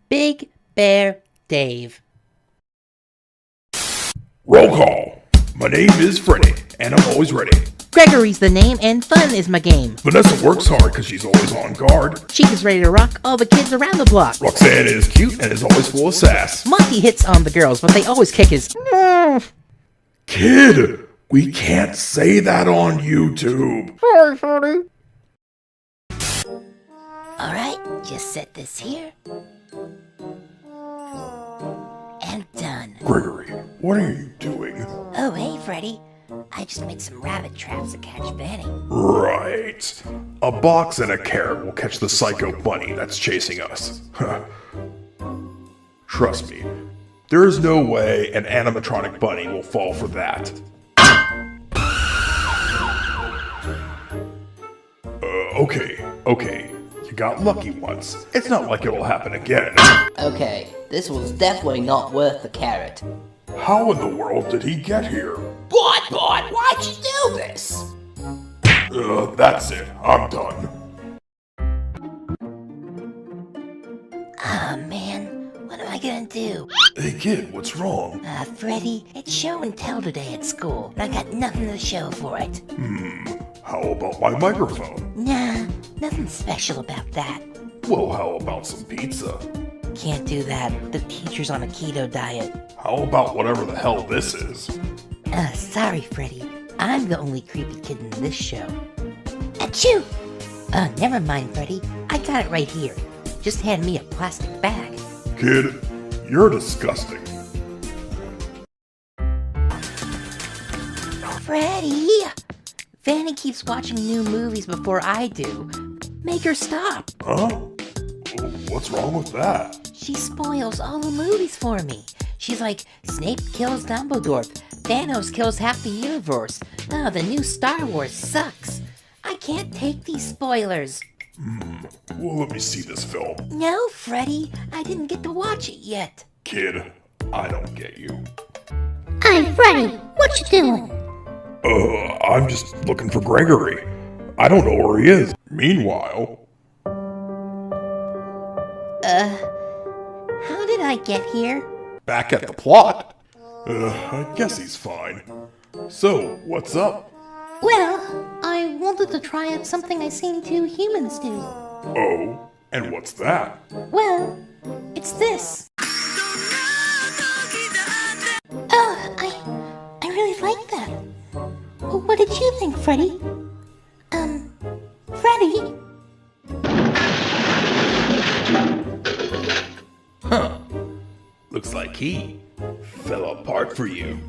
Big Bear Dave. Roll call. My name is Freddy, and I'm always ready. Gregory's the name, and fun is my game. Vanessa works hard because she's always on guard. Chica's ready to rock all the kids around the block. Roxanne is cute and is always full of sass. Monty hits on the girls, but they always kick his... Kid, we can't say that on YouTube. Sorry, Freddy. Alright, just set this here. And done. Gregory, what are you doing? Oh, hey, Freddy. I just made some rabbit traps to catch Vanny. Right. A box and a carrot will catch the psycho bunny that's chasing us. Trust me, there is no way an animatronic bunny will fall for that. Okay. You got lucky once. It's not like it'll happen again. Okay, this was definitely not worth the carrot. How in the world did he get here? What, bud? Why'd you do this? That's it. I'm done. Ah, man. What am I gonna do? Hey kid, what's wrong? Freddy, it's show and tell today at school, and I got nothing to show for it. How about my microphone? Nah, nothing special about that. Well, how about some pizza? Can't do that. The teacher's on a keto diet. How about whatever the hell this is? Sorry, Freddy. I'm the only creepy kid in this show. Achoo! Never mind, Freddy. I got it right here. Just hand me a plastic bag. Kid, you're disgusting. Freddy! Vanny keeps watching new movies before I do. Make her stop. Huh? What's wrong with that? She spoils all the movies for me. She's like, Snape kills Dumbledore, Thanos kills half the universe. Oh, the new Star Wars sucks. I can't take these spoilers. Well, let me see this film. No, Freddy, I didn't get to watch it yet. Kid, I don't get you. Hey, Freddy, what you doing? I'm just looking for Gregory. I don't know where he is. Meanwhile... How did I get here? back at the plot. I guess he's fine. So, what's up? Well, I wanted to try out something I seen two humans do. Oh, and what's that? Well, it's this. Oh, I really like that. What did you think, Freddy? Freddy? Huh. Looks like he fell apart for you.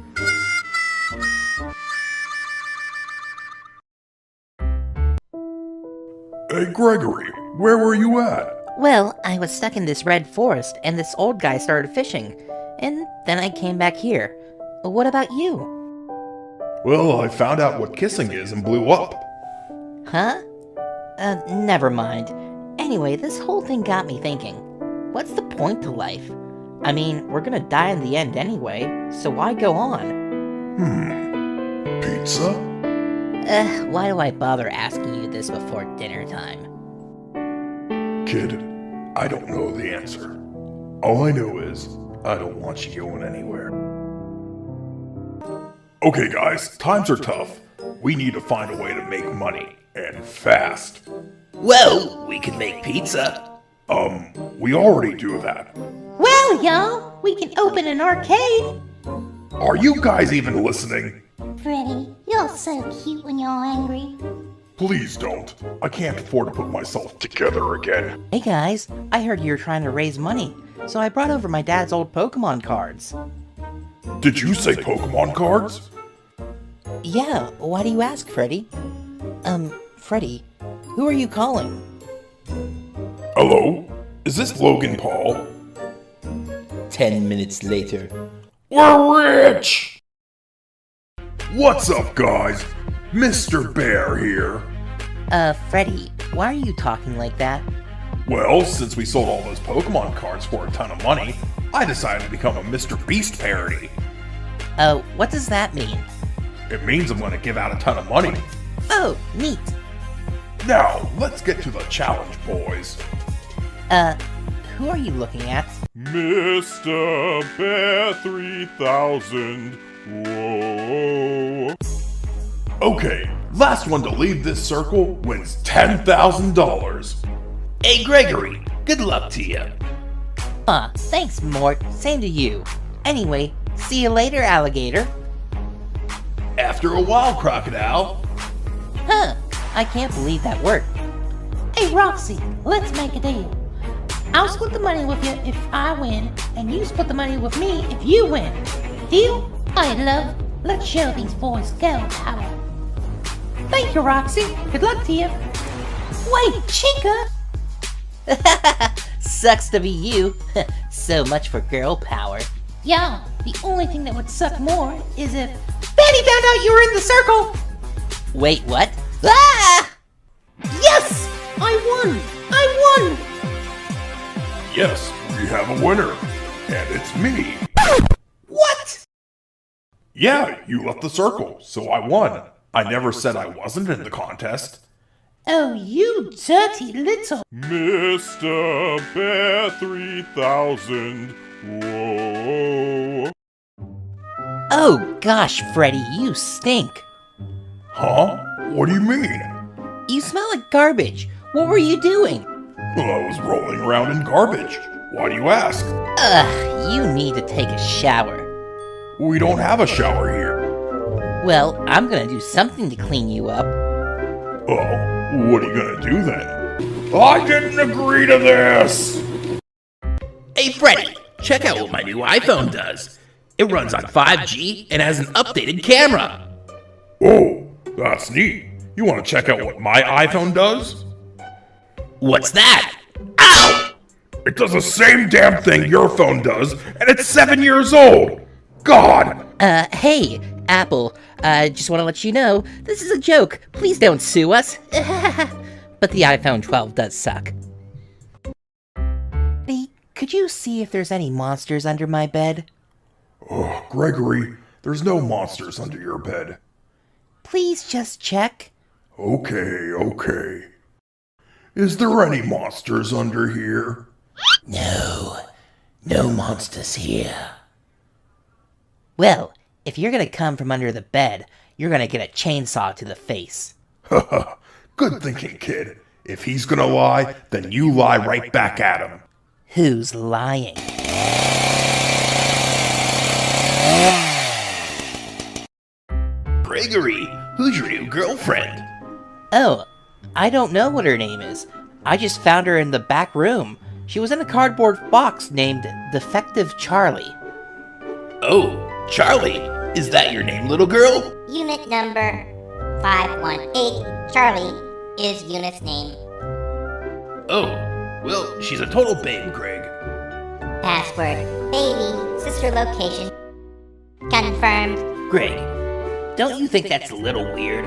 Hey, Gregory, where were you at? Well, I was stuck in this red forest, and this old guy started fishing. And then I came back here. What about you? Well, I found out what kissing is and blew up. Huh? Never mind. Anyway, this whole thing got me thinking. What's the point to life? I mean, we're gonna die in the end anyway, so why go on? Pizza? Why do I bother asking you this before dinner time? Kid, I don't know the answer. All I know is, I don't want you going anywhere. Okay guys, times are tough. We need to find a way to make money, and fast. Well, we can make pizza. We already do that. Well, y'all, we can open an arcade. Are you guys even listening? Freddy, you're so cute when you're angry. Please don't. I can't afford to put myself together again. Hey guys, I heard you were trying to raise money, so I brought over my dad's old Pokemon cards. Did you say Pokemon cards? Yeah, why do you ask, Freddy? Freddy, who are you calling? Hello? Is this Logan Paul? 10 minutes later. We're rich! What's up, guys? Mr. Bear here. Freddy, why are you talking like that? Well, since we sold all those Pokemon cards for a ton of money, I decided to become a Mr. Beast parody. What does that mean? It means I'm gonna give out a ton of money. Oh, neat. Now, let's get to the challenge, boys. who are you looking at? Mr. Bear 3000. Whoa. Okay, last one to leave this circle wins $10,000. Hey Gregory, good luck to you. Thanks, Mort. Same to you. Anyway, see you later, alligator. After a while, crocodile. Huh, I can't believe that worked. Hey, Roxy, let's make a deal. I'll split the money with you if I win, and you split the money with me if you win. Deal? Alright, love. Let's show these boys girl power. Thank you, Roxy. Good luck to you. Wait, Chica! Sucks to be you. So much for girl power. Yeah, the only thing that would suck more is if Vanny found out you were in the circle! Wait, what? Ah! Yes! I won! Yes, we have a winner. And it's me. What? Yeah, you left the circle, so I won. I never said I wasn't in the contest. Oh, you dirty little... Mr. Bear 3000. Whoa. Oh gosh, Freddy, you stink. Huh? What do you mean? You smell like garbage. What were you doing? Well, I was rolling around in garbage. Why do you ask? Ugh, you need to take a shower. We don't have a shower here. Well, I'm gonna do something to clean you up. Oh, what are you gonna do then? I didn't agree to this! Hey Freddy, check out what my new iPhone does. It runs on 5G and has an updated camera. Oh, that's neat. You want to check out what my iPhone does? What's that? Ow! It does the same damn thing your phone does, and it's 7 years old! God! Hey, Apple, just want to let you know, this is a joke. Please don't sue us. But the iPhone 12 does suck. Hey, could you see if there's any monsters under my bed? Oh, Gregory, there's no monsters under your bed. Please just check. Okay. Is there any monsters under here? No monsters here. Well, if you're gonna come from under the bed, you're gonna get a chainsaw to the face. Haha, good thinking, kid. If he's gonna lie, then you lie right back at him. Who's lying? Gregory, who's your new girlfriend? Oh, I don't know what her name is. I just found her in the back room. She was in a cardboard box named Defective Charlie. Oh, Charlie, is that your name, little girl? Unit number 518, Charlie, is unit's name. Oh, well, she's a total babe, Greg. Password, baby, sister location, confirmed. Greg, don't you think that's a little weird?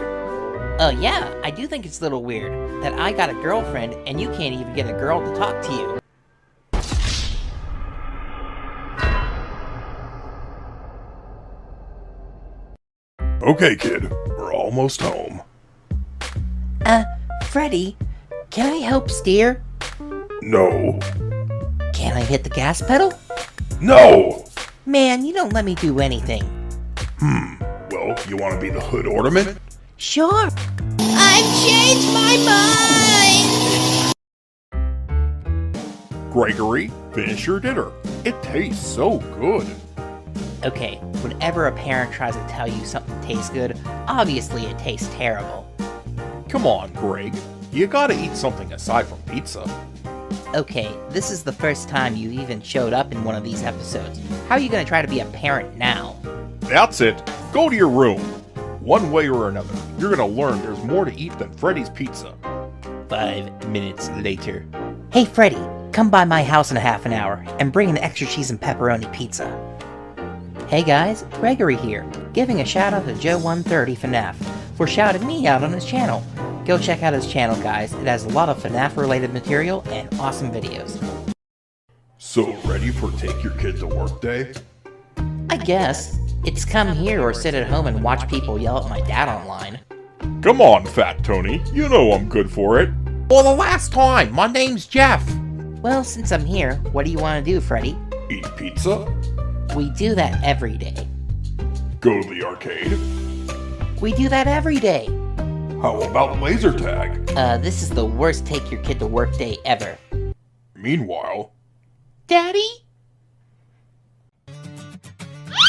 Oh yeah, I do think it's a little weird that I got a girlfriend and you can't even get a girl to talk to you. Okay, kid, we're almost home. Freddy, can I help steer? No. Can I hit the gas pedal? No! Man, you don't let me do anything. Well, you want to be the hood ornament? Sure. I've changed my mind! Gregory, finish your dinner. It tastes so good. Okay, whenever a parent tries to tell you something tastes good, obviously it tastes terrible. Come on, Greg. You gotta eat something aside from pizza. Okay, this is the first time you even showed up in one of these episodes. How are you gonna try to be a parent now? That's it. Go to your room. One way or another, you're gonna learn there's more to eat than Freddy's pizza. 5 minutes later. Hey Freddy, come by my house in a half an hour and bring an extra cheese and pepperoni pizza. Hey guys, Gregory here, giving a shout out to Joe130 Fnaf for shouting me out on his channel. Go check out his channel, guys. It has a lot of FNAF related material and awesome videos. So, ready for Take Your Kid to Work Day? I guess. It's come here or sit at home and watch people yell at my dad online. Come on, Fat Tony. You know I'm good for it. For the last time, my name's Jeff. Well, since I'm here, what do you want to do, Freddy? Eat pizza? We do that every day. Go to the arcade? We do that every day. How about laser tag? This is the worst take your kid to work day ever. Meanwhile, Daddy?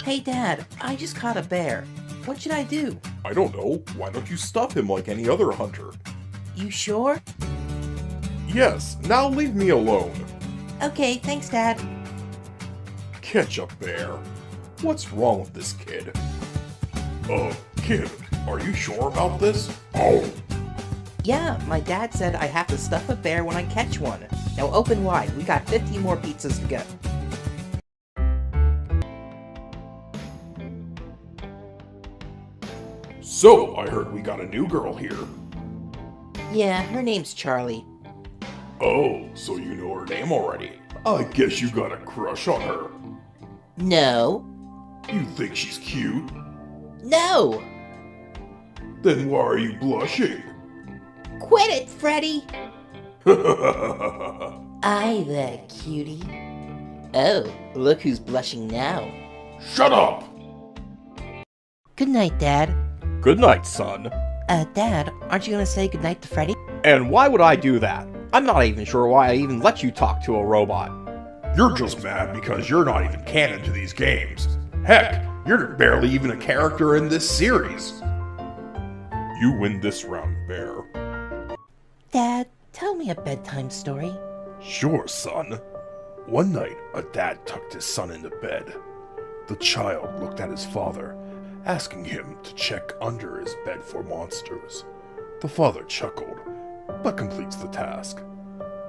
Hey, Dad, I just caught a bear. What should I do? I don't know. Why don't you stuff him like any other hunter? You sure? Yes, now leave me alone. Okay, thanks, Dad. Catch a bear. What's wrong with this kid? Kid, are you sure about this? Oh, Yeah, my dad said I have to stuff a bear when I catch one. Now open wide, we got 50 more pizzas to go. so I heard we got a new girl here. Yeah, her name's Charlie. Oh, so you know her name already. I guess you got a crush on her. No. You think she's cute? No! Then why are you blushing? Quit it, Freddy! I the cutie. Oh, look who's blushing now. Shut up! Good night, Dad. Good night, son. Dad, aren't you gonna say goodnight to Freddy? And why would I do that? I'm not even sure why I even let you talk to a robot. You're just mad because you're not even canon to these games. Heck, you're barely even a character in this series. You win this round, Bear. Dad, tell me a bedtime story. Sure, son. One night, a dad tucked his son into bed. The child looked at his father, asking him to check under his bed for monsters. The father chuckled, but completes the task.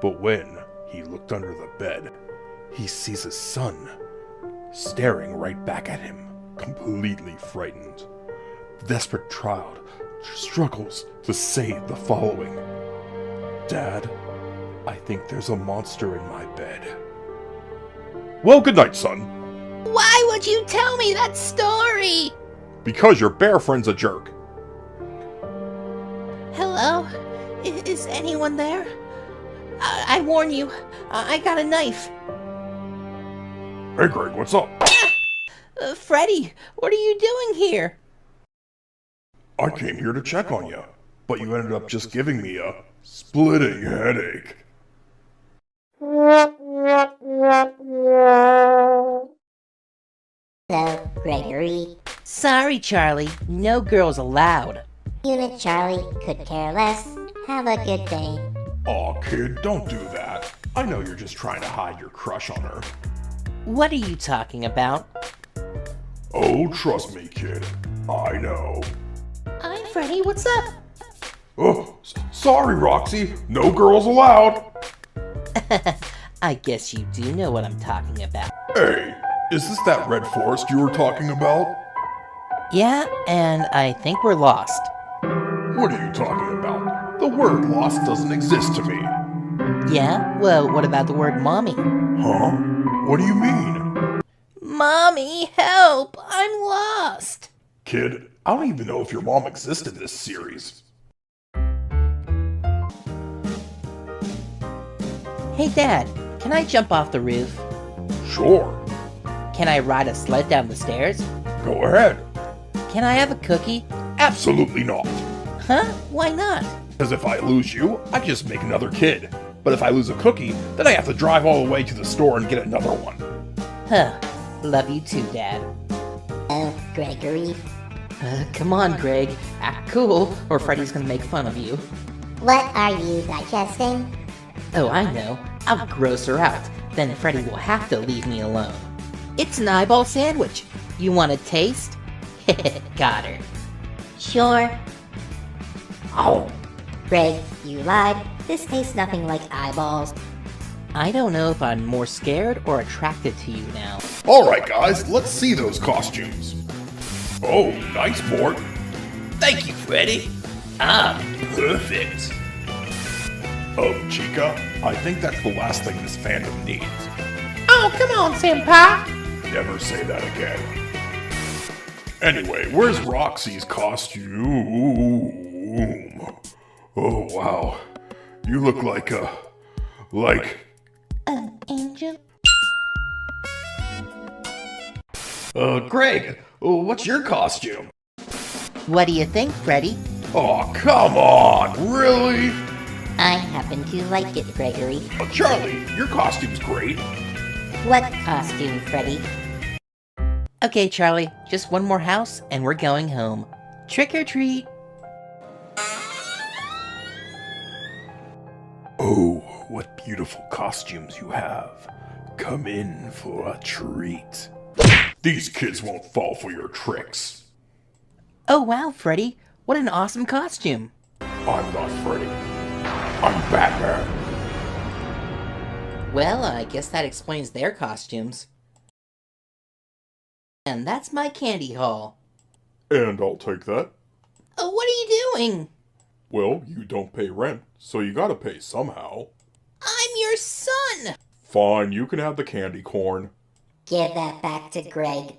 But when he looked under the bed, he sees his son staring right back at him, completely frightened. The desperate child struggles to say the following: Dad, I think there's a monster in my bed. Well, good night, son. Why would you tell me that story? Because your bear friend's a jerk. Hello? Is anyone there? I warn you, I got a knife. Hey, Greg, what's up? Freddy, what are you doing here? I came here to check on you, but you ended up just giving me a splitting headache. So, Gregory, Sorry, Charlie, no girls allowed. Unit Charlie could care less. Have a good day. Aw, kid, don't do that. I know you're just trying to hide your crush on her. What are you talking about? Oh, trust me, kid. I know. Hi, Freddy, what's up? Oh, sorry, Roxy. No girls allowed. I guess you do know what I'm talking about. Hey, is this that red forest you were talking about? Yeah, and I think we're lost. What are you talking about? The word lost doesn't exist to me. Yeah? Well, what about the word mommy? Huh? What do you mean? Mommy, help! I'm lost! Kid, I don't even know if your mom exists in this series. Hey, Dad, can I jump off the roof? Sure. Can I ride a sled down the stairs? Go ahead. Can I have a cookie? Absolutely not. Huh? Why not? Because if I lose you, I just make another kid. But if I lose a cookie, then I have to drive all the way to the store and get another one. Huh. Love you too, Dad. Oh, Gregory, Come on, Greg. Act cool, or Freddy's gonna make fun of you. what are you digesting? Oh, I know. I'll gross her out. Then Freddy will have to leave me alone. It's an eyeball sandwich. You want a taste? Got her. Sure. Ow. Greg, you lied. This tastes nothing like eyeballs. I don't know if I'm more scared or attracted to you now. Alright, guys, let's see those costumes. Oh, nice, Mort. Thank you, Freddy. Perfect. Chica, I think that's the last thing this fandom needs. Oh, come on, Senpai. Never say that again. Anyway, where's Roxy's costume? Oh, wow. You look like An angel? Greg, what's your costume? What do you think, Freddy? Oh, come on, really? I happen to like it, Gregory. Charlie, your costume's great. What costume, Freddy? Okay, Charlie, just one more house and we're going home. Trick or treat. Oh, what beautiful costumes you have. Come in for a treat. These kids won't fall for your tricks. Oh wow, Freddy, what an awesome costume. I'm not Freddy. I'm Batman. Well, I guess that explains their costumes. And that's my candy haul. And I'll take that. Oh, what are you doing? Well, you don't pay rent, so you gotta pay somehow. I'm your son! Fine, you can have the candy corn. Give that back to Greg.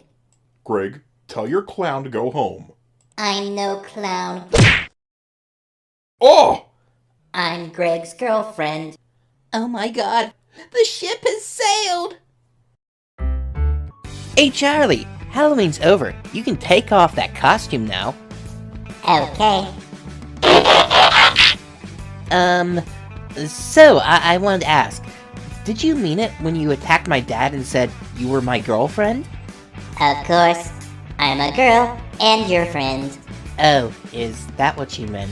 Greg, tell your clown to go home. I'm no clown. Oh! I'm Greg's girlfriend. Oh my god, the ship has sailed! Hey Charlie, Halloween's over. You can take off that costume now. Okay. So I wanted to ask, did you mean it when you attacked my dad and said you were my girlfriend? Of course. I'm a girl and your friend. Oh, is that what you meant?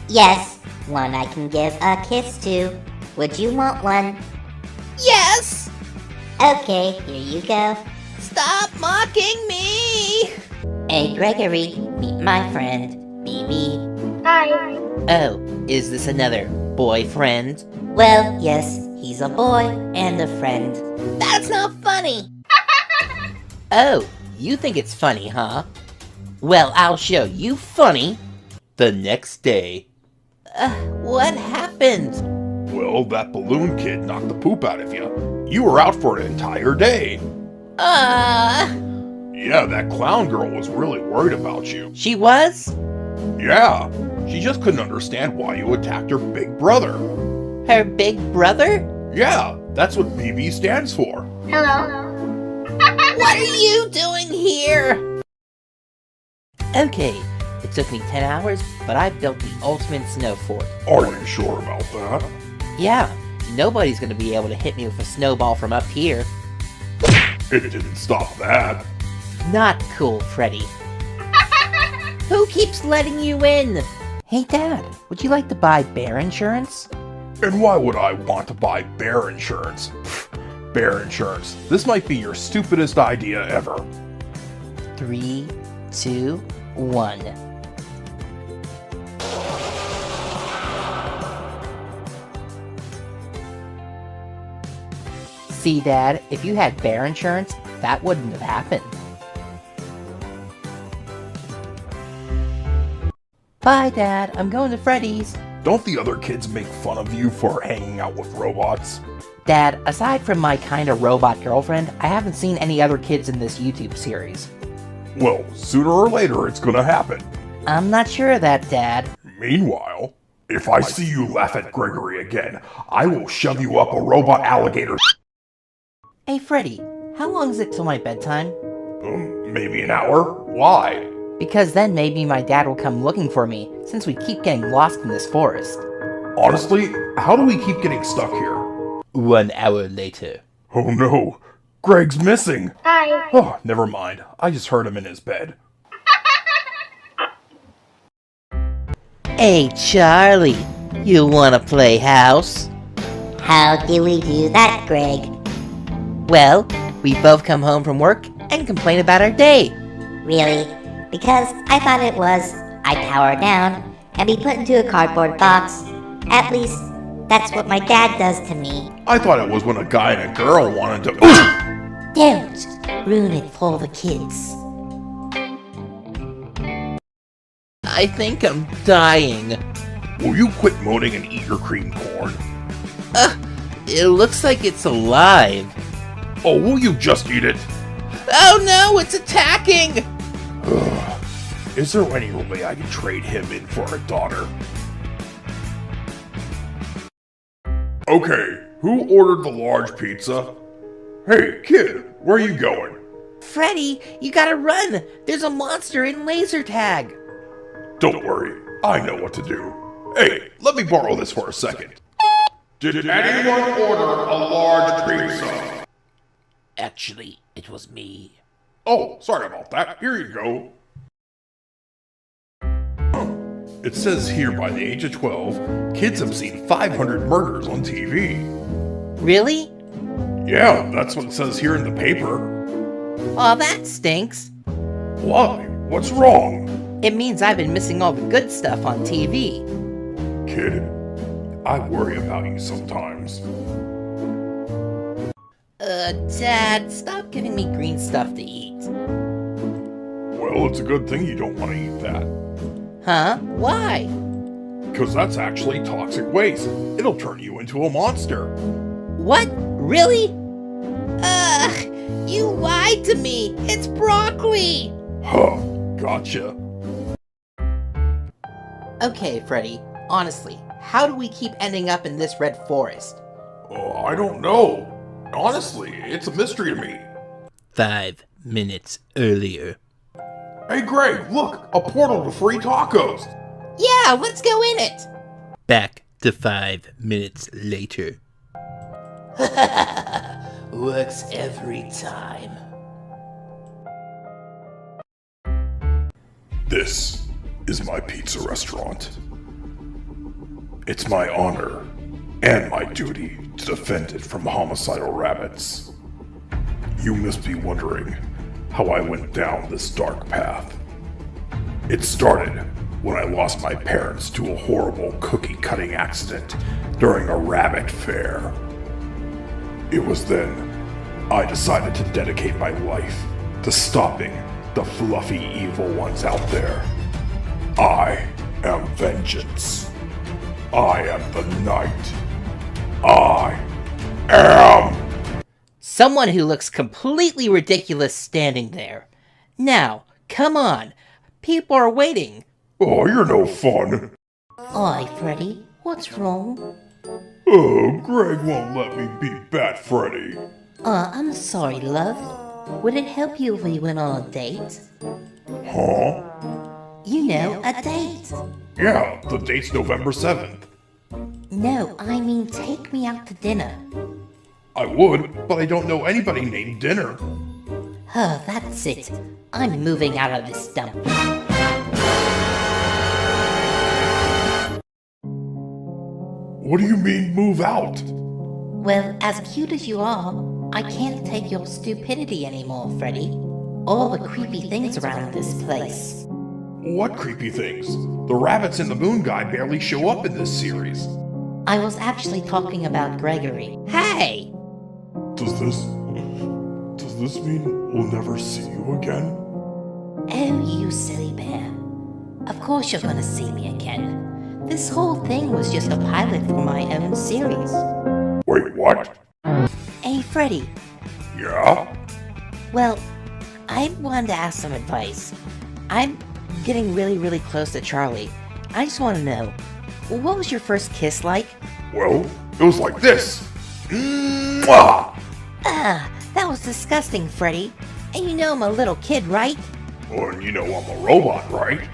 Yes, one I can give a kiss to. Would you want one? Yes! Okay, here you go. Stop mocking me! Hey Gregory, meet my friend, BB. Oh, is this another boyfriend? Well, yes, he's a boy and a friend. That's not funny! Oh, you think it's funny, huh? Well, I'll show you funny the next day. What happened? Well, that balloon kid knocked the poop out of you. You were out for an entire day. Yeah, that clown girl was really worried about you. She was? Yeah, she just couldn't understand why you attacked her big brother. Her big brother? Yeah, that's what BB stands for. What are you doing here? Okay, it took me 10 hours, but I built the ultimate snow fort. Are you sure about that? Yeah, nobody's gonna be able to hit me with a snowball from up here. It didn't stop that. Not cool, Freddy. Who keeps letting you in? Hey Dad, would you like to buy bear insurance? And why would I want to buy bear insurance? Bear insurance. This might be your stupidest idea ever. 3, 2, 1. See, Dad, if you had bear insurance, that wouldn't have happened. Bye, Dad. I'm going to Freddy's. Don't the other kids make fun of you for hanging out with robots? Dad, aside from my kinda robot girlfriend, I haven't seen any other kids in this YouTube series. Well, sooner or later it's gonna happen. I'm not sure of that, Dad. Meanwhile, if I see you laugh at Gregory again, I will shove you up a robot alligator. Hey, Freddy, how long is it till my bedtime? Maybe an hour? Why? Because then maybe my dad will come looking for me, since we keep getting lost in this forest. Honestly, how do we keep getting stuck here? 1 hour later. Oh no, Greg's missing. Hi. Oh, never mind. I just heard him in his bed. Hey, Charlie, you wanna play house? How do we do that, Greg? Well, we both come home from work and complain about our day. Really? Because I thought it was, I power down and be put into a cardboard box. At least, that's what my dad does to me. I thought it was when a guy and a girl wanted to. Don't ruin it for the kids. I think I'm dying. Will you quit moaning and eat your cream corn? It looks like it's alive. Oh, will you just eat it? Oh no, it's attacking! Is there any way I can trade him in for a daughter? Okay, Who ordered the large pizza? Hey, kid, where are you going? Freddy, you gotta run! There's a monster in laser tag! Don't worry, I know what to do. Hey, let me borrow this for a second. Did anyone order a large pizza? Actually, it was me. Oh, sorry about that. Here you go. It says here by the age of 12, kids have seen 500 murders on TV. Really? Yeah, that's what it says here in the paper. Aw, that stinks. Why? What's wrong? It means I've been missing all the good stuff on TV. Kid, I worry about you sometimes. Dad, stop giving me green stuff to eat. Well, it's a good thing you don't want to eat that. Huh? Why? Because that's actually toxic waste. It'll turn you into a monster. What? Really? Ugh! You lied to me! It's broccoli! Huh, gotcha. Okay, Freddy, honestly, how do we keep ending up in this red forest? I don't know. Honestly, it's a mystery to me. 5 minutes earlier. Hey Greg, look! A portal to free tacos! Yeah, let's go in it! Back to 5 minutes later. Works every time. This is my pizza restaurant. It's my honor and my duty to defend it from homicidal rabbits. You must be wondering how I went down this dark path. It started when I lost my parents to a horrible cookie-cutting accident during a rabbit fair. It was then I decided to dedicate my life to stopping the fluffy evil ones out there. I am vengeance. I am the night. I am... Someone who looks completely ridiculous standing there. Now, come on. People are waiting. Oh, you're no fun. Oi, Freddy, what's wrong? Oh, Greg won't let me beat Bat Freddy. I'm sorry, love. Would it help you if we went on a date? Huh? You know, a date. Yeah, the date's November 7th. No, I mean take me out to dinner. I would, but I don't know anybody named Dinner. Oh, that's it. I'm moving out of this dump. What do you mean, move out? Well, as cute as you are, I can't take your stupidity anymore, Freddy. All the creepy things around this place. What creepy things? The rabbits and the moon guy barely show up in this series. I was actually talking about Gregory. Hey! Does this mean we'll never see you again? Oh, you silly bear. Of course you're gonna see me again. This whole thing was just a pilot for my own series. Wait, what? Hey, Freddy. Yeah? Well, I wanted to ask some advice. I'm getting really close to Charlie. I just want to know, what was your first kiss like? Well, it was like this. Mwah! That was disgusting, Freddy. And you know I'm a little kid, right? Oh, and you know I'm a robot, right?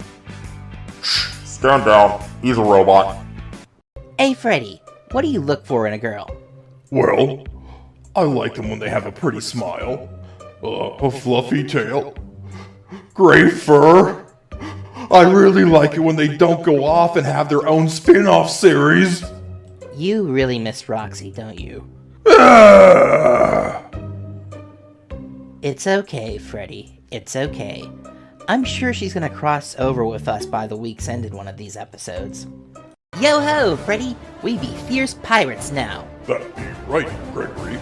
Stand down. He's a robot. Hey, Freddy, what do you look for in a girl? Well, I like them when they have a pretty smile, a fluffy tail, gray fur. I really like it when they don't go off and have their own spin-off series. You really miss Roxy, don't you? It's okay, Freddy. It's okay. I'm sure she's gonna cross over with us by the week's end in one of these episodes. Yo-ho, Freddy! We be fierce pirates now. That'd be right, Gregory.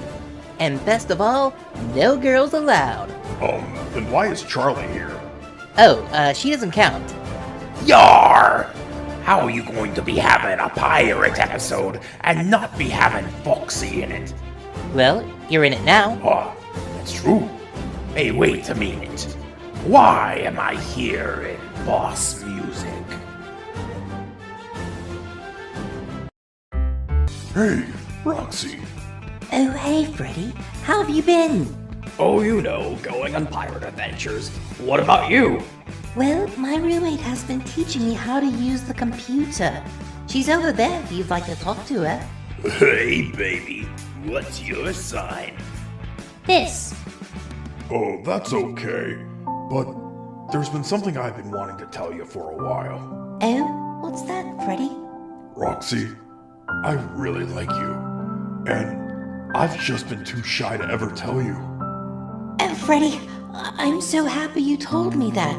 And best of all, no girls allowed. Then why is Charlie here? Oh, she doesn't count. Yar! How are you going to be having a pirate episode and not be having Foxy in it? Well, you're in it now. Ah, that's true. Hey, wait a minute. Why am I here in boss music? Hey, Roxy, Oh, hey, Freddy. How have you been? Oh, you know, going on pirate adventures. What about you? Well, my roommate has been teaching me how to use the computer. She's over there if you'd like to talk to her. Hey, baby. What's your sign? This. Oh, that's okay. But there's been something I've been wanting to tell you for a while. Oh, what's that, Freddy? Roxy, I really like you. And I've just been too shy to ever tell you. Oh, Freddy, I'm so happy you told me that.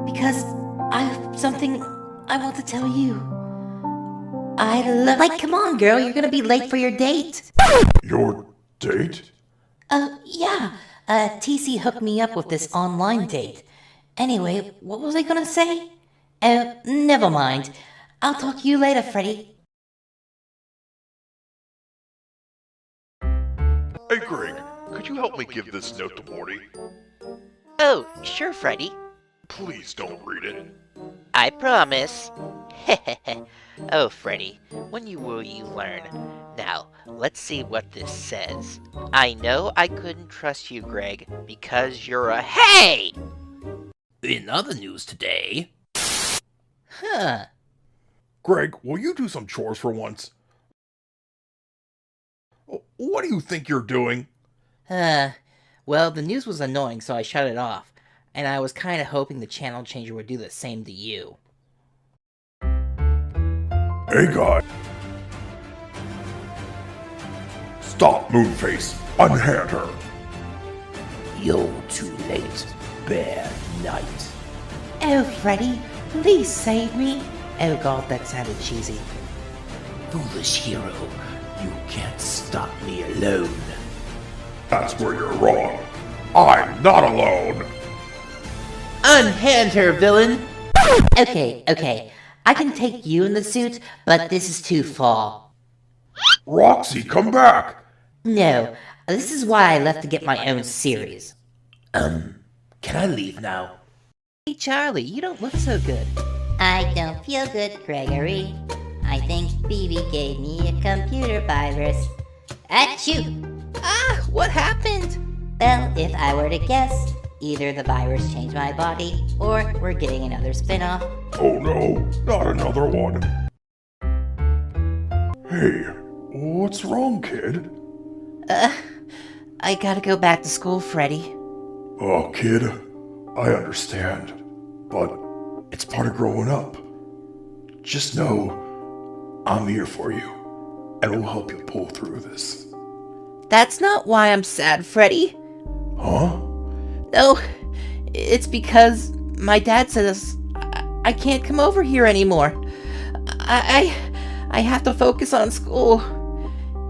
Because I have something I want to tell you. Like, come on, girl, you're gonna be late for your date. Your date? Yeah. TC hooked me up with this online date. Anyway, what was I gonna say? Never mind. I'll talk to you later, Freddy. Hey, Greg, could you help me give this note to Morty? Oh, sure, Freddy. Please don't read it. I promise. Oh, Freddy, when you will you learn. Now, let's see what this says. I know I couldn't trust you, Greg, because you're a— Hey! In other news today... Huh. Greg, will you do some chores for once? What do you think you're doing? Well, the news was annoying, so I shut it off. And I was kind of hoping the channel changer would do the same to you. Hey, guy. Stop, Moonface. Unhand her. You're too late. Bad night. Oh, Freddy, please save me. Oh god, that sounded cheesy. Foolish hero. You can't stop me alone. That's where you're wrong. I'm not alone. Unhand her, villain! Okay. I can take you in the suit, but this is too far. Roxy, come back. No, this is why I left to get my own series. Can I leave now? Hey, Charlie, you don't look so good. I don't feel good, Gregory. I think BB gave me a computer virus. Achoo! Ah, what happened? Well, if I were to guess, either the virus changed my body, or we're getting another spin-off. Oh no, not another one. Hey, what's wrong, kid? I gotta go back to school, Freddy. Oh, kid, I understand. But it's part of growing up. Just know, I'm here for you, and will help you pull through this. That's not why I'm sad, Freddy. Huh? No, it's because my dad says I can't come over here anymore. I have to focus on school.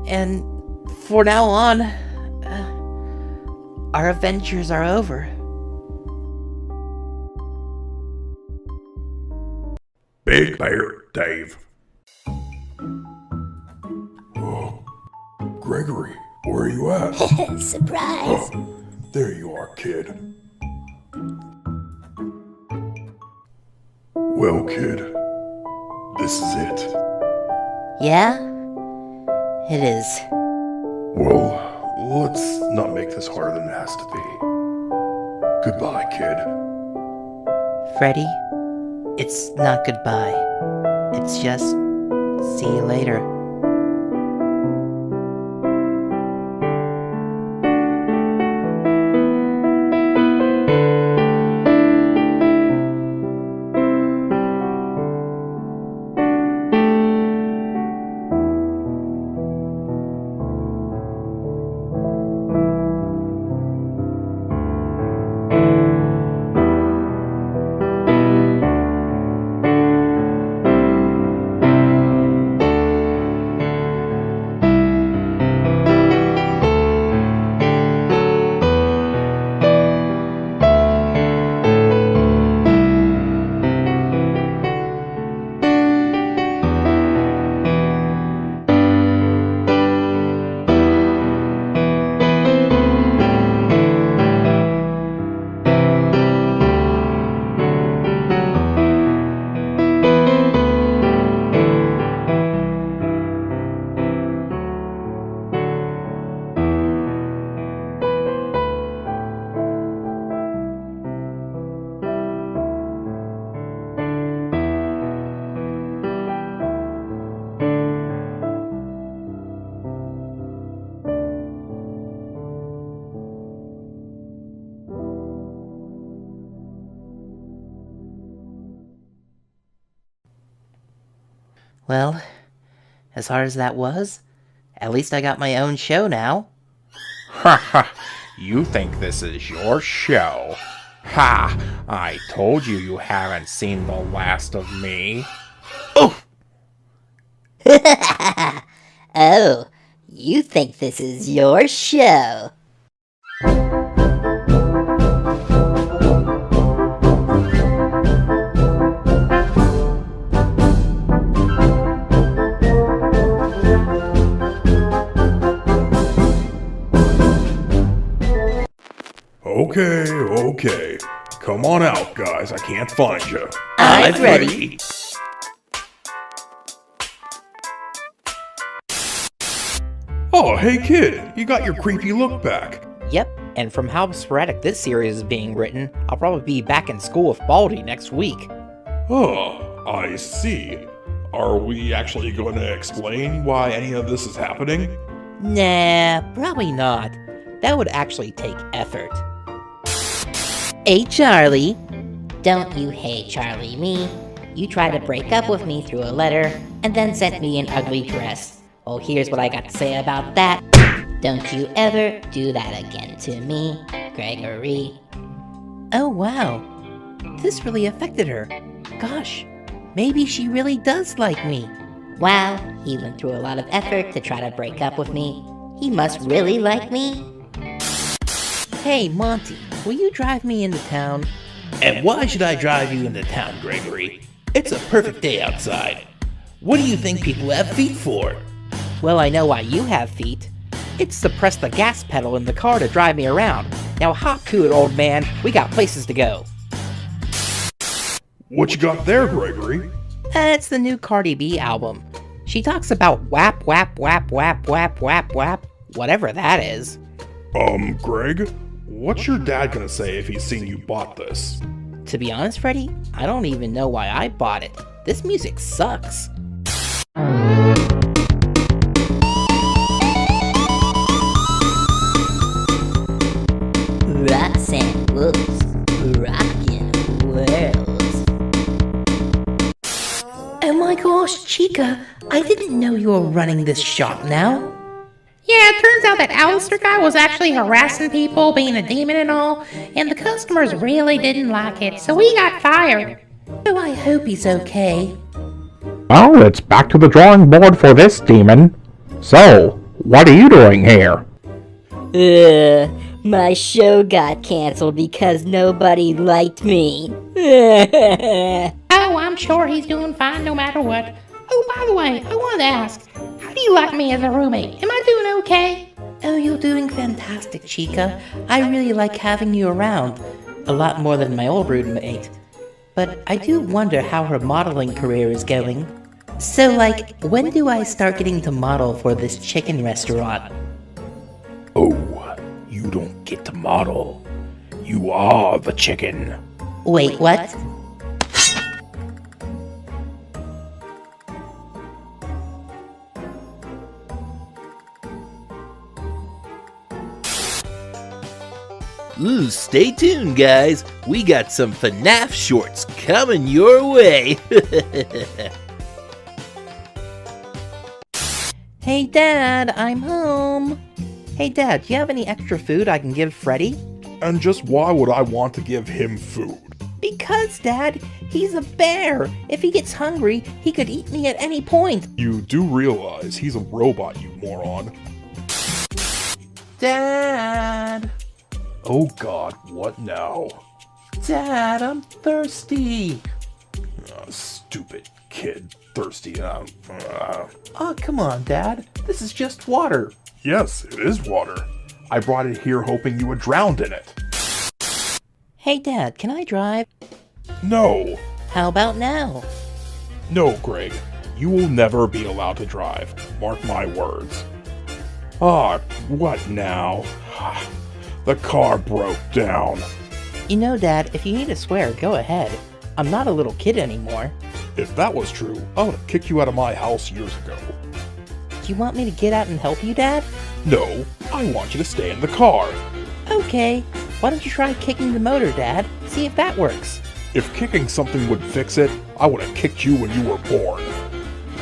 And for now on, our adventures are over. Big Bear Dave. Oh, Gregory, where are you at? Surprise! Oh, there you are, kid. Well, kid, this is it. Yeah? It is. Well, let's not make this harder than it has to be. Goodbye, kid. Freddy, it's not goodbye. It's just see you later. Well, as hard as that was, at least I got my own show now. Ha ha! You think this is your show? Ha! I told you you haven't seen the last of me. Oh! Oh, you think this is your show? Okay. Come on out, guys. I can't find you. I'm ready. Oh, hey kid, you got your creepy look back. Yep, and from how sporadic this series is being written, I'll probably be back in school with Baldy next week. Oh, I see. Are we actually going to explain why any of this is happening? Nah, probably not. That would actually take effort. Hey, Charlie. Don't you hey Charlie me. You tried to break up with me through a letter and then sent me an ugly dress. Well, here's what I got to say about that. Don't you ever do that again to me, Gregory. Oh, wow. This really affected her. Gosh, maybe she really does like me. Wow, he went through a lot of effort to try to break up with me. He must really like me. Hey, Monty, will you drive me into town? And why should I drive you into town, Gregory? It's a perfect day outside. What do you think people have feet for? Well, I know why you have feet. It's to press the gas pedal in the car to drive me around. Now hop to it, old man. We got places to go. What you got there, Gregory? It's the new Cardi B album. She talks about whap, whap, whap, whap, whap, whap, whap, whatever that is. Greg? What's your dad gonna say if he's seen you bought this? To be honest, Freddy, I don't even know why I bought it. This music sucks. Roxanne Wolves, rockin' worlds. Oh my gosh, Chica, I didn't know you were running this shop now. Yeah, it turns out that Alistair guy was actually harassing people, being a demon and all, and the customers really didn't like it, so he got fired. Oh, I hope he's okay. Well, it's back to the drawing board for this demon. So, what are you doing here? My show got canceled because nobody liked me. Oh, I'm sure he's doing fine no matter what. Oh, by the way, I wanted to ask, how do you like me as a roommate? Am I doing okay? Oh, you're doing fantastic, Chica. I really like having you around. A lot more than my old roommate. But I do wonder how her modeling career is going. So, like, when do I start getting to model for this chicken restaurant? Oh, you don't get to model. You are the chicken. Wait, what? Ooh, stay tuned, guys. We got some Fnaf shorts coming your way. Hey, Dad, I'm home. Hey, Dad, do you have any extra food I can give Freddy? And just why would I want to give him food? Because, Dad, he's a bear. If he gets hungry, he could eat me at any point. You do realize he's a robot, you moron. Dad! Oh god, what now? Dad, I'm thirsty. Stupid kid. Thirsty. Oh, come on, Dad. This is just water. Yes, it is water. I brought it here hoping you would drown in it. Hey, Dad, can I drive? No. How about now? No, Greg. You will never be allowed to drive. Mark my words. Ah, what now? The car broke down. You know, Dad, if you need to swear, go ahead. I'm not a little kid anymore. If that was true, I would have kicked you out of my house years ago. Do you want me to get out and help you, Dad? No, I want you to stay in the car. Okay. Why don't you try kicking the motor, Dad? See if that works. If kicking something would fix it, I would have kicked you when you were born.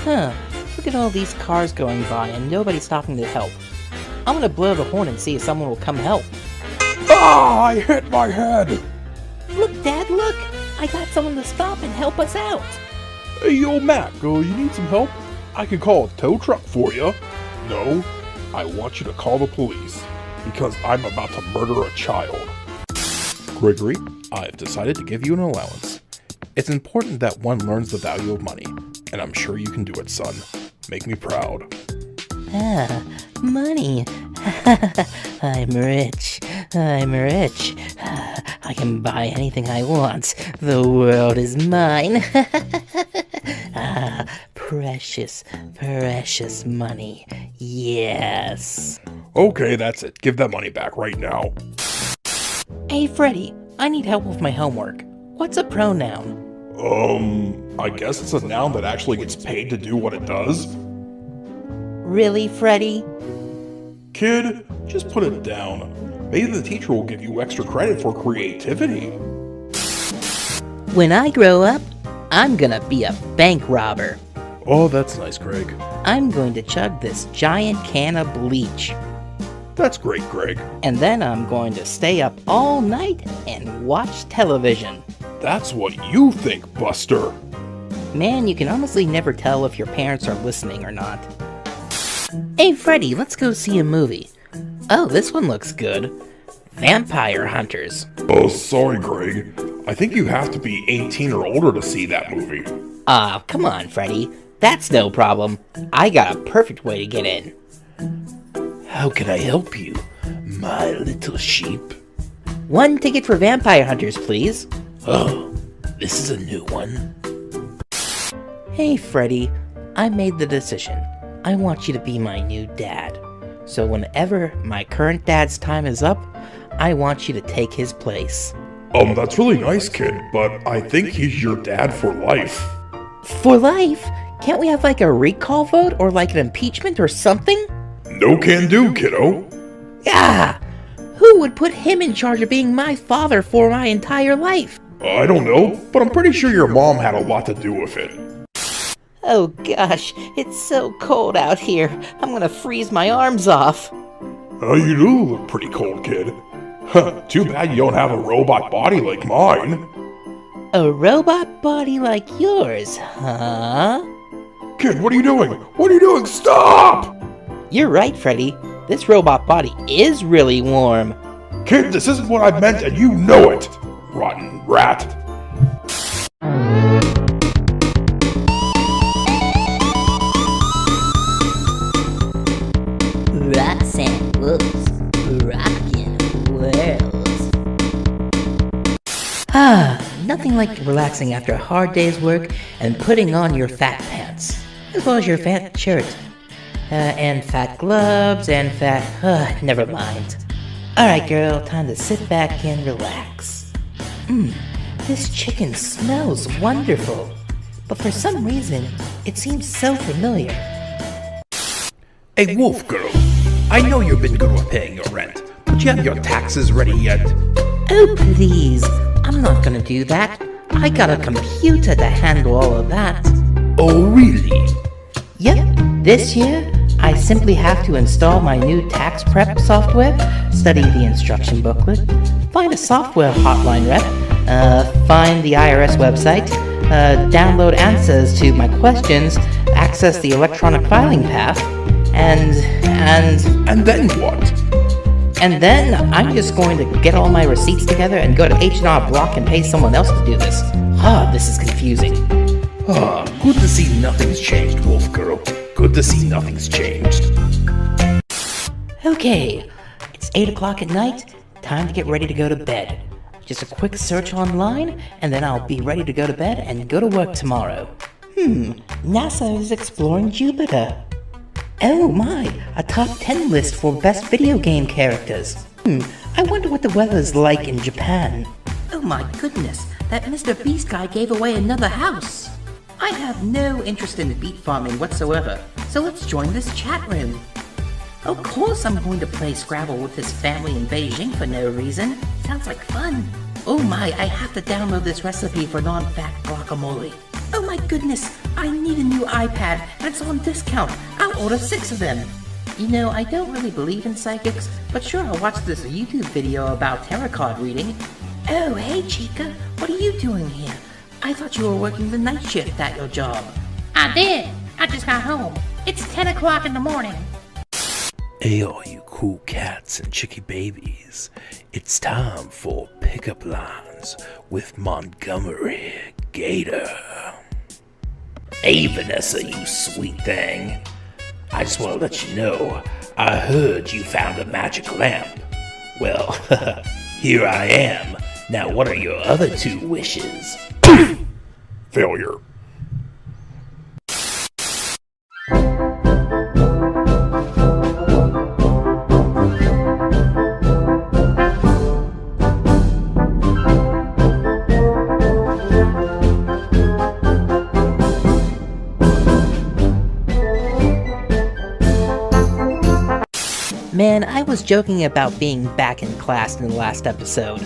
Huh, look at all these cars going by and nobody stopping to help. I'm gonna blow the horn and see if someone will come help. Ah, I hit my head! Look, Dad, look! I got someone to stop and help us out! Hey, yo, Mac, you need some help? I can call a tow truck for you. No, I want you to call the police, because I'm about to murder a child. Gregory, I've decided to give you an allowance. It's important that one learns the value of money, and I'm sure you can do it, son. Make me proud. Ah, money. I'm rich. I'm rich. I can buy anything I want. The world is mine. Ah, precious, precious money. Yes. Okay, that's it. Give that money back right now. Hey, Freddy, I need help with my homework. What's a pronoun? I guess it's a noun that actually gets paid to do what it does. Really, Freddy? Kid, just put it down. Maybe the teacher will give you extra credit for creativity. When I grow up, I'm gonna be a bank robber. Oh, that's nice, Greg. I'm going to chug this giant can of bleach. That's great, Greg. And then I'm going to stay up all night and watch television. That's what you think, Buster. Man, you can honestly never tell if your parents are listening or not. Hey, Freddy, let's go see a movie. Oh, this one looks good. Vampire Hunters. Oh, sorry, Greg. I think you have to be 18 or older to see that movie. Ah, come on, Freddy. That's no problem. I got a perfect way to get in. How can I help you, my little sheep? 1 ticket for Vampire Hunters, please. Oh, this is a new one. Hey, Freddy. I made the decision. I want you to be my new dad. So whenever my current dad's time is up, I want you to take his place. That's really nice, kid, but I think he's your dad for life. For life? Can't we have like a recall vote or like an impeachment or something? No can do, kiddo. Ah! Who would put him in charge of being my father for my entire life? I don't know, but I'm pretty sure your mom had a lot to do with it. Oh gosh, it's so cold out here. I'm gonna freeze my arms off. Oh, you do look pretty cold, kid. Too bad you don't have a robot body like mine. A robot body like yours, huh? Kid, what are you doing? What are you doing? Stop! You're right, Freddy. This robot body is really warm. Kid, this isn't what I meant and you know it! Rotten rat. Roxanne Wolf's Rockin' World. Ah, nothing like relaxing after a hard day's work and putting on your fat pants, as well as your fat shirt, and fat gloves, and fat, never mind. Alright girl, time to sit back and relax. This chicken smells wonderful, but for some reason, it seems so familiar. Hey, Wolf Girl, I know you've been good with paying your rent, but you have your taxes ready yet? Oh please, I'm not gonna do that. I got a computer to handle all of that. Oh, really? Yep, this year, I simply have to install my new tax prep software, study the instruction booklet, find a software hotline rep, find the IRS website, download answers to my questions, access the electronic filing path, and then what? And then I'm just going to get all my receipts together and go to H&R Block and pay someone else to do this. This is confusing. Good to see nothing's changed, Wolf Girl. Good to see nothing's changed. Okay, it's 8 o'clock at night, time to get ready to go to bed. Just a quick search online, and then I'll be ready to go to bed and go to work tomorrow. NASA is exploring Jupiter. Oh my, a top 10 list for best video game characters. I wonder what the weather's like in Japan. Oh my goodness, that Mr. Beast guy gave away another house. I have no interest in beet farming whatsoever, so let's join this chat room. Of course I'm going to play Scrabble with his family in Beijing for no reason. Sounds like fun. Oh my, I have to download this recipe for non-fat guacamole. Oh my goodness, I need a new iPad, and it's on discount. I'll order 6 of them. You know, I don't really believe in psychics, but sure, I'll watch this YouTube video about tarot card reading. Oh, hey Chica, what are you doing here? I thought you were working the night shift at your job. I did. I just got home. It's 10 o'clock in the morning. Hey, all you cool cats and chicky babies. It's time for pickup lines with Montgomery, Gator. Hey, Vanessa, you sweet thing. I just want to let you know, I heard you found a magic lamp. Well, here I am. Now, what are your other 2 wishes? Failure. Man, I was joking about being back in class in the last episode.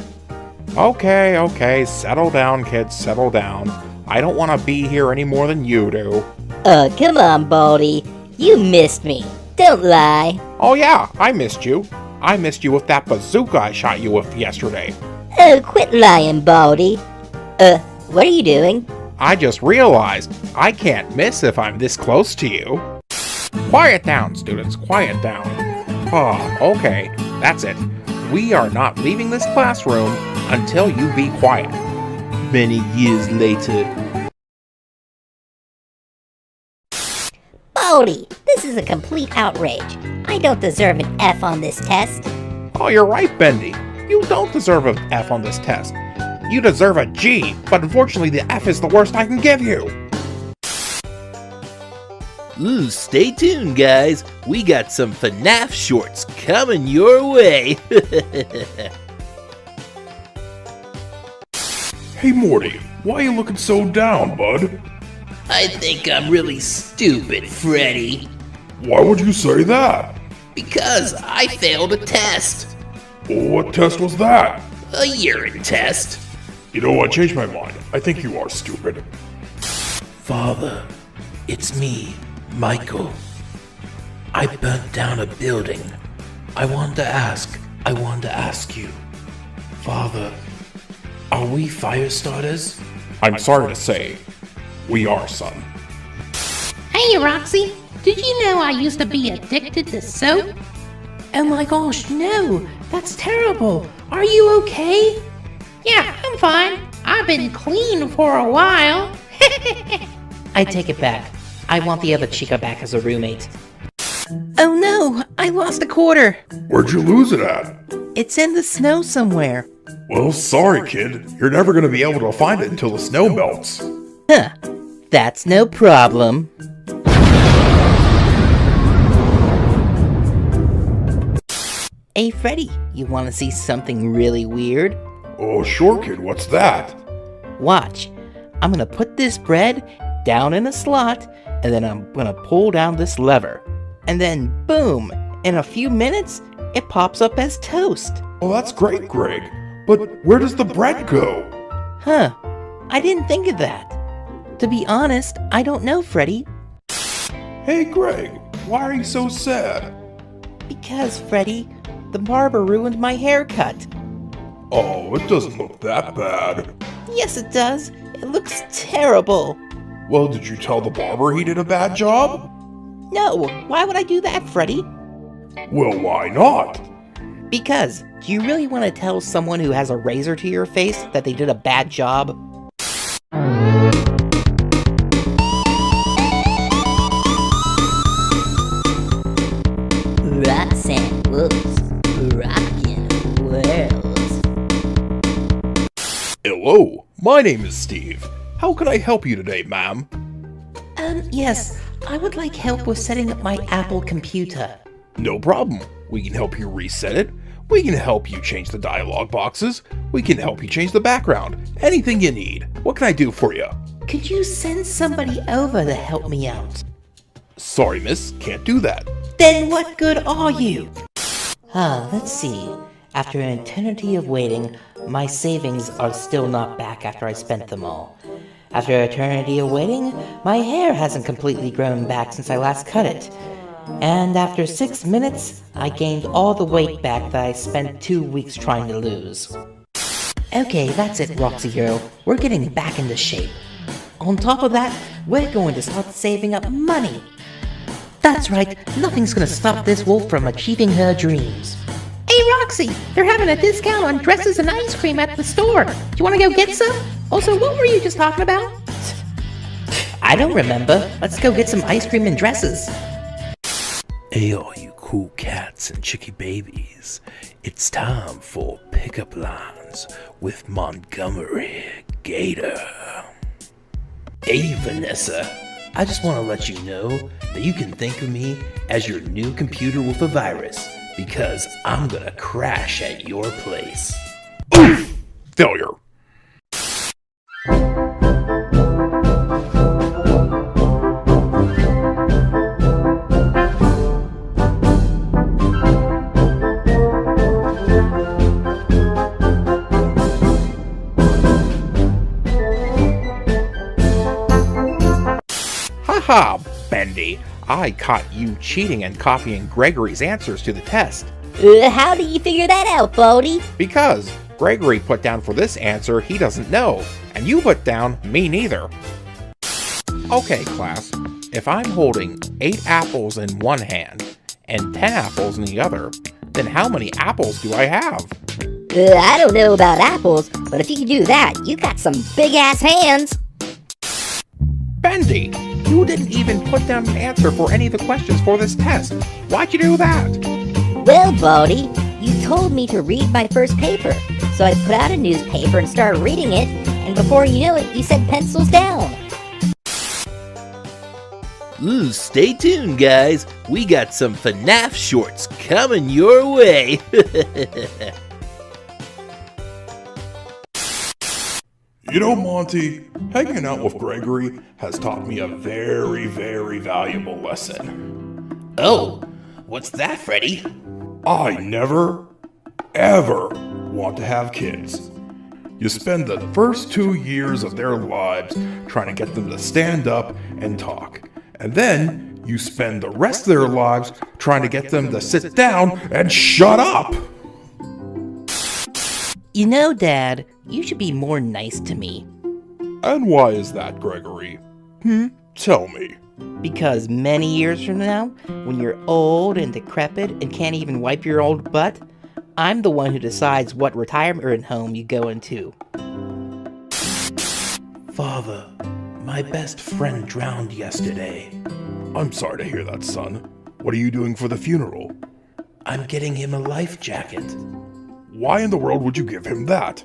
Okay, settle down, kids, settle down. I don't want to be here any more than you do. Come on, Baldy. You missed me. Don't lie. Oh yeah, I missed you. I missed you with that bazooka I shot you with yesterday. Oh, quit lying, Baldy. What are you doing? I just realized I can't miss if I'm this close to you. Quiet down, students, quiet down. Oh, okay, that's it. We are not leaving this classroom until you be quiet. Many years later. Baldy, this is a complete outrage. I don't deserve an F on this test. Oh, you're right, Bendy. You don't deserve an F on this test. You deserve a G, but unfortunately the F is the worst I can give you. Ooh, stay tuned, guys. We got some Fnaf shorts coming your way. Hey Morty, why are you looking so down, bud? I think I'm really stupid, Freddy. Why would you say that? Because I failed a test. What test was that? A urine test. You know what, changed my mind. I think you are stupid. Father, it's me, Michael. I burnt down a building. I wanted to ask you. Father, are we fire starters? I'm sorry to say, we are, son. Hey, Roxy. Did you know I used to be addicted to soap? Oh my gosh, no! That's terrible! Are you okay? Yeah, I'm fine. I've been clean for a while. I take it back. I want the other Chica back as a roommate. Oh no! I lost a quarter! Where'd you lose it at? It's in the snow somewhere. Well, sorry, kid. You're never gonna be able to find it until the snow melts. Huh. That's no problem. Hey Freddy, you want to see something really weird? Oh, sure, kid. What's that? Watch. I'm gonna put this bread down in a slot, and then I'm gonna pull down this lever. And then, boom! In a few minutes, it pops up as toast. Oh, that's great, Greg. But where does the bread go? Huh. I didn't think of that. To be honest, I don't know, Freddy. Hey, Greg. Why are you so sad? Because, Freddy, the barber ruined my haircut. Oh, it doesn't look that bad. Yes, it does. It looks terrible. Well, did you tell the barber he did a bad job? No, why would I do that, Freddy? Well, why not? Because, do you really want to tell someone who has a razor to your face that they did a bad job? Roxanne Wolf's rockin' world. Hello, my name is Steve. How can I help you today, ma'am? Yes, I would like help with setting up my Apple computer. No problem. We can help you reset it. We can help you change the dialog boxes. We can help you change the background. Anything you need. What can I do for you? Could you send somebody over to help me out? Sorry, miss. Can't do that. Then what good are you? Let's see. After an eternity of waiting, my savings are still not back after I spent them all. After eternity of waiting, my hair hasn't completely grown back since I last cut it. And after 6 minutes, I gained all the weight back that I spent 2 weeks trying to lose. Okay, that's it, Roxy Girl. We're getting back into shape. On top of that, we're going to start saving up money. That's right, nothing's gonna stop this wolf from achieving her dreams. Hey Roxy, they're having a discount on dresses and ice cream at the store. Do you want to go get some? Also, what were you just talking about? I don't remember. Let's go get some ice cream and dresses. Hey, all you cool cats and chicky babies. It's time for pickup lines with Montgomery, Gator. Hey, Vanessa. I just want to let you know that you can think of me as your new computer with a virus, because I'm gonna crash at your place. Oof! Failure. Haha, Bendy. I caught you cheating and copying Gregory's answers to the test. How do you figure that out, Baldy? Because Gregory put down for this answer he doesn't know, and you put down me neither. Okay, class. If I'm holding 8 apples in one hand and 10 apples in the other, then how many apples do I have? I don't know about apples, but if you can do that, you got some big-ass hands. Bendy, you didn't even put down an answer for any of the questions for this test. Why'd you do that? Well, Baldy, you told me to read my first paper, so I put out a newspaper and started reading it, and before you know it, you said pencils down. Ooh, stay tuned, guys. We got some Fnaf shorts coming your way. You know, Monty, hanging out with Gregory has taught me a very, very valuable lesson. Oh, what's that, Freddy? I never, ever want to have kids. You spend the first 2 years of their lives trying to get them to stand up and talk. And then you spend the rest of their lives trying to get them to sit down and shut up. You know, Dad, you should be more nice to me. And why is that, Gregory? Tell me. Because many years from now, when you're old and decrepit and can't even wipe your old butt, I'm the one who decides what retirement home you go into. Father, my best friend drowned yesterday. I'm sorry to hear that, son. What are you doing for the funeral? I'm getting him a life jacket. Why in the world would you give him that?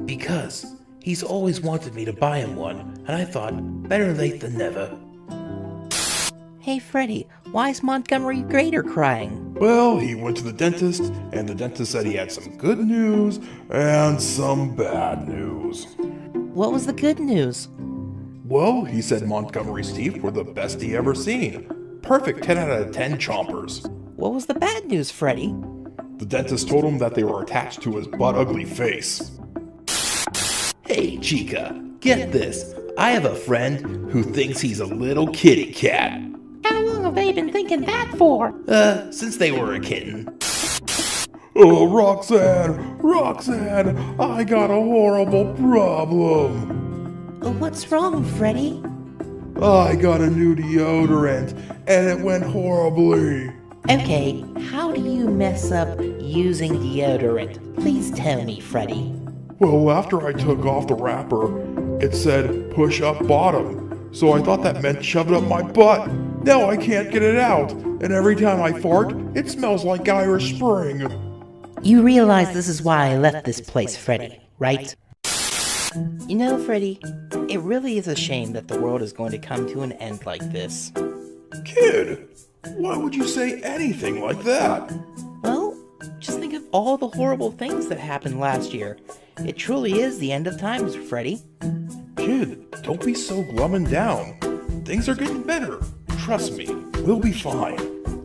Because he's always wanted me to buy him one, and I thought, better late than never. Hey, Freddy, why is Montgomery Gator crying? Well, he went to the dentist, and the dentist said he had some good news and some bad news. What was the good news? Well, he said Montgomery's teeth were the best he ever seen. Perfect 10 out of 10 chompers. What was the bad news, Freddy? The dentist told him that they were attached to his butt-ugly face. Hey, Chica, get this. I have a friend who thinks he's a little kitty cat. How long have they been thinking that for? Since they were a kitten. Oh, Roxanne, I got a horrible problem. What's wrong, Freddy? I got a new deodorant, and it went horribly. Okay, how do you mess up using deodorant? Please tell me, Freddy. Well, after I took off the wrapper, it said push up bottom. So I thought that meant shove it up my butt. Now I can't get it out, and every time I fart, it smells like Irish Spring. You realize this is why I left this place, Freddy, right? You know, Freddy, it really is a shame that the world is going to come to an end like this. Kid, why would you say anything like that? Well, just think of all the horrible things that happened last year. It truly is the end of times, Freddy. Kid, don't be so glum and down. Things are getting better. Trust me, we'll be fine.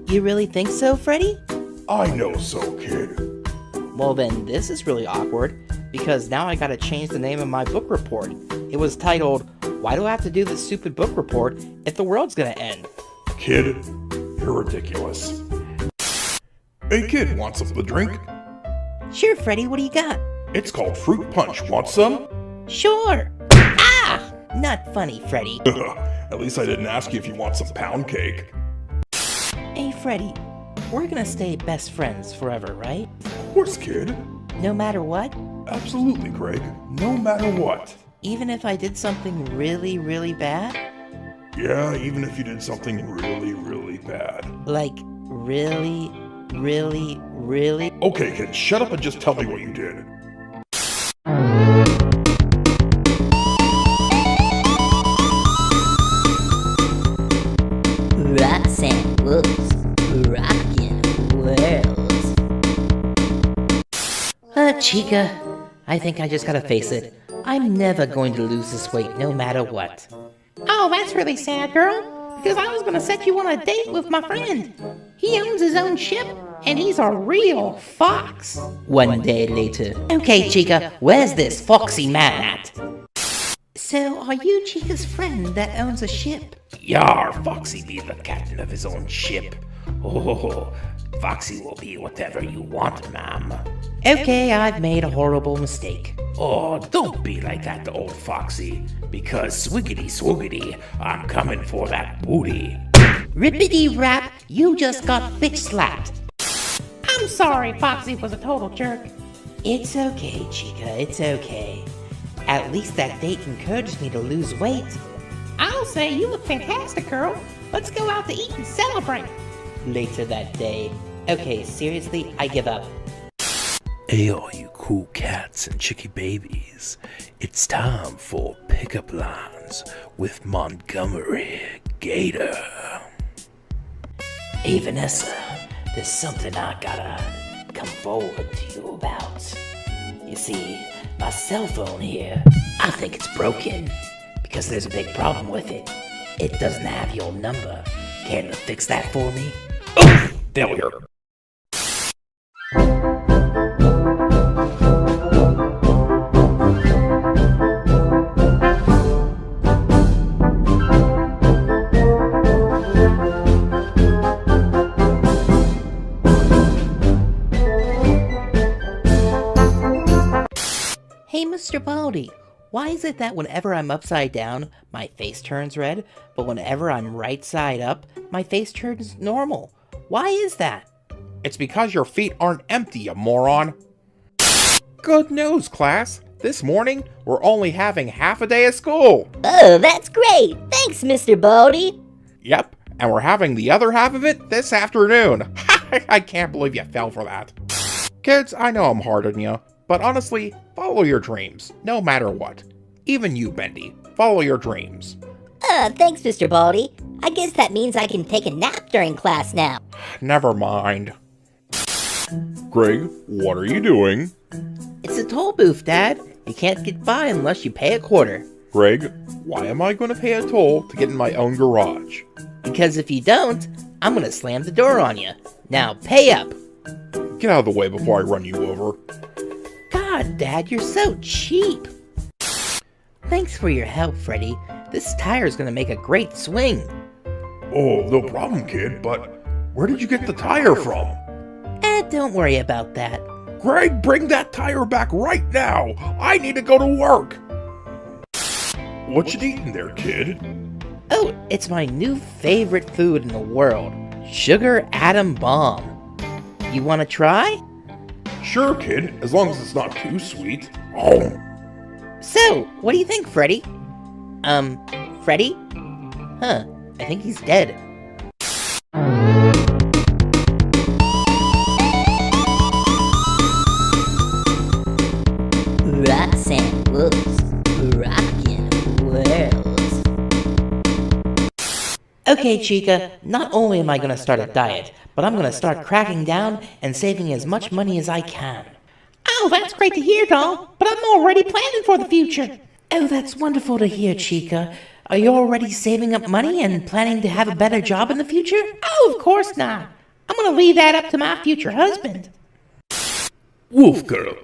You really think so, Freddy? I know so, kid. Well then, this is really awkward, because now I gotta change the name of my book report. It was titled, Why do I have to do this stupid book report if the world's gonna end? Kid, you're ridiculous. Hey kid, want something to drink? Sure, Freddy, what do you got? It's called fruit punch. Want some? Sure. Ah! Not funny, Freddy. At least I didn't ask you if you want some pound cake. Hey, Freddy, we're gonna stay best friends forever, right? Of course, kid. No matter what? Absolutely, Greg. No matter what. Even if I did something really, really bad? Yeah, even if you did something really, really bad. Like, really, really, really? Okay, kid, shut up and just tell me what you did. Roxanne Wolf's rockin' world. Chica, I think I just gotta face it. I'm never going to lose this weight no matter what. Oh, that's really sad, girl. Because I was gonna set you on a date with my friend. He owns his own ship, and he's a real fox. One day later. Okay, Chica, where's this foxy man at? So, are you Chica's friend that owns a ship? Yar, Foxy be the captain of his own ship. Oh, Foxy will be whatever you want, ma'am. Okay, I've made a horrible mistake. Oh, don't be like that, old Foxy, because swiggity swoogity, I'm coming for that booty. Rippity rap, you just got bitch slapped. I'm sorry, Foxy was a total jerk. It's okay, Chica, it's okay. At least that date encouraged me to lose weight. I'll say you look fantastic, girl. Let's go out to eat and celebrate. Later that day. Okay, seriously, I give up. Hey, all you cool cats and chicky babies. It's time for pickup lines with Montgomery, Gator. Hey, Vanessa, there's something I gotta come forward to you about. You see, my cell phone here, I think it's broken because there's a big problem with it. It doesn't have your number. Can you fix that for me? Oh, failure. Hey, Mr. Baldy, why is it that whenever I'm upside down, my face turns red, but whenever I'm right side up, my face turns normal? Why is that? It's because your feet aren't empty, you moron. Good news, class. This morning, we're only having half a day of school. Oh, that's great. Thanks, Mr. Baldy. Yep, and we're having the other half of it this afternoon. I can't believe you fell for that. Kids, I know I'm hard on you, but honestly, follow your dreams, no matter what. Even you, Bendy, follow your dreams. Thanks, Mr. Baldy. I guess that means I can take a nap during class now. Never mind. Greg, what are you doing? It's a toll booth, Dad. You can't get by unless you pay a quarter. Greg, why am I going to pay a toll to get in my own garage? Because if you don't, I'm gonna slam the door on you. Now pay up. Get out of the way before I run you over. God, Dad, you're so cheap. Thanks for your help, Freddy. This tire's gonna make a great swing. Oh, no problem, kid, but where did you get the tire from? Don't worry about that. Greg, bring that tire back right now! I need to go to work! What you eating there, kid? Oh, it's my new favorite food in the world. Sugar Atom Bomb. You wanna try? Sure, kid, as long as it's not too sweet. Oh. So, what do you think, Freddy? Freddy? Huh, I think he's dead. Roxanne Wolf's rockin' world. Okay, Chica, not only am I gonna start a diet, but I'm gonna start cracking down and saving as much money as I can. Oh, that's great to hear, doll. But I'm already planning for the future. Oh, that's wonderful to hear, Chica. Are you already saving up money and planning to have a better job in the future? Oh, of course not. I'm gonna leave that up to my future husband. Wolf girl,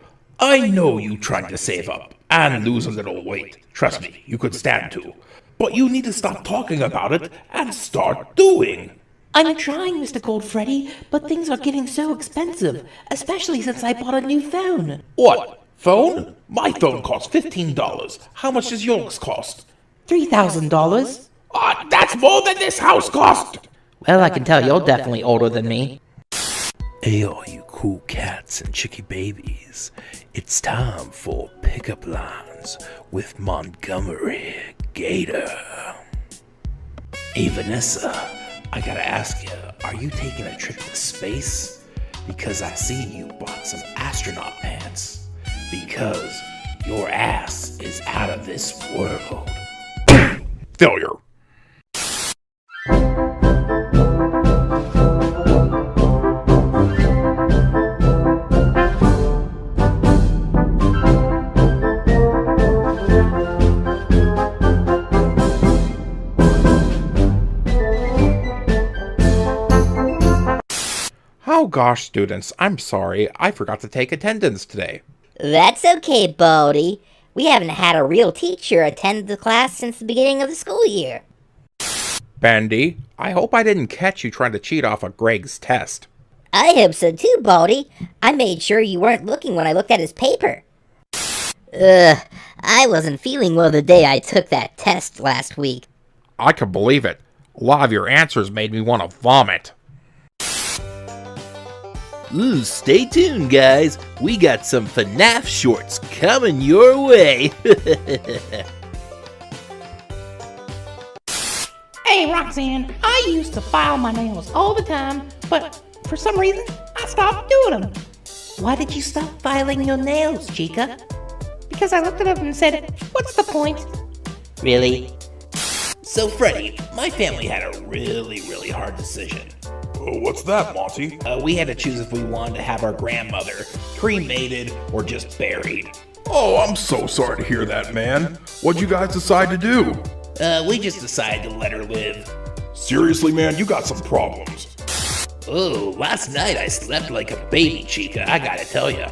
I know you trying to save up, and lose a little weight. Trust me, you could stand to. But you need to stop talking about it and start doing. I'm trying, Mr. Gold Freddy, but things are getting so expensive, especially since I bought a new phone. What? Phone? My phone costs $15. How much does yours cost? $3,000? That's more than this house cost! Well, I can tell you're definitely older than me. Hey, all you cool cats and chicky babies. It's time for pickup lines with Montgomery, Gator. Hey, Vanessa, I gotta ask you, are you taking a trip to space? Because I see you bought some astronaut pants. Because your ass is out of this world. Failure. Oh gosh, students, I'm sorry. I forgot to take attendance today. That's okay, Baldy. We haven't had a real teacher attend the class since the beginning of the school year. Bandy, I hope I didn't catch you trying to cheat off of Greg's test. I hope so too, Baldy. I made sure you weren't looking when I looked at his paper. I wasn't feeling well the day I took that test last week. I can believe it. A lot of your answers made me want to vomit. Ooh, stay tuned, guys. We got some Fnaf shorts coming your way. Hey, Roxanne, I used to file my nails all the time, but for some reason, I stopped doing them. Why did you stop filing your nails, Chica? Because I looked it up and said, what's the point? Really? So, Freddy, my family had a really hard decision. What's that, Monty? We had to choose if we wanted to have our grandmother cremated or just buried. Oh, I'm so sorry to hear that, man. What'd you guys decide to do? We just decided to let her live. Seriously, man, you got some problems. Oh, last night I slept like a baby, Chica, I gotta tell ya.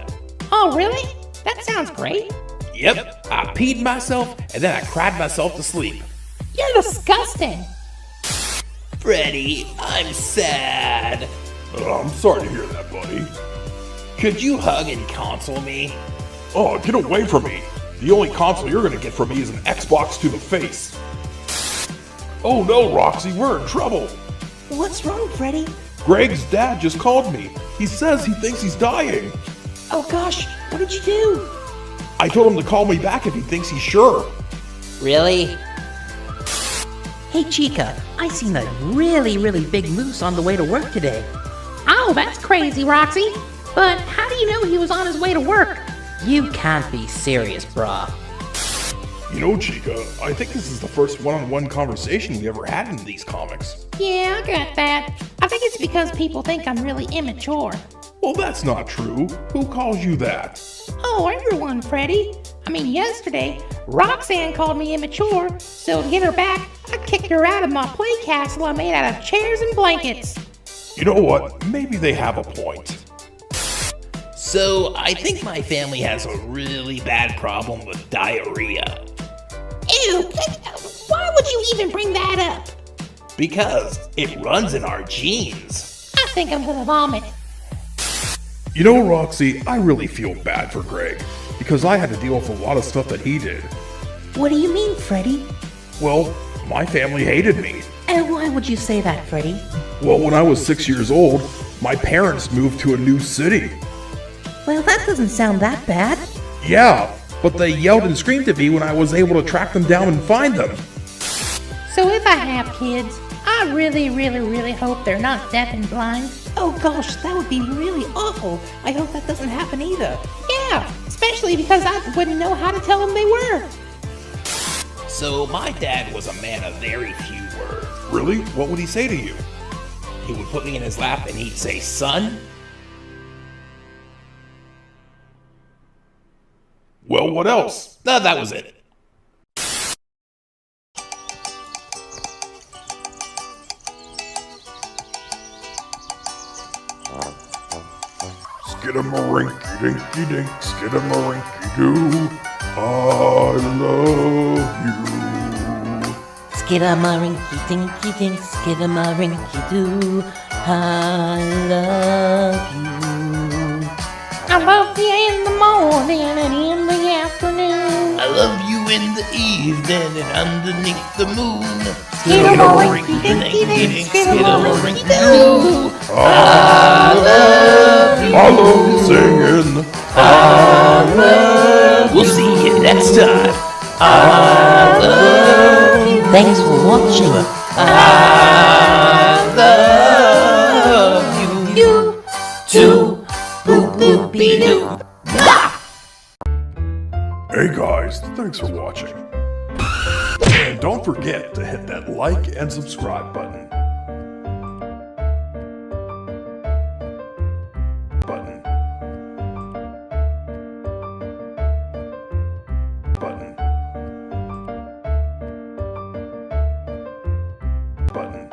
Oh, really? That sounds great. Yep, I peed myself and then I cried myself to sleep. You're disgusting. Freddy, I'm sad. I'm sorry to hear that, buddy. Could you hug and console me? Oh, get away from me. The only console you're gonna get from me is an Xbox to the face. Oh no, Roxy, we're in trouble. What's wrong, Freddy? Greg's dad just called me. He says he thinks he's dying. Oh gosh, what did you do? I told him to call me back if he thinks he's sure. Really? Hey Chica, I seen a really big moose on the way to work today. Oh, that's crazy, Roxy. But how do you know he was on his way to work? You can't be serious, brah. You know, Chica, I think this is the first one-on-one conversation we ever had in these comics. Yeah, I got that. I think it's because people think I'm really immature. Well, that's not true. Who calls you that? Oh, everyone, Freddy. I mean, yesterday, Roxanne called me immature, so to get her back, I kicked her out of my play castle I made out of chairs and blankets. You know what? Maybe they have a point. So, I think my family has a really bad problem with diarrhea. Ew, why would you even bring that up? Because it runs in our genes. I think I'm gonna vomit. You know, Roxy, I really feel bad for Greg, because I had to deal with a lot of stuff that he did. What do you mean, Freddy? Well, my family hated me. And why would you say that, Freddy? Well, when I was 6 years old, my parents moved to a new city. Well, that doesn't sound that bad. Yeah, but they yelled and screamed at me when I was able to track them down and find them. So if I have kids, I really hope they're not deaf and blind. Oh gosh, that would be really awful. I hope that doesn't happen either. Yeah, especially because I wouldn't know how to tell them they were. So my dad was a man of very few words. Really? What would he say to you? He would put me in his lap and he'd say, "Son." Well, what else? No, that was it. Skidamarinky dinky dink, skidamarinky doo. I love you. Skidamarinky dinky dink, skidamarinky doo. I love you. I love you in the morning and in the afternoon. I love you in the evening and underneath the moon. Skidamarinky-dinky-dink, Skidamarinky-doo. I love singing. We'll see you next time. Thanks for watching. I love you. Too. Boop-boop-be-doo. Hey guys, thanks for watching. And don't forget to hit that like and subscribe button. Button. Button. Button.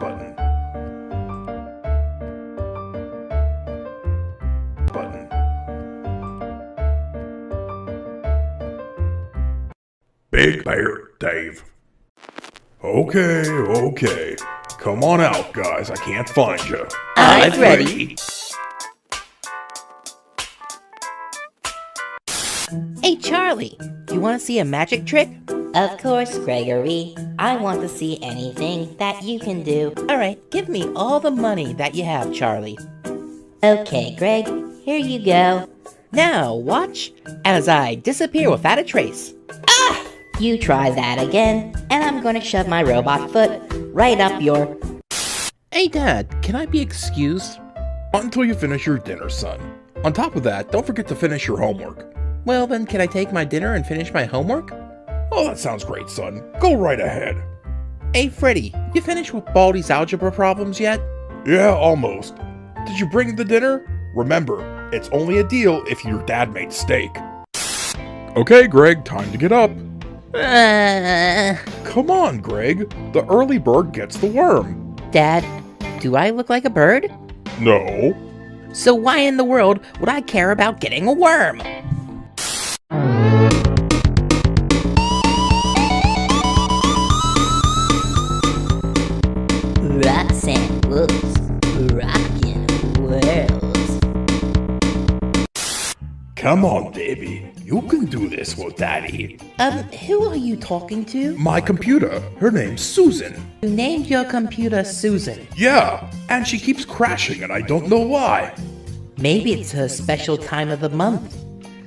Button. Button. Big Bear Dave. Okay. Come on out, guys. I can't find you. I'm ready. Hey, Charlie, do you want to see a magic trick? Of course, Gregory. I want to see anything that you can do. All right, give me all the money that you have, Charlie. Okay, Greg, here you go. Now, watch as I disappear without a trace. You try that again, and I'm gonna shove my robot foot right up your... Hey, Dad, can I be excused? Not until you finish your dinner, son. On top of that, don't forget to finish your homework. Well, then, can I take my dinner and finish my homework? Oh, that sounds great, son. Go right ahead. Hey, Freddy, you finished with Baldy's algebra problems yet? Yeah, almost. Did you bring the dinner? Remember, it's only a deal if your dad made steak. Okay, Greg, time to get up. Come on, Greg. The early bird gets the worm. Dad, do I look like a bird? No. So why in the world would I care about getting a worm? Roxanne Wolf's rockin' worlds. Come on, baby. You can do this with Daddy. Who are you talking to? My computer. Her name's Susan. You named your computer Susan. Yeah, and she keeps crashing and I don't know why. Maybe it's her special time of the month.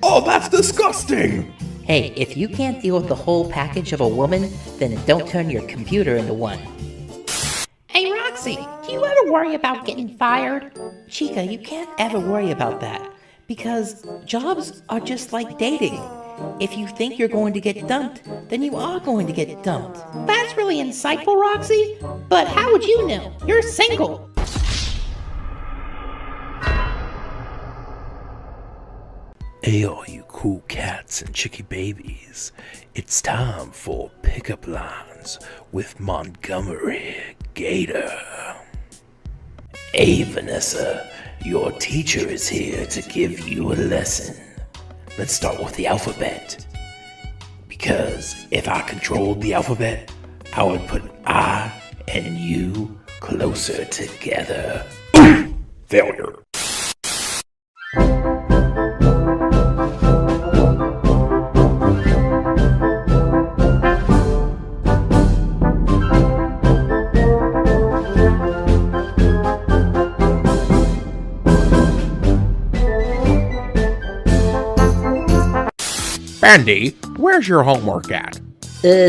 Oh, that's disgusting! Hey, if you can't deal with the whole package of a woman, then don't turn your computer into one. Hey, Roxy, do you ever worry about getting fired? Chica, you can't ever worry about that, because jobs are just like dating. If you think you're going to get dumped, then you are going to get dumped. That's really insightful, Roxy. But how would you know? You're single. Hey, all you cool cats and chicky babies. It's time for pickup lines with Montgomery, Gator. Hey, Vanessa, your teacher is here to give you a lesson. Let's start with the alphabet. Because if I controlled the alphabet, I would put I and you closer together. Failure. Bandy, where's your homework at?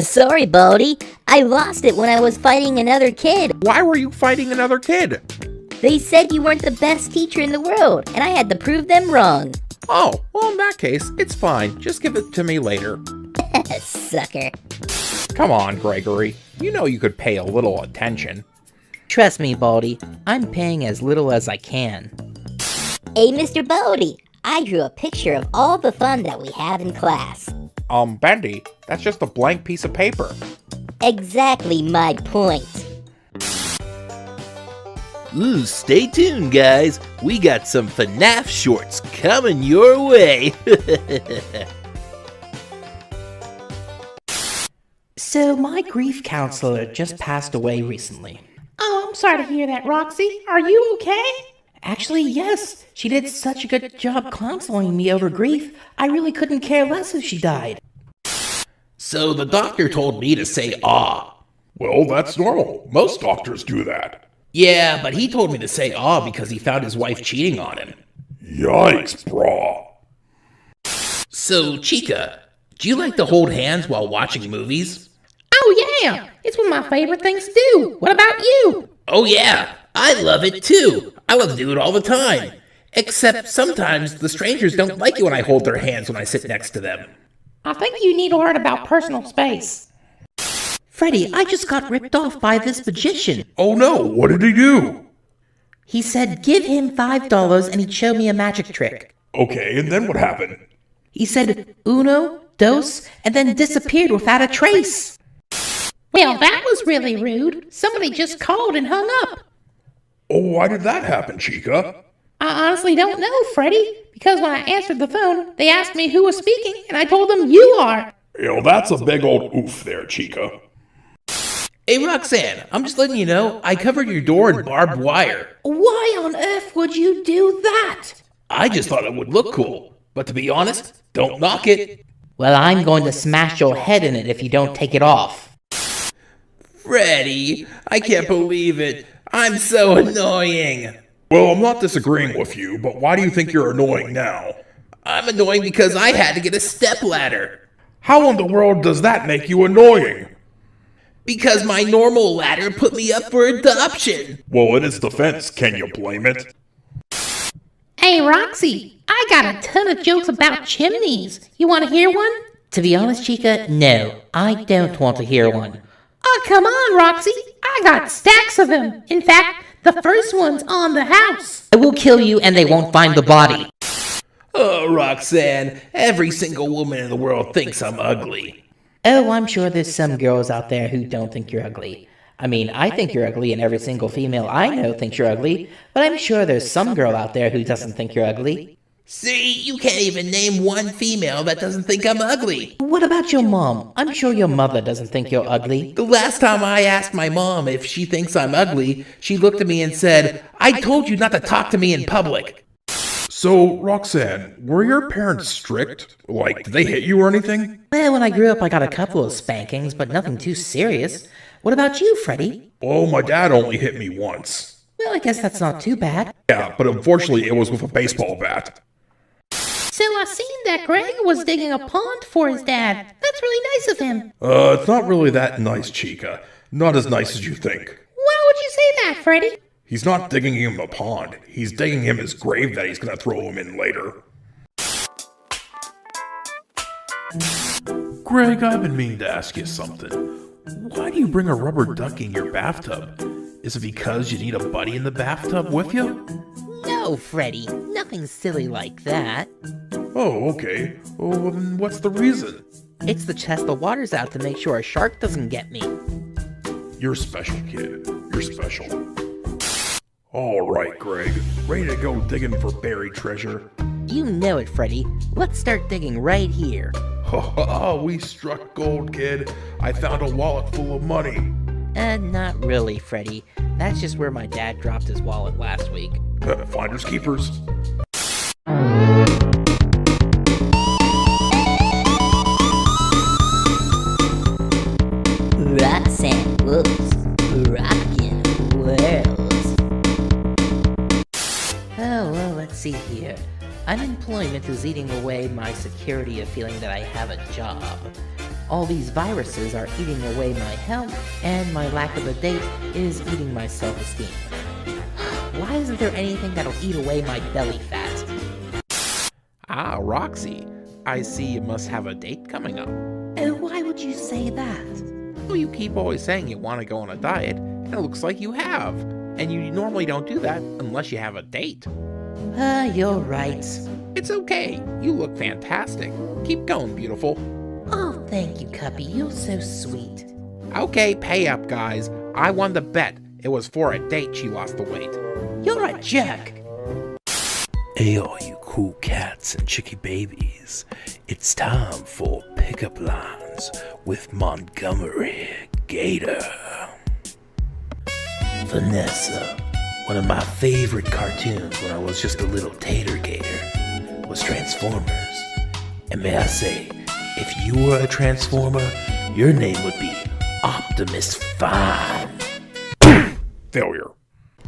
Sorry, Baldy. I lost it when I was fighting another kid. Why were you fighting another kid? They said you weren't the best teacher in the world, and I had to prove them wrong. Oh, well, in that case, it's fine. Just give it to me later. Sucker. Come on, Gregory. You know you could pay a little attention. Trust me, Baldy, I'm paying as little as I can. Hey, Mr. Baldy, I drew a picture of all the fun that we have in class. Bandy, that's just a blank piece of paper. Exactly my point. Ooh, stay tuned, guys. We got some Fnaf shorts coming your way. So, my grief counselor just passed away recently. Oh, I'm sorry to hear that, Roxy. Are you okay? Actually, yes. She did such a good job counseling me over grief, I really couldn't care less if she died. So the doctor told me to say ah. Well, that's normal. Most doctors do that. Yeah, but he told me to say ah because he found his wife cheating on him. Yikes, brah. So, Chica, do you like to hold hands while watching movies? Oh, yeah. It's one of my favorite things to do. What about you? Oh yeah, I love it too. I love to do it all the time. Except sometimes the strangers don't like it when I hold their hands when I sit next to them. I think you need to learn about personal space. Freddy, I just got ripped off by this magician. Oh no, what did he do? He said give him $5 and he'd show me a magic trick. Okay, and then what happened? He said uno, dos, and then disappeared without a trace. Well, that was really rude. Somebody just called and hung up. Oh, why did that happen, Chica? I honestly don't know, Freddy, because when I answered the phone, they asked me who was speaking, and I told them you are. That's a big old oof there, Chica. Hey Roxanne, I'm just letting you know, I covered your door in barbed wire. Why on earth would you do that? I just thought it would look cool. But to be honest, don't knock it. Well, I'm going to smash your head in it if you don't take it off. Freddy, I can't believe it. I'm so annoying. Well, I'm not disagreeing with you, but why do you think you're annoying now? I'm annoying because I had to get a stepladder. How in the world does that make you annoying? Because my normal ladder put me up for adoption. Well, in its defense, can you blame it? Hey, Roxy, I got a ton of jokes about chimneys. You want to hear one? To be honest, Chica, no, I don't want to hear one. Oh, come on, Roxy. I got stacks of them. In fact, the first one's on the house. I will kill you and they won't find the body. Oh, Roxanne, every single woman in the world thinks I'm ugly. Oh, I'm sure there's some girls out there who don't think you're ugly. I mean, I think you're ugly and every single female I know thinks you're ugly, but I'm sure there's some girl out there who doesn't think you're ugly. See, you can't even name one female that doesn't think I'm ugly. What about your mom? I'm sure your mother doesn't think you're ugly. The last time I asked my mom if she thinks I'm ugly, she looked at me and said, I told you not to talk to me in public. So, Roxanne, were your parents strict? Like, did they hit you or anything? Well, when I grew up, I got a couple of spankings, but nothing too serious. What about you, Freddy? Oh, my dad only hit me once. Well, I guess that's not too bad. Yeah, but unfortunately it was with a baseball bat. So I seen that Greg was digging a pond for his dad. That's really nice of him. It's not really that nice, Chica. Not as nice as you think. Why would you say that, Freddy? He's not digging him a pond. He's digging him his grave that he's gonna throw him in later. Greg, I've been meaning to ask you something. Why do you bring a rubber ducky in your bathtub? Is it because you need a buddy in the bathtub with you? No, Freddy. Nothing silly like that. Oh, okay. Well, then what's the reason? It's to test the waters out to make sure a shark doesn't get me. You're special, kid. You're special. All right, Greg. Ready to go digging for buried treasure? You know it, Freddy. Let's start digging right here. Oh, we struck gold, kid. I found a wallet full of money. Not really, Freddy. That's just where my dad dropped his wallet last week. Finders keepers. Roxanne Wolf's Rockin' World. Oh, well, let's see here. Unemployment is eating away my security of feeling that I have a job. All these viruses are eating away my health, and my lack of a date is eating my self-esteem. Why isn't there anything that'll eat away my belly fat? Ah, Roxy, I see you must have a date coming up. Oh, why would you say that? Well, you keep always saying you want to go on a diet, and it looks like you have. And you normally don't do that unless you have a date. You're right. It's okay. You look fantastic. Keep going, beautiful. Oh, thank you, Cuppy. You're so sweet. Okay, pay up, guys. I won the bet. It was for a date she lost the weight. jerk. Hey, all you cool cats and chicky babies. It's time for pickup lines with Montgomery, Gator. Vanessa, one of my favorite cartoons when I was just a little tater gator, was Transformers. And may I say, if you were a Transformer, your name would be Optimus Fine. Failure.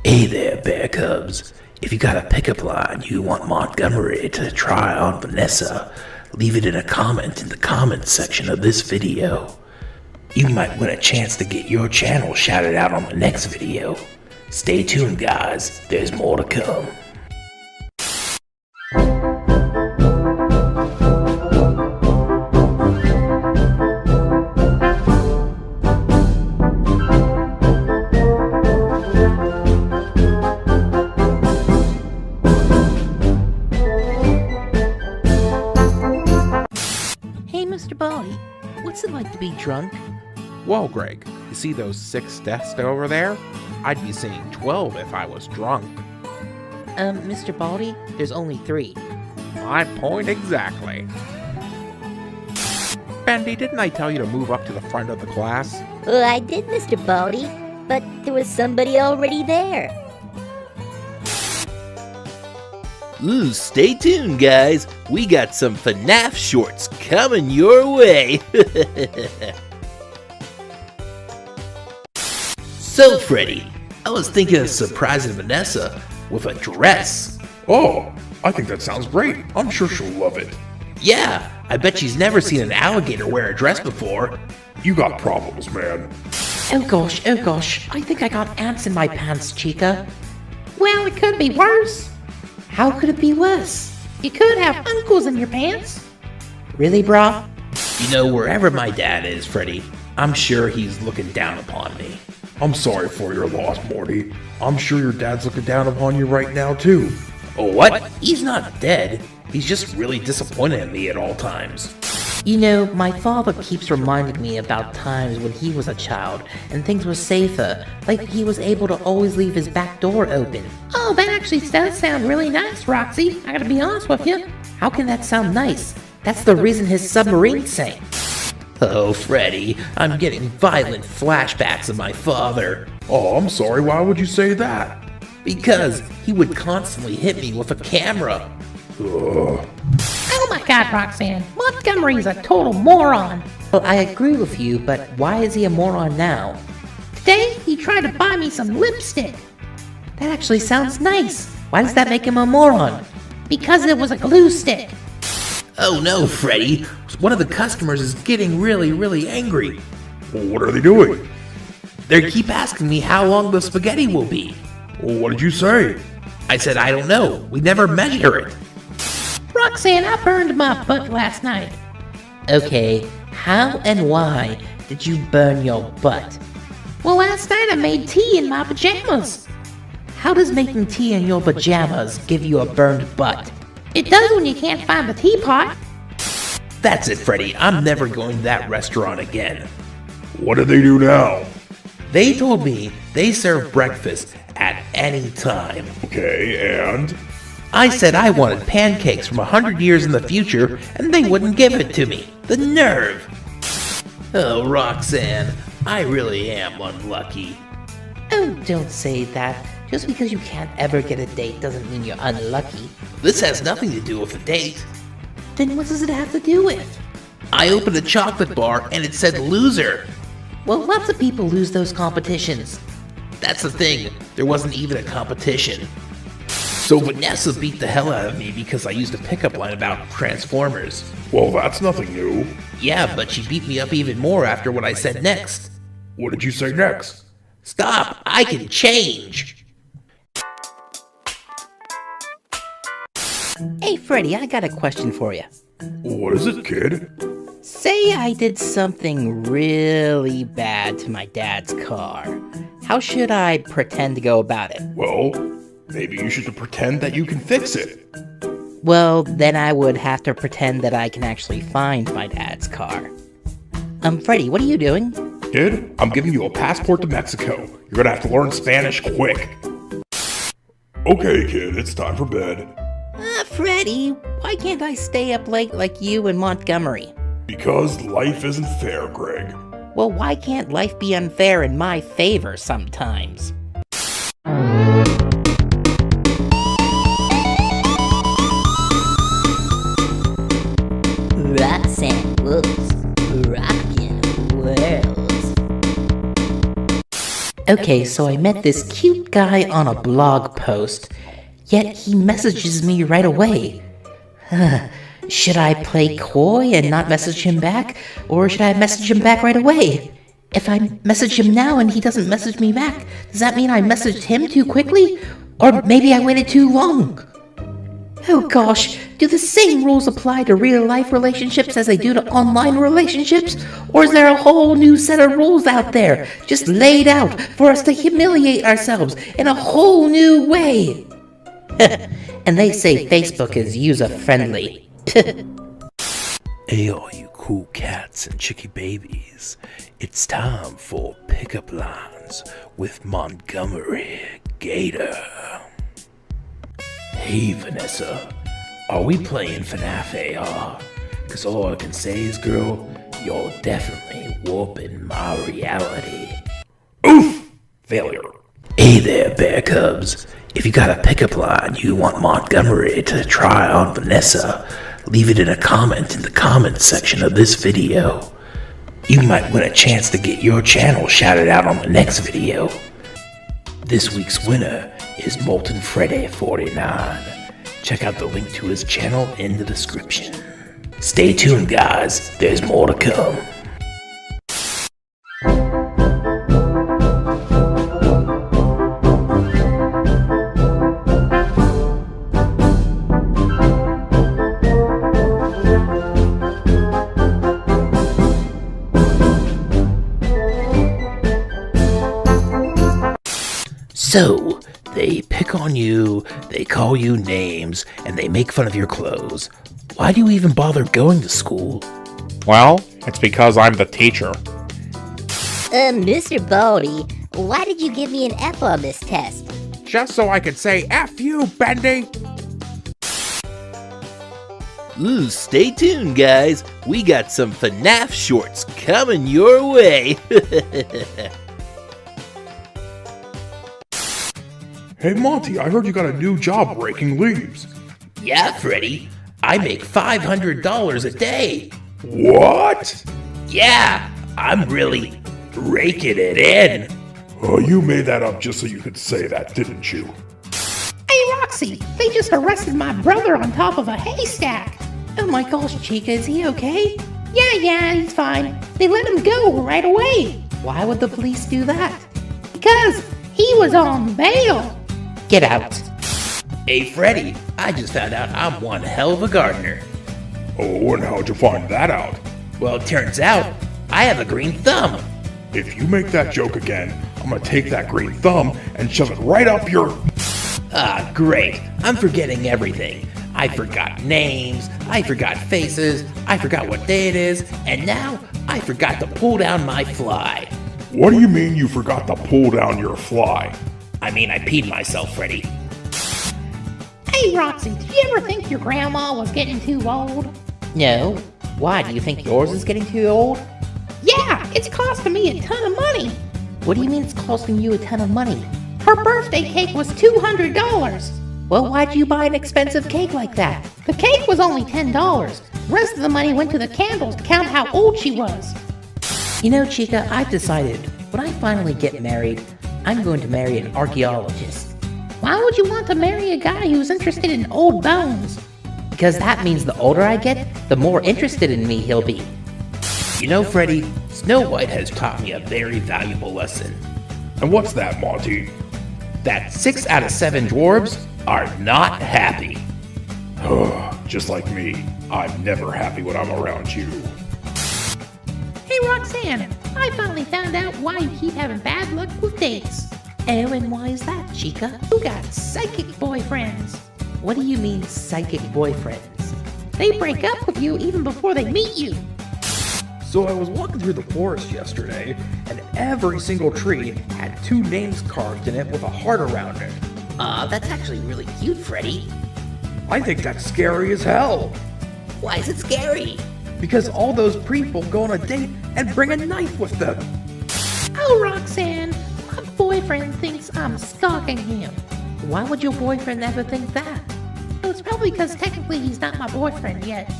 Hey there, bear cubs. If you got a pickup line you want Montgomery to try on Vanessa, leave it in a comment in the comments section of this video. You might win a chance to get your channel shouted out on the next video. Stay tuned, guys. There's more to come. Hey, Mr. Baldy, what's it like to be drunk? Whoa, Greg, you see those 6 desks over there? I'd be seeing 12 if I was drunk. Mr. Baldy, there's only 3. My point exactly. Bendy, didn't I tell you to move up to the front of the class? Well, I did, Mr. Baldy, but there was somebody already there. Ooh, stay tuned, guys. We got some Fnaf shorts coming your way. So, Freddy, I was thinking of surprising Vanessa with a dress. Oh, I think that sounds great. I'm sure she'll love it. Yeah, I bet she's never seen an alligator wear a dress before. You got problems, man. Oh gosh, I think I got ants in my pants, Chica. Well, it could be worse. How could it be worse? You could have uncles in your pants. Really, brah? You know, wherever my dad is, Freddy, I'm sure he's looking down upon me. I'm sorry for your loss, Morty. I'm sure your dad's looking down upon you right now, too. Oh, what? He's not dead. He's just really disappointed in me at all times. You know, my father keeps reminding me about times when he was a child and things were safer, like he was able to always leave his back door open. Oh, that actually does sound really nice, Roxy. I gotta be honest with you. How can that sound nice? That's the reason his submarine sank. Oh, Freddy, I'm getting violent flashbacks of my father. Oh, I'm sorry. Why would you say that? Because he would constantly hit me with a camera. Ugh. Oh my god, Roxanne. Montgomery's a total moron. Well, I agree with you, but why is he a moron now? Today, he tried to buy me some lipstick. That actually sounds nice. Why does that make him a moron? Because it was a glue stick. Oh no, Freddy. One of the customers is getting really angry. Well, what are they doing? They keep asking me how long the spaghetti will be. Well, what did you say? I said, I don't know. We never measure it. Roxanne, I burned my butt last night. Okay, how and why did you burn your butt? Well, last night I made tea in my pajamas. How does making tea in your pajamas give you a burned butt? It does when you can't find the teapot. That's it, Freddy. I'm never going to that restaurant again. What do they do now? They told me they serve breakfast at any time. Okay, and? I said I wanted pancakes from 100 years in the future, and they wouldn't give it to me. The nerve! Oh, Roxanne, I really am unlucky. Oh, don't say that. Just because you can't ever get a date doesn't mean you're unlucky. This has nothing to do with the date. Then what does it have to do with? I opened a chocolate bar and it said loser. Well, lots of people lose those competitions. That's the thing, there wasn't even a competition. So Vanessa beat the hell out of me because I used a pickup line about Transformers. Well, that's nothing new. Yeah, but she beat me up even more after what I said next. What did you say next? Stop, I can change. Hey, Freddy, I got a question for you. What is it, kid? Say I did something really bad to my dad's car. How should I pretend to go about it? Well, maybe you should pretend that you can fix it. Well, then I would have to pretend that I can actually find my dad's car. Freddy, what are you doing? Kid, I'm giving you a passport to Mexico. You're gonna have to learn Spanish quick. Okay, kid, it's time for bed. Freddy, why can't I stay up late like you and Montgomery? Because life isn't fair, Greg. Well, why can't life be unfair in my favor sometimes? Roxanne Wolf's Rockin' World. Okay, so I met this cute guy on a blog post, yet he messages me right away. Should I play coy and not message him back, or should I message him back right away? If I message him now and he doesn't message me back, does that mean I messaged him too quickly? Or maybe I waited too long? Oh gosh, do the same rules apply to real-life relationships as they do to online relationships? Or is there a whole new set of rules out there, just laid out for us to humiliate ourselves in a whole new way? And they say Facebook is user-friendly. Hey, all you cool cats and chicky babies. It's time for pickup lines with Montgomery, Gator. Hey, Vanessa. Are we playing Fnaf AR? Cause all I can say is, girl, you're definitely warping my reality. Oof! Failure. Hey there, bear cubs. If you got a pickup line you want Montgomery to try on Vanessa, leave it in a comment in the comments section of this video. You might win a chance to get your channel shouted out on the next video. This week's winner is Molten Freddy 49. Check out the link to his channel in the description. Stay tuned, guys. There's more to come. So, they pick on you, they call you names, and they make fun of your clothes. Why do you even bother going to school? Well, it's because I'm the teacher. Mr. Baldy, why did you give me an F on this test? Just so I could say F you, Bendy! Ooh, stay tuned, guys. We got some Fnaf shorts coming your way. Hey, Monty, I heard you got a new job raking leaves. Yeah, Freddy. I make $500 a day. What? Yeah, I'm really raking it in. Oh, you made that up just so you could say that, didn't you? Hey, Roxy, they just arrested my brother on top of a haystack. Oh my gosh, Chica, is he okay? Yeah, he's fine. They let him go right away. Why would the police do that? Because he was on bail. Get out. Hey, Freddy, I just found out I'm one hell of a gardener. Oh, and how'd you find that out? Well, it turns out I have a green thumb. If you make that joke again, I'm gonna take that green thumb and shove it right up your... Ah, great. I'm forgetting everything. I forgot names, I forgot faces, I forgot what day it is, and now I forgot to pull down my fly. What do you mean you forgot to pull down your fly? I mean, I peed myself, Freddy. Hey, Roxy, did you ever think your grandma was getting too old? No. Why, do you think yours is getting too old? Yeah, it's costing me a ton of money. What do you mean it's costing you a ton of money? Her birthday cake was $200. Well, why'd you buy an expensive cake like that? The cake was only $10. The rest of the money went to the candles to count how old she was. You know, Chica, I've decided, when I finally get married, I'm going to marry an archaeologist. Why would you want to marry a guy who's interested in old bones? Because that means the older I get, the more interested in me he'll be. You know, Freddy, Snow White has taught me a very valuable lesson. And what's that, Monty? That 6 out of 7 dwarves are not happy. Just like me, I'm never happy when I'm around you. Hey, Roxanne, I finally found out why you keep having bad luck with dates. Oh, and why is that, Chica? You got psychic boyfriends. What do you mean, psychic boyfriends? They break up with you even before they meet you. So I was walking through the forest yesterday, and every single tree had 2 names carved in it with a heart around it. Aw, that's actually really cute, Freddy. I think that's scary as hell. Why is it scary? Because all those people go on a date and bring a knife with them. Oh, Roxanne, my boyfriend thinks I'm stalking him. Why would your boyfriend ever think that? Well, it's probably because technically he's not my boyfriend yet.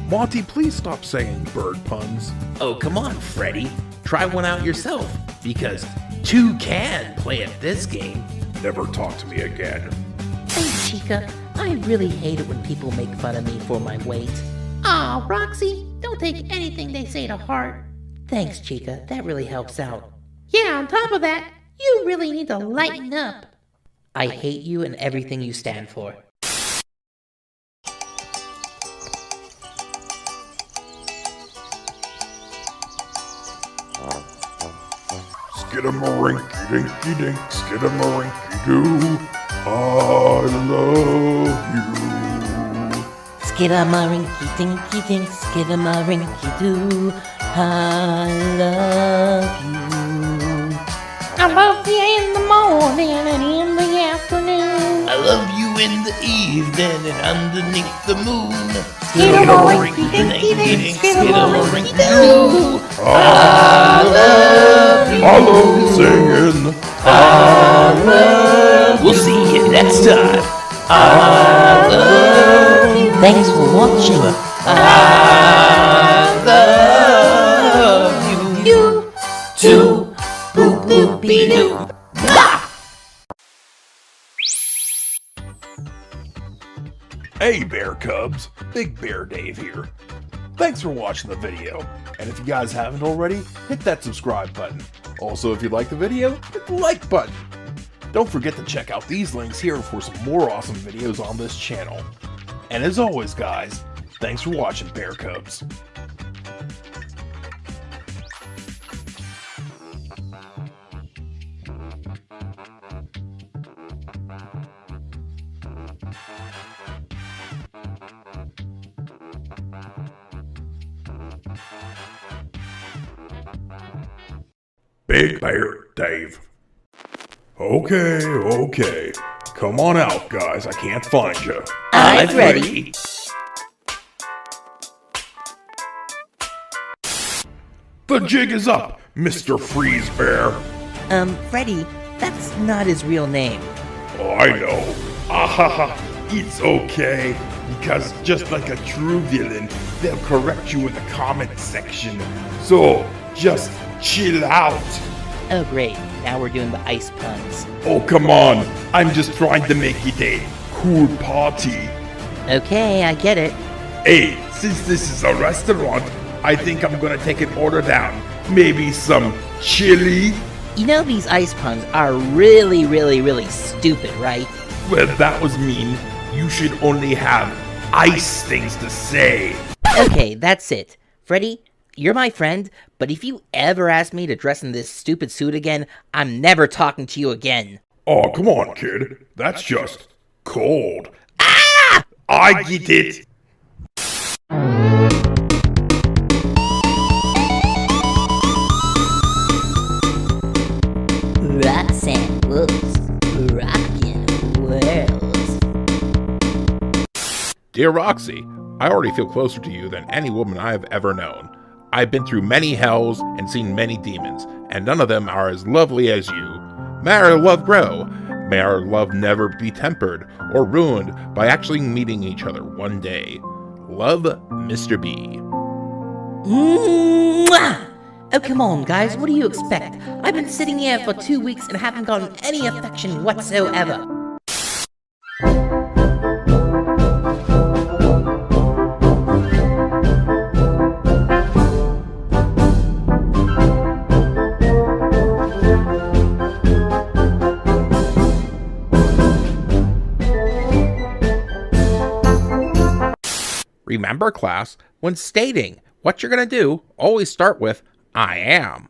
Monty, please stop saying bird puns. Oh, come on, Freddy. Try one out yourself, because two can play at this game. Never talk to me again. Hey, Chica, I really hate it when people make fun of me for my weight. Aw, Roxy, don't take anything they say to heart. Thanks, Chica, that really helps out. Yeah, on top of that, you really need to lighten up. I hate you and everything you stand for. Skidamarinky-dinky-dink, skidamarinky-doo. I love you. Skidamarinky-dinky-dink, skidamarinky-doo. I love you. I love you in the morning and in the afternoon. I love you in the evening and underneath the moon. Skidamarinky-dinky-dink, skidamarinky-doo. I love you. I love singing. I love We'll see you next time. I love you. Thanks for watching. I love you. You too. Boop boop be doo. Hey Bear Cubs, Big Bear Dave here. Thanks for watching the video, and if you guys haven't already, hit that subscribe button. Also, if you like the video, hit the like button. Don't forget to check out these links here for some more awesome videos on this channel. And as always guys, thanks for watching Bear Cubs. Big Bear Dave. Okay. Come on out, guys. I can't find you. I'm ready. The jig is up, Mr. Freeze Bear. Freddy, that's not his real name. Oh, I know. It's okay. Because just like a true villain, they'll correct you in the comment section. So, just chill out. Oh great, now we're doing the ice puns. Oh, come on. I'm just trying to make it a cool party. Okay, I get it. Hey, since this is a restaurant, I think I'm gonna take an order down. Maybe some chili? You know these ice puns are really, really, really stupid, right? Well, that was mean. You should only have ice things to say. Okay, that's it. Freddy, you're my friend, but if you ever ask me to dress in this stupid suit again, I'm never talking to you again. Oh, come on, kid. That's just cold. Ah! I get it. Roxanne Wolf's rockin' world. Dear Roxy, I already feel closer to you than any woman I have ever known. I've been through many hells and seen many demons, and none of them are as lovely as you. May our love grow. May our love never be tempered or ruined by actually meeting each other one day. Love, Mr. B. Mwah! Oh, come on, guys, what do you expect? I've been sitting here for 2 weeks and haven't gotten any affection whatsoever. Remember, class, when stating what you're gonna do, always start with I am.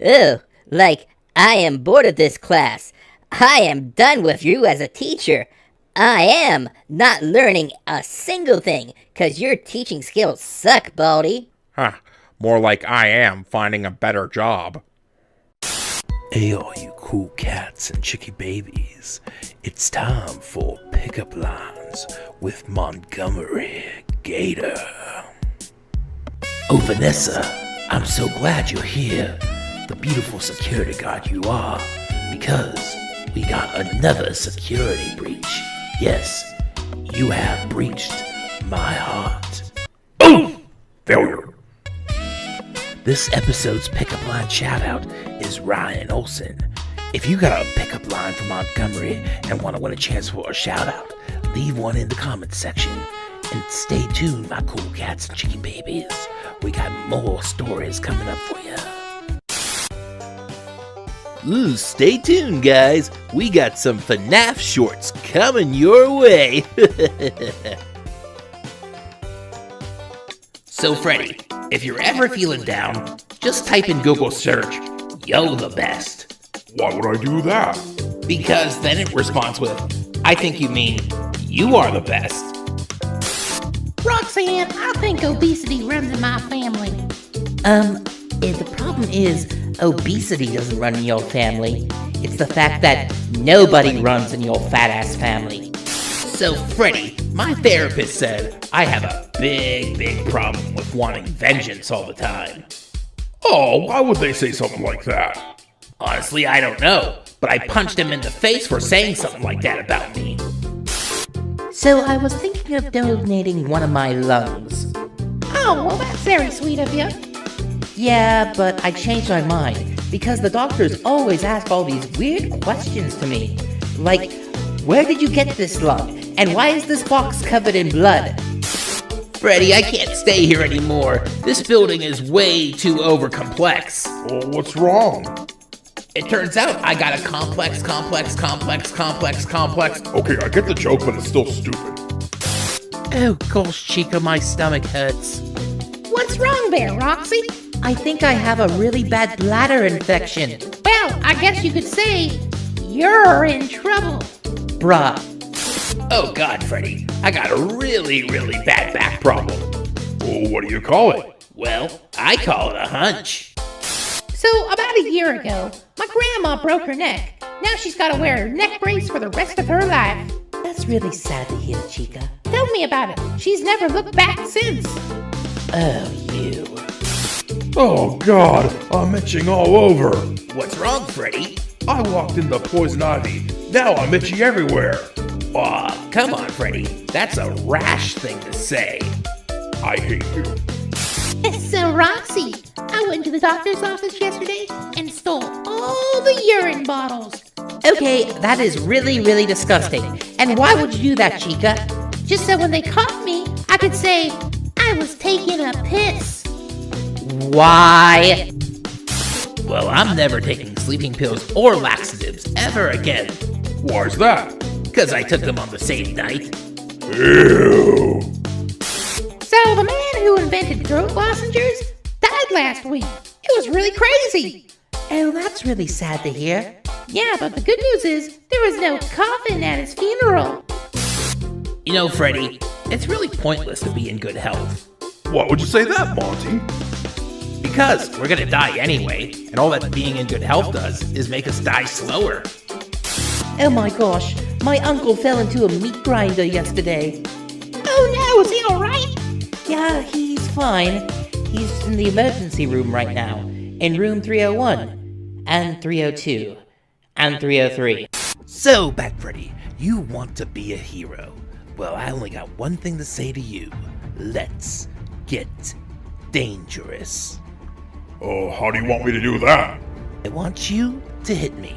Ugh, like, I am bored of this class. I am done with you as a teacher. I am not learning a single thing, 'cause your teaching skills suck, Baldy. Huh, more like I am finding a better job. Hey, all you cool cats and chicky babies. It's time for pickup lines with Montgomery, Gator. Oh, Vanessa, I'm so glad you're here, the beautiful security guard you are, because we got another security breach. Yes, you have breached my heart. Oh! Failure. This episode's pickup line shoutout is Ryan Olson. If you got a pickup line from Montgomery and want to win a chance for a shoutout, leave one in the comments section. And stay tuned, my cool cats and chicken babies. We got more stories coming up for you. Ooh, stay tuned, guys. We got some Fnaf shorts coming your way. So, Freddy, if you're ever feeling down, just type in Google search, "Yo the best." Why would I do that? Because then it responds with, "I think you mean you are the best." Roxanne, I think obesity runs in my family. The problem is obesity doesn't run in your family. It's the fact that nobody runs in your fat-ass family. So, Freddy, my therapist said I have a big problem with wanting vengeance all the time. Oh, why would they say something like that? Honestly, I don't know, but I punched him in the face for saying something like that about me. So I was thinking of donating one of my lungs. Oh, well, that's very sweet of you. Yeah, but I changed my mind because the doctors always ask all these weird questions to me. Like, where did you get this lung? And why is this box covered in blood? Freddy, I can't stay here anymore. This building is way too overcomplex. Oh, what's wrong? It turns out I got a complex. Okay, I get the joke, but it's still stupid. Oh gosh, Chica, my stomach hurts. What's wrong there, Roxy? I think I have a really bad bladder infection. Well, I guess you could say you're in trouble. Bruh. Oh God, Freddy, I got a really bad back problem. Oh, what do you call it? Well, I call it a hunch. So, about a year ago, my grandma broke her neck. Now she's got to wear a neck brace for the rest of her life. That's really sad to hear, Chica. Tell me about it. She's never looked back since. Oh, you. Oh God, I'm itching all over. What's wrong, Freddy? I walked into poison ivy. Now I'm itchy everywhere. Aw, come on, Freddy. That's a rash thing to say. I hate you. So, Roxy, I went to the doctor's office yesterday and stole all the urine bottles. Okay, that is really disgusting. And why would you do that, Chica? Just so when they caught me, I could say I was taking a piss. Why? Well, I'm never taking sleeping pills or laxatives ever again. Why's that? Because I took them on the same night. Ew. So the man who invented throat lozenges died last week. It was really crazy. Oh, that's really sad to hear. Yeah, but the good news is there was no coffin at his funeral. You know, Freddy, it's really pointless to be in good health. Why would you say that, Monty? Because we're gonna die anyway, and all that being in good health does is make us die slower. Oh my gosh, my uncle fell into a meat grinder yesterday. Oh no, is he alright? Yeah, he's fine. He's in the emergency room right now, in room 301, and 302, and 303. So, Bat Freddy, you want to be a hero. Well, I only got one thing to say to you. Let's get dangerous. Oh, how do you want me to do that? I want you to hit me.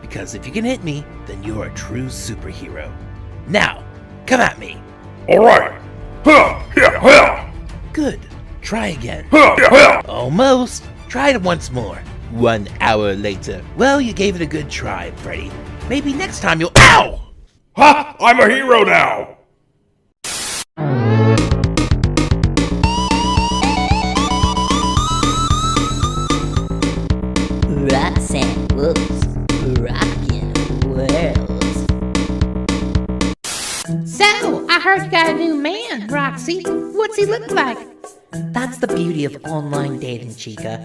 Because if you can hit me, then you're a true superhero. Now, come at me. All right. Good. Try again. Ha! Almost. Try it once more. 1 hour later. Well, you gave it a good try, Freddy. Maybe next time you'll— Ow! Ha! I'm a hero now! Roxanne Wolf's Rockin' World. So, I heard you got a new man, Roxy. What's he look like? That's the beauty of online dating, Chica.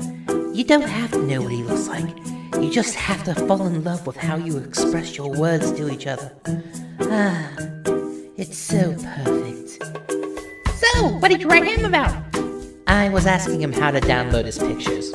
You don't have to know what he looks like. You just have to fall in love with how you express your words to each other. Ah, it's so perfect. So, what did you write him about? I was asking him how to download his pictures.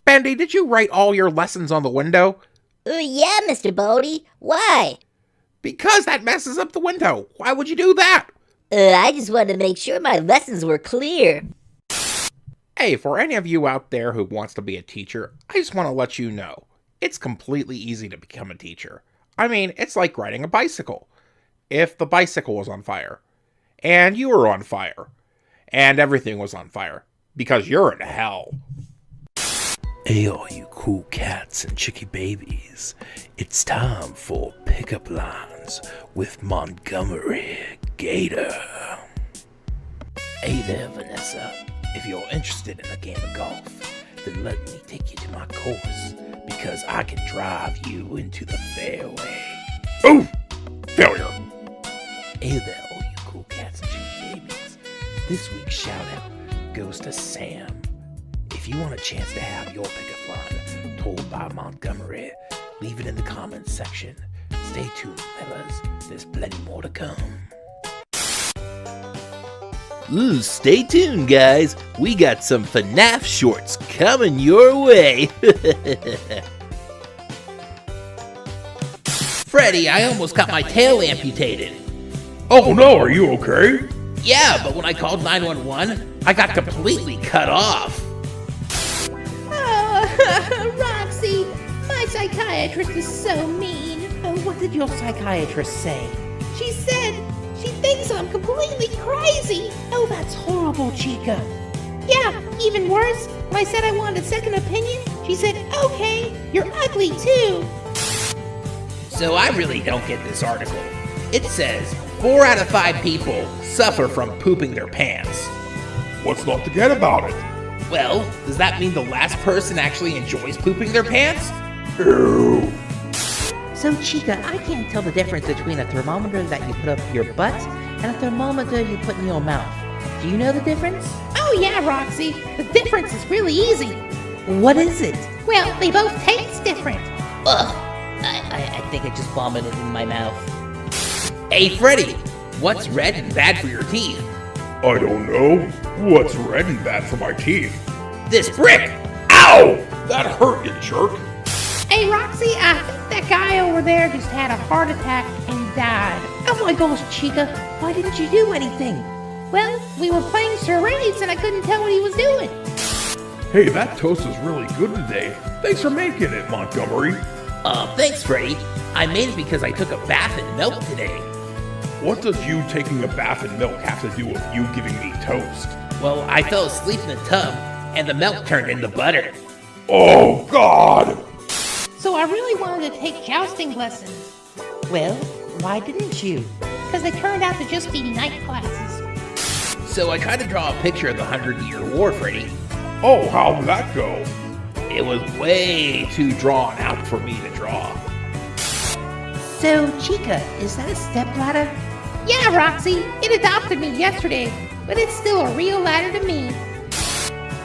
Bendy, did you write all your lessons on the window? Yeah, Mr. Bodie. Why? Because that messes up the window. Why would you do that? I just wanted to make sure my lessons were clear. Hey, for any of you out there who wants to be a teacher, I just want to let you know, it's completely easy to become a teacher. I mean, it's like riding a bicycle. If the bicycle was on fire, and you were on fire, and everything was on fire, because you're in hell. Hey, all you cool cats and chicky babies. It's time for pickup lines with Montgomery, Gator. Hey there, Vanessa. If you're interested in a game of golf, then let me take you to my course, because I can drive you into the fairway. Oh! Failure! Hey there, all you cool cats and chicky babies. This week's shout-out goes to Sam. If you want a chance to have your pickup line told by Montgomery, leave it in the comments section. Stay tuned, fellas. There's plenty more to come. Ooh, stay tuned, guys. We got some Fnaf shorts coming your way. Freddy, I almost got my tail amputated. Oh no, are you okay? Yeah, but when I called 911, I got completely cut off. Oh, Roxy, my psychiatrist is so mean. Oh, what did your psychiatrist say? She said she thinks I'm completely crazy. Oh, that's horrible, Chica. Yeah, even worse, when I said I wanted a second opinion, she said, okay, you're ugly too. So I really don't get this article. It says 4 out of 5 people suffer from pooping their pants. What's not to get about it? Well, does that mean the last person actually enjoys pooping their pants? Ew. So, Chica, I can't tell the difference between a thermometer that you put up your butt and a thermometer you put in your mouth. Do you know the difference? Oh yeah, Roxy, the difference is really easy. What is it? Well, they both taste different. Ugh, I think I just vomited in my mouth. Hey Freddy, what's red and bad for your teeth? I don't know. What's red and bad for my teeth? This brick! Ow! That hurt, you jerk. Hey Roxy, I think that guy over there just had a heart attack and died. Oh my gosh, Chica, why didn't you do anything? Well, we were playing charades and I couldn't tell what he was doing. Hey, that toast is really good today. Thanks for making it, Montgomery. Thanks Freddy. I made it because I took a bath in milk today. What does you taking a bath in milk have to do with you giving me toast? Well, I fell asleep in the tub, and the milk turned into butter. Oh, God! So I really wanted to take jousting lessons, Well, why didn't you? because they turned out to just be night classes. So I tried to draw a picture of the 100-Year War, Freddy. Oh, how'd that go? It was way too drawn out for me to draw. So, Chica, is that a stepladder? Yeah, Roxy, it adopted me yesterday, but it's still a real ladder to me.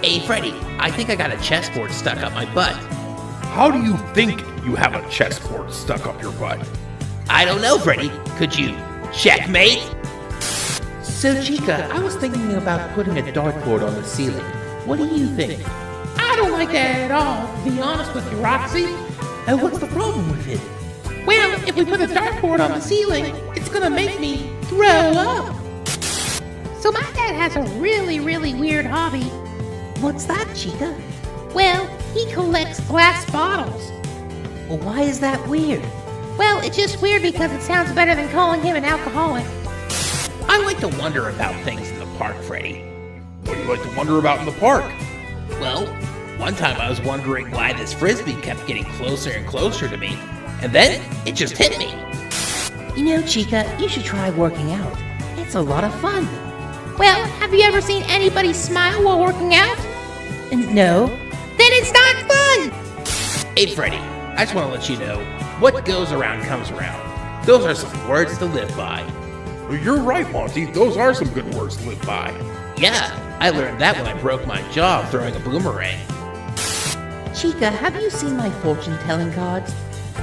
Hey Freddy, I think I got a chessboard stuck up my butt. How do you think you have a chessboard stuck up your butt? I don't know, Freddy. Could you checkmate? So, Chica, I was thinking about putting a dartboard on the ceiling. What do you think? I don't like that at all, to be honest with you, Roxy. Oh, what's the problem with it? Well, if we put a dartboard on the ceiling, it's gonna make me throw up. So my dad has a really, really weird hobby. What's that, Chica? Well, he collects glass bottles. Well, why is that weird? Well, it's just weird because it sounds better than calling him an alcoholic. I like to wonder about things in the park, Freddy. What do you like to wonder about in the park? Well, one time I was wondering why this frisbee kept getting closer and closer to me, and then it just hit me. You know, Chica, you should try working out. It's a lot of fun. Well, have you ever seen anybody smile while working out? No. Then it's not fun! Hey, Freddy, I just want to let you know, what goes around comes around. Those are some words to live by. You're right, Monty. Those are some good words to live by. Yeah, I learned that when I broke my jaw throwing a boomerang. Chica, have you seen my fortune-telling cards?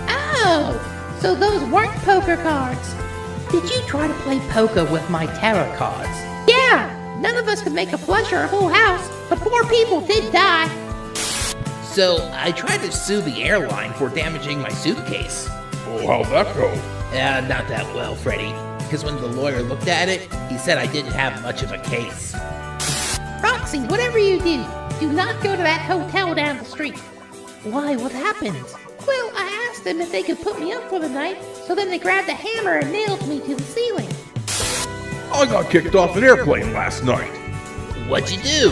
Oh, so those weren't poker cards. Did you try to play poker with my tarot cards? Yeah, none of us could make a flush or a full house, but 4 people did die. So I tried to sue the airline for damaging my suitcase. Oh, how'd that go? Not that well, Freddy, because when the lawyer looked at it, he said I didn't have much of a case. Roxy, whatever you do not go to that hotel down the street. Why, what happened? Well, I asked them if they could put me up for the night, so then they grabbed a hammer and nailed me to the ceiling. I got kicked off an airplane last night. What'd you do?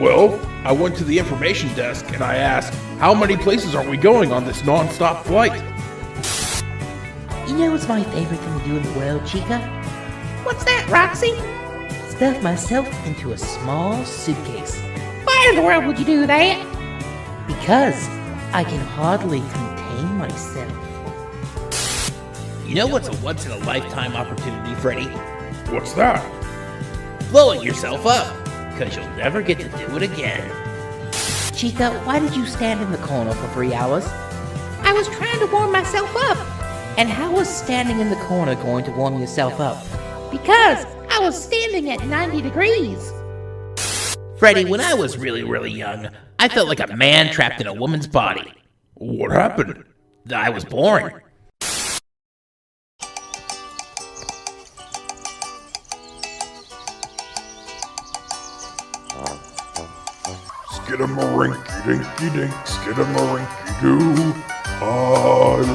Well, I went to the information desk and I asked, how many places are we going on this non-stop flight? You know what's my favorite thing to do in the world, Chica? What's that, Roxy? Stuff myself into a small suitcase. Why in the world would you do that? Because I can hardly contain myself. You know what's a once-in-a-lifetime opportunity, Freddy? What's that? Blowing yourself up, because you'll never get to do it again. Chica, why did you stand in the corner for 3 hours? I was trying to warm myself up. And how was standing in the corner going to warm yourself up? Because I was standing at 90 degrees. Freddy, when I was really, really young, I felt like a man trapped in a woman's body. What happened? I was born. Skidamarinky-dinky-dink, skidamarinky-doo, I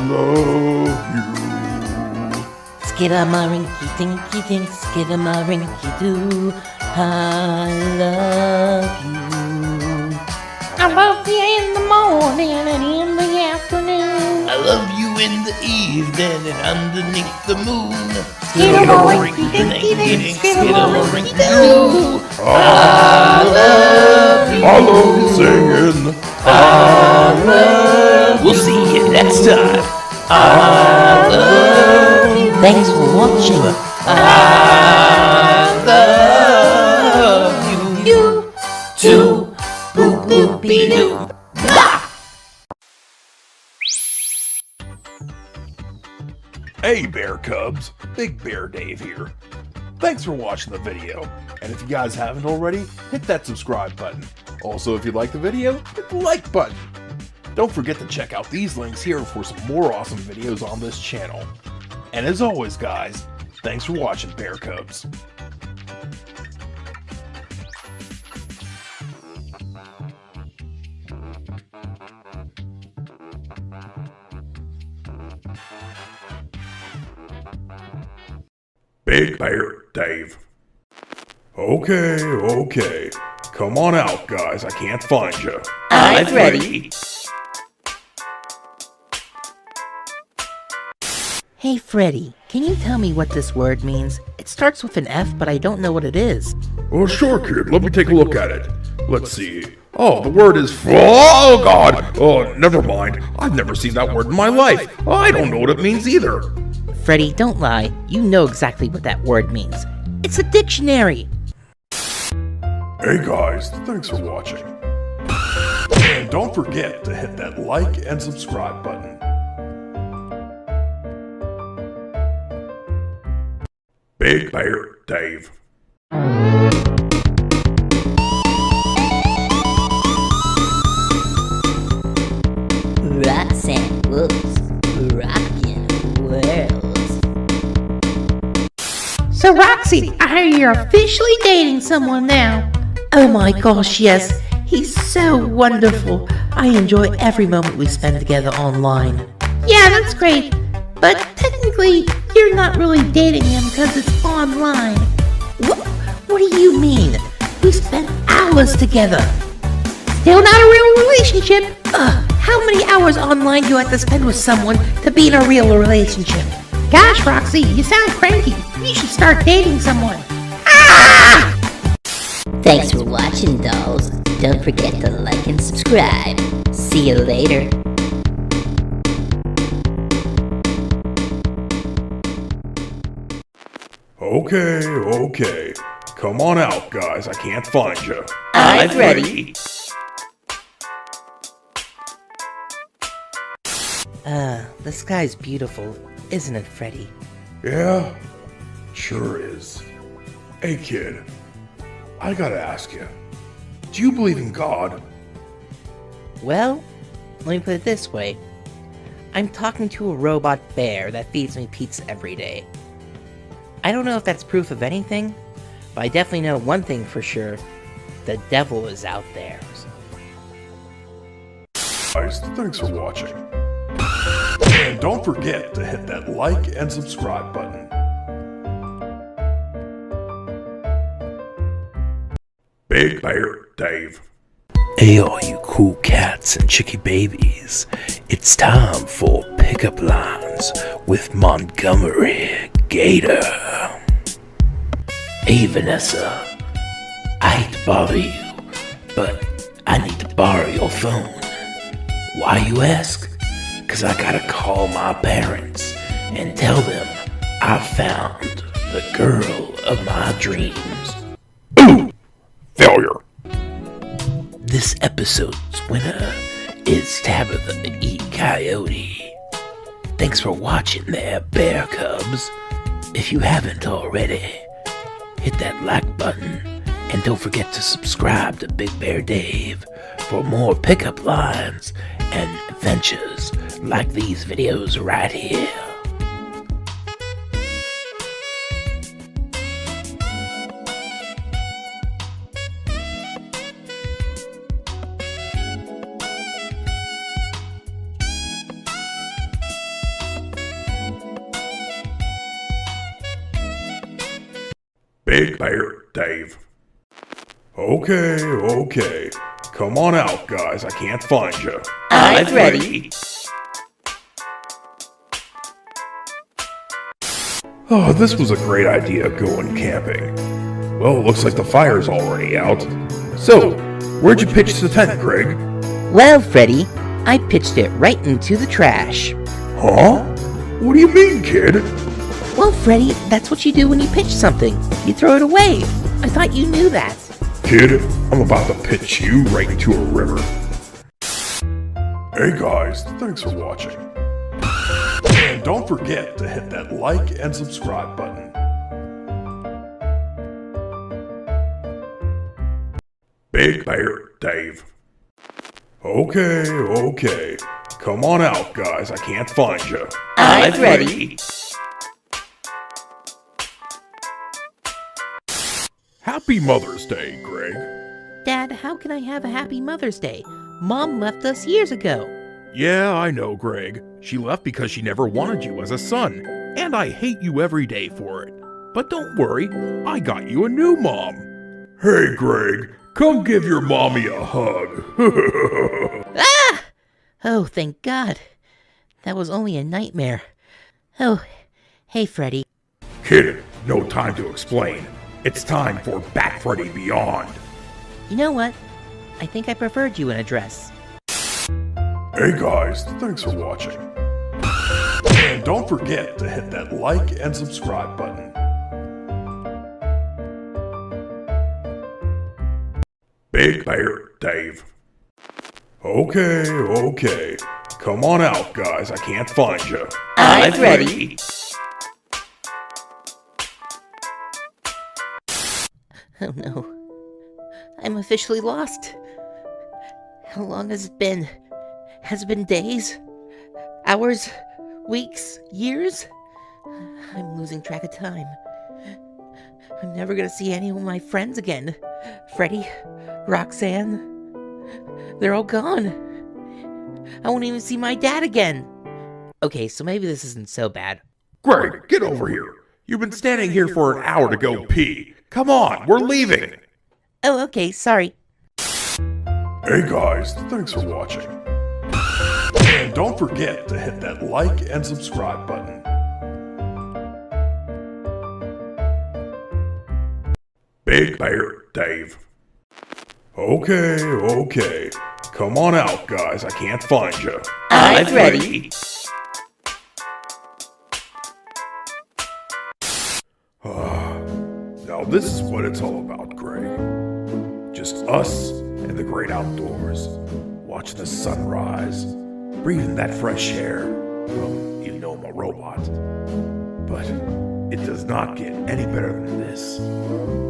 love you. Skidamarinky-dinky-dink, skidamarinky-doo, I love you. I love you in the morning and in the afternoon. I love you in the evening and underneath the moon. Skidamarinky-dinky-dink, skidamarinky-doo. I love you. I love singing. I love We'll see you next time. I love you. Thanks for watching. I love you. You too. Boop boop be doo. Hey Bear Cubs, Big Bear Dave here. Thanks for watching the video, and if you guys haven't already, hit that subscribe button. Also, if you like the video, hit the like button. Don't forget to check out these links here for some more awesome videos on this channel. And as always guys, thanks for watching Bear Cubs. Big Bear Dave. Okay. Come on out, guys. I can't find you. I'm ready. Hey Freddy, can you tell me what this word means? It starts with an F, but I don't know what it is. Oh, sure, kid. Let me take a look at it. Let's see. Oh, the word is... Oh, God! Oh, never mind. I've never seen that word in my life. I don't know what it means either. Freddy, don't lie. You know exactly what that word means. It's a dictionary. Hey guys, thanks for watching. And don't forget to hit that like and subscribe button. Big Bear Dave. Roxanne Wolf's rockin' world. So Roxy, I hear you're officially dating someone now. Oh my gosh, yes. He's so wonderful. I enjoy every moment we spend together online. Yeah, that's great. But technically, you're not really dating him because it's online. What do you mean? We spent hours together. Still not a real relationship. How many hours online do you have to spend with someone to be in a real relationship? Gosh, Roxy, you sound cranky. You should start dating someone. Ah! Thanks for watching, dolls. Don't forget to like and subscribe. See you later. Okay. Come on out, guys. I can't find you. I'm Freddy. The sky's beautiful, isn't it, Freddy? Yeah, sure is. Hey, kid. I gotta ask you. Do you believe in God? Well, let me put it this way. I'm talking to a robot bear that feeds me pizza every day. I don't know if that's proof of anything, but I definitely know one thing for sure. The devil is out there. Guys, thanks for watching. And don't forget to hit that like and subscribe button. Big Bear Dave. Hey, all you cool cats and chicky babies. It's time for pickup lines with Montgomery, Gator. Hey, Vanessa. I hate to bother you, but I need to borrow your phone. Why, you ask? 'Cause I gotta call my parents and tell them I found the girl of my dreams. Failure. This episode's winner is Tabitha E. Coyote. Thanks for watching there, Bear Cubs. If you haven't already, hit that like button and don't forget to subscribe to Big Bear Dave for more pickup lines and adventures like these videos right here. Big Bear Dave. Okay. Come on out, guys. I can't find you. I'm Freddy. Oh, this was a great idea, going camping. Well, it looks like the fire's already out. So, where'd you pitch the tent, Greg? Well, Freddy, I pitched it right into the trash. Huh? What do you mean, kid? Well, Freddy, that's what you do when you pitch something. You throw it away. I thought you knew that. Kid, I'm about to pitch you right into a river. Hey guys, thanks for watching. And don't forget to hit that like and subscribe button. Big Bear Dave. Okay. Come on out, guys. I can't find you. I'm Freddy. Happy Mother's Day, Greg. Dad, how can I have a happy Mother's Day? Mom left us years ago. Yeah, I know, Greg. She left because she never wanted you as a son, and I hate you every day for it. But don't worry, I got you a new mom. Hey, Greg, come give your mommy a hug. Ah! Oh, thank God. That was only a nightmare. Oh, hey, Freddy. Kid, no time to explain. It's time for Bat Freddy Beyond. You know what? I think I preferred you in a dress. Hey guys, thanks for watching. And don't forget to hit that like and subscribe button. Big Bear Dave. Okay. Come on out, guys. I can't find you. I'm Freddy. Oh no. I'm officially lost. How long has it been? Has it been days? Hours? Weeks? Years? I'm losing track of time. I'm never gonna see any of my friends again. Freddy, Roxanne, they're all gone. I won't even see my dad again. Okay, so maybe this isn't so bad. Greg, get over here. You've been standing here for an hour to go pee. Come on, we're leaving. Oh, okay, sorry. Hey guys, thanks for watching. And don't forget to hit that like and subscribe button. Big Bear Dave. Okay. Come on out, guys. I can't find you. I'm ready. Now this is what it's all about, Greg. Just us and the great outdoors. Watching the sunrise. Breathing that fresh air. Well, you know I'm a robot. But it does not get any better than this.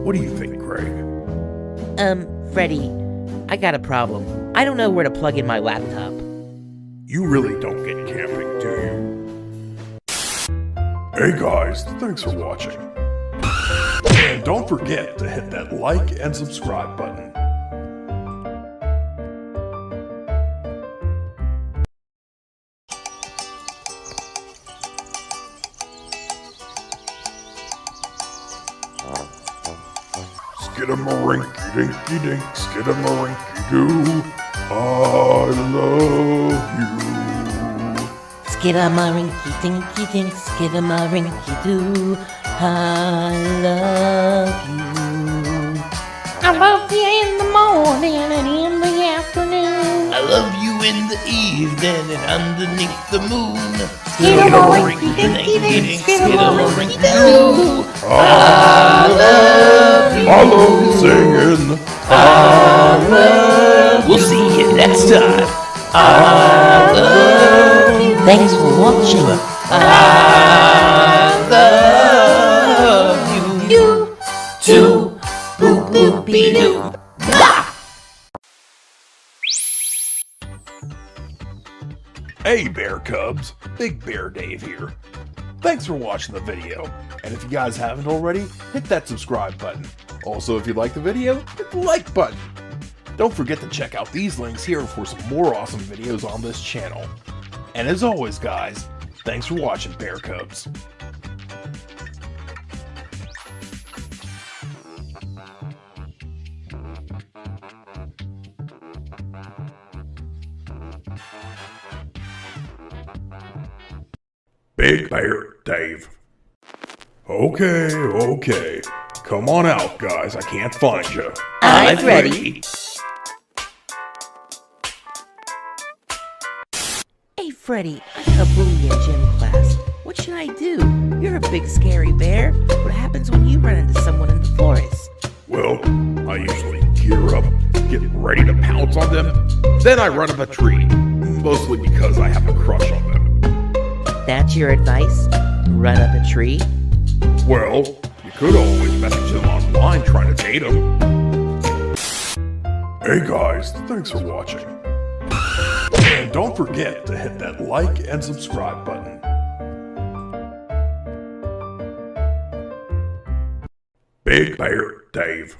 What do you think, Greg? Freddy, I got a problem. I don't know where to plug in my laptop. You really don't get camping, do you? Hey guys, thanks for watching. And don't forget to hit that like and subscribe button. Skidamarinky-dinky-dink, skidamarinky-doo, I love you. Skidamarinky-dinky-dink, skidamarinky-doo, I love you. I love you in the morning and in the afternoon. I love you in the evening and underneath the moon. Skidamarinky-dinky-dink, skidamarinky-doo. I love you. I love singing. I love you. We'll see you next time. I love you. Thanks for watching. I love you. You too. Boop boop be doo. Hey Bear Cubs, Big Bear Dave here. Thanks for watching the video, and if you guys haven't already, hit that subscribe button. Also, if you like the video, hit the like button. Don't forget to check out these links here for some more awesome videos on this channel. And as always guys, thanks for watching Bear Cubs. Big Bear Dave. Okay. Come on out, guys. I can't find you. I'm ready. Hey, Freddy, I got a bully in gym class. What should I do? You're a big scary bear. What happens when you run into someone in the forest? Well, I usually gear up, get ready to pounce on them, then I run up a tree. Mostly because I have a crush on them. That's your advice? Run up a tree? Well, you could always message them online trying to date them. Hey guys, thanks for watching. And don't forget to hit that like and subscribe button. Big Bear Dave.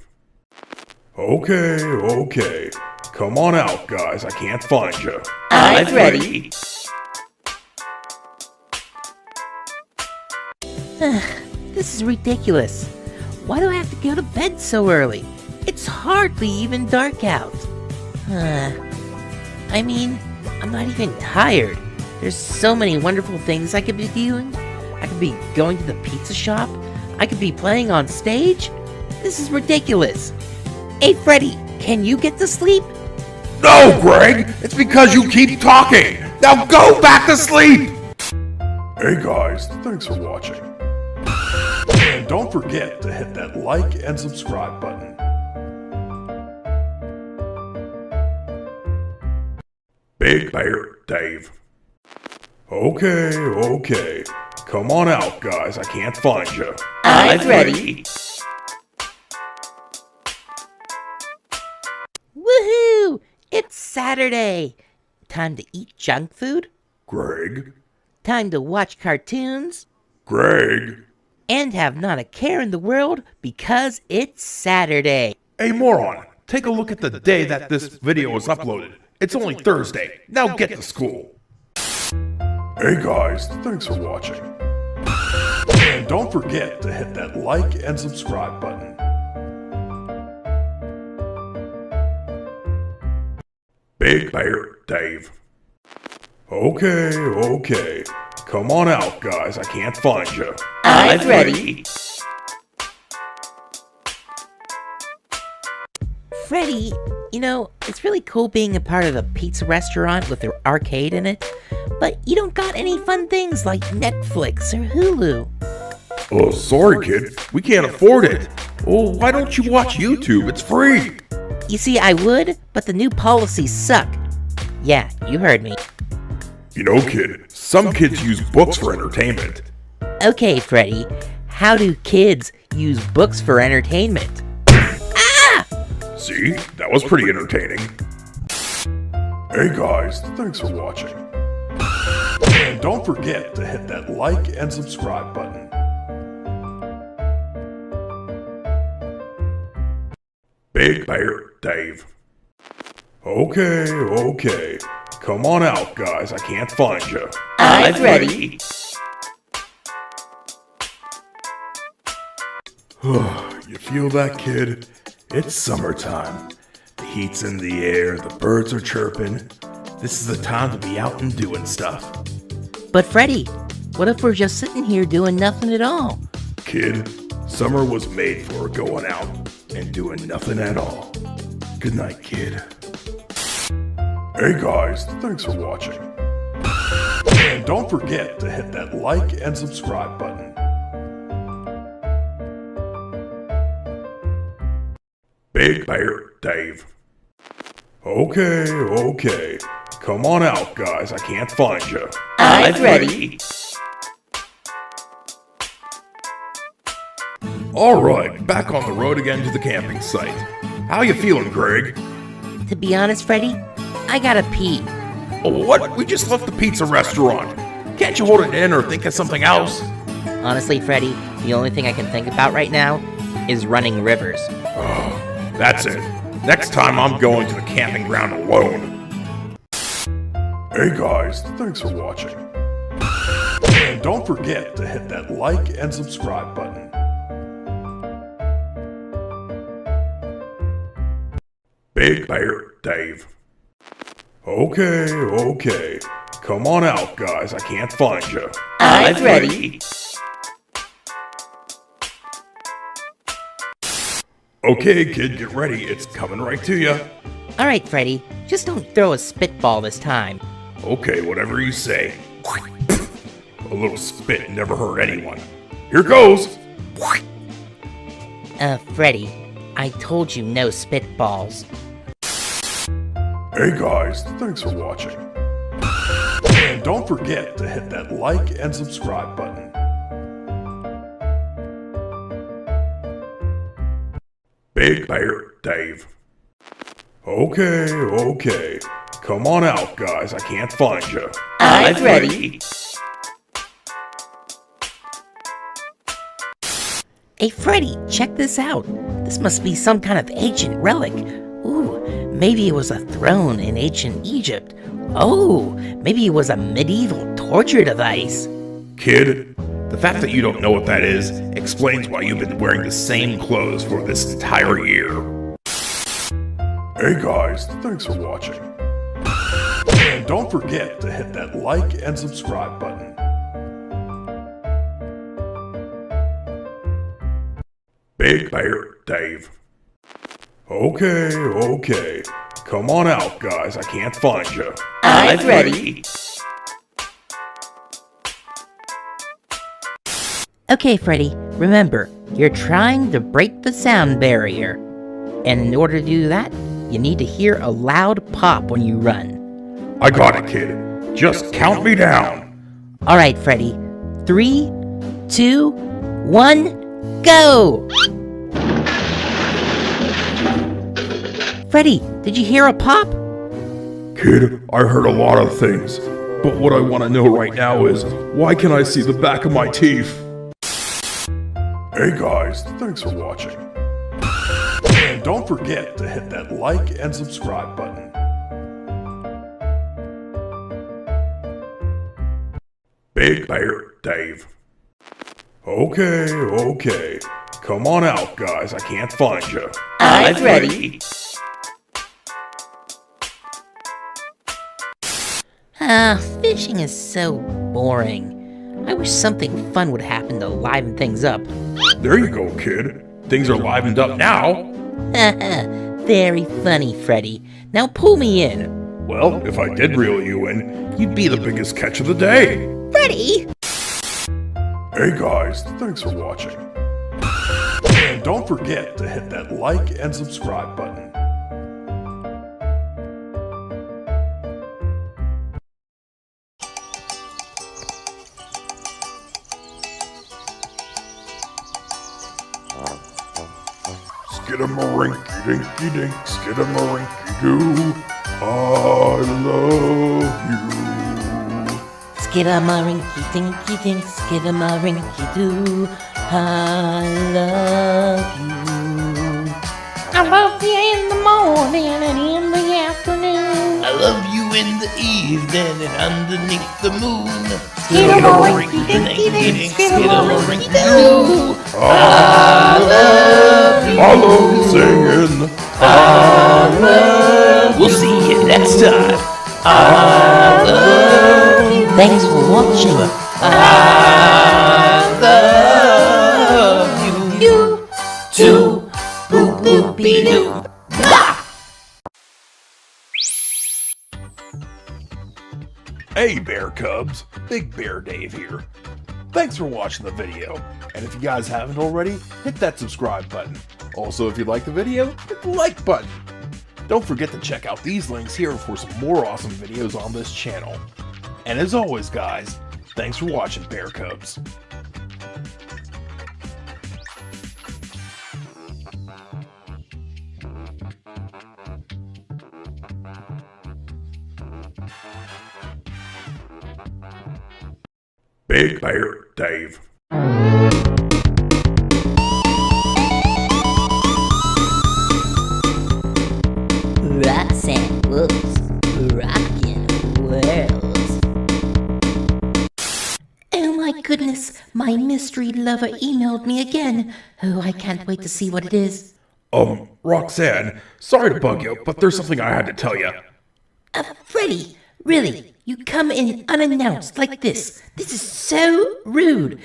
Okay. Come on out, guys. I can't find you. I'm ready. This is ridiculous. Why do I have to go to bed so early? It's hardly even dark out. I mean, I'm not even tired. There's so many wonderful things I could be doing. I could be going to the pizza shop. I could be playing on stage. This is ridiculous. Hey, Freddy, can you get to sleep? No, Greg! It's because you keep talking! Now go back to sleep! Hey guys, thanks for watching. And don't forget to hit that like and subscribe button. Big Bear Dave. Okay. Come on out, guys. I can't find you. I'm ready. Woohoo! It's Saturday. Time to eat junk food. Greg? Time to watch cartoons. Greg? And have not a care in the world because it's Saturday. Hey, moron. Take a look at the day that this video was uploaded. It's only Thursday. Now get to school. Hey guys, thanks for watching. And don't forget to hit that like and subscribe button. Big Bear Dave. Okay. Come on out, guys. I can't find you. I'm ready. Freddy, you know, it's really cool being a part of a pizza restaurant with their arcade in it, but you don't got any fun things like Netflix or Hulu. Oh, sorry, kid. We can't afford it. Oh, why don't you watch YouTube? It's free. You see, I would, but the new policies suck. Yeah, you heard me. You know, kid, some kids use books for entertainment. Okay, Freddy, how do kids use books for entertainment? See? That was pretty entertaining. Hey guys, thanks for watching. And don't forget to hit that like and subscribe button. Big Bear Dave. Okay. Come on out, guys. I can't find you. I'm ready. You feel that, kid? It's summertime. The heat's in the air, the birds are chirping. This is the time to be out and doing stuff. But Freddy, what if we're just sitting here doing nothing at all? Kid, summer was made for going out and doing nothing at all. Good night, kid. Hey guys, thanks for watching. And don't forget to hit that like and subscribe button. Big Bear Dave. Okay. Come on out, guys. I can't find you. I'm ready. Alright, back on the road again to the camping site. How you feeling, Greg? To be honest, Freddy, I gotta pee. Oh, what? We just left the pizza restaurant. Can't you hold it in or think of something else? Honestly, Freddy, the only thing I can think about right now is running rivers. That's it. Next time I'm going to the camping ground alone. Hey guys, thanks for watching. And don't forget to hit that like and subscribe button. Big Bear Dave. Okay. Come on out, guys. I can't find you. I'm ready. Okay, kid, get ready. It's coming right to you. All right, Freddy, just don't throw a spitball this time. Okay, whatever you say. A little spit never hurt anyone. Here goes. Freddy, I told you no spitballs. Hey guys, thanks for watching. And don't forget to hit that like and subscribe button. Big Bear Dave. Okay. Come on out, guys. I can't find you. I'm ready. Hey, Freddy, check this out. This must be some kind of ancient relic. Ooh, maybe it was a throne in ancient Egypt. Oh, maybe it was a medieval torture device. Kid, the fact that you don't know what that is explains why you've been wearing the same clothes for this entire year. Hey guys, thanks for watching. And don't forget to hit that like and subscribe button. Big Bear Dave. Okay. Come on out, guys. I can't find you. I'm ready. Okay, Freddy, remember, you're trying to break the sound barrier. And in order to do that, you need to hear a loud pop when you run. I got it, kid. Just count me down. Alright, Freddy. 3, 2, 1, go! Freddy, did you hear a pop? Kid, I heard a lot of things. But what I want to know right now is, why can I see the back of my teeth? Hey guys, thanks for watching. And don't forget to hit that like and subscribe button. Big Bear Dave. Okay. Come on out, guys. I can't find you. I'm ready. Fishing is so boring. I wish something fun would happen to liven things up. There you go, kid. Things are livened up now. Very funny, Freddy. Now pull me in. Well, if I did reel you in, you'd be the biggest catch of the day. Freddy! Hey guys, thanks for watching. And don't forget to hit that like and subscribe button. Skidamarinky-dinky-dink, skidamarinky-doo, I love you. Skidamarinky-dinky-dink, skidamarinky-doo, I love you. I love you in the morning and in the afternoon. I love you in the evening and underneath the moon. Skidamarinky-dinky-dink, skidamarinky-doo. I love you. I love singing. I love you. We'll see you next time. I love you. Thanks for watching. I love you. You too. Boop boop be doo. Hey Bear Cubs, Big Bear Dave here. Thanks for watching the video, and if you guys haven't already, hit that subscribe button. Also, if you like the video, hit the like button. Don't forget to check out these links here for some more awesome videos on this channel. And as always guys, thanks for watching Bear Cubs. Big Bear Dave. Roxanne Wolf's Rockin' World. Oh my goodness, my mystery lover emailed me again. Oh, I can't wait to see what it is. Roxanne, sorry to bug you, but there's something I had to tell you. Freddy, really, you come in unannounced like this. This is so rude.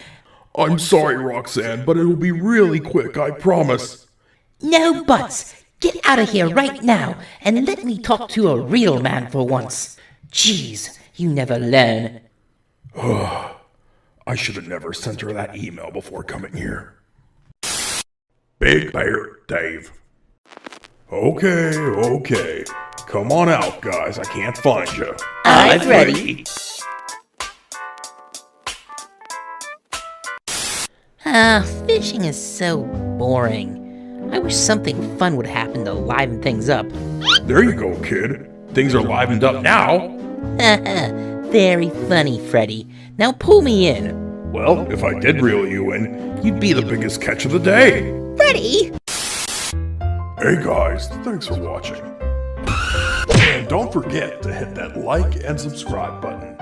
I'm sorry, Roxanne, but it'll be really quick, I promise. No buts. Get out of here right now and let me talk to a real man for once. Jeez, you never learn. I should have never sent her that email before coming here. Big Bear Dave. Okay. Come on out, guys. I can't find you. I'm ready. Fishing is so boring. I wish something fun would happen to liven things up. There you go, kid. Things are livened up now. Very funny, Freddy. Now pull me in. Well, if I did reel you in, you'd be the biggest catch of the day. Freddy! Hey guys, thanks for watching. And don't forget to hit that like and subscribe button.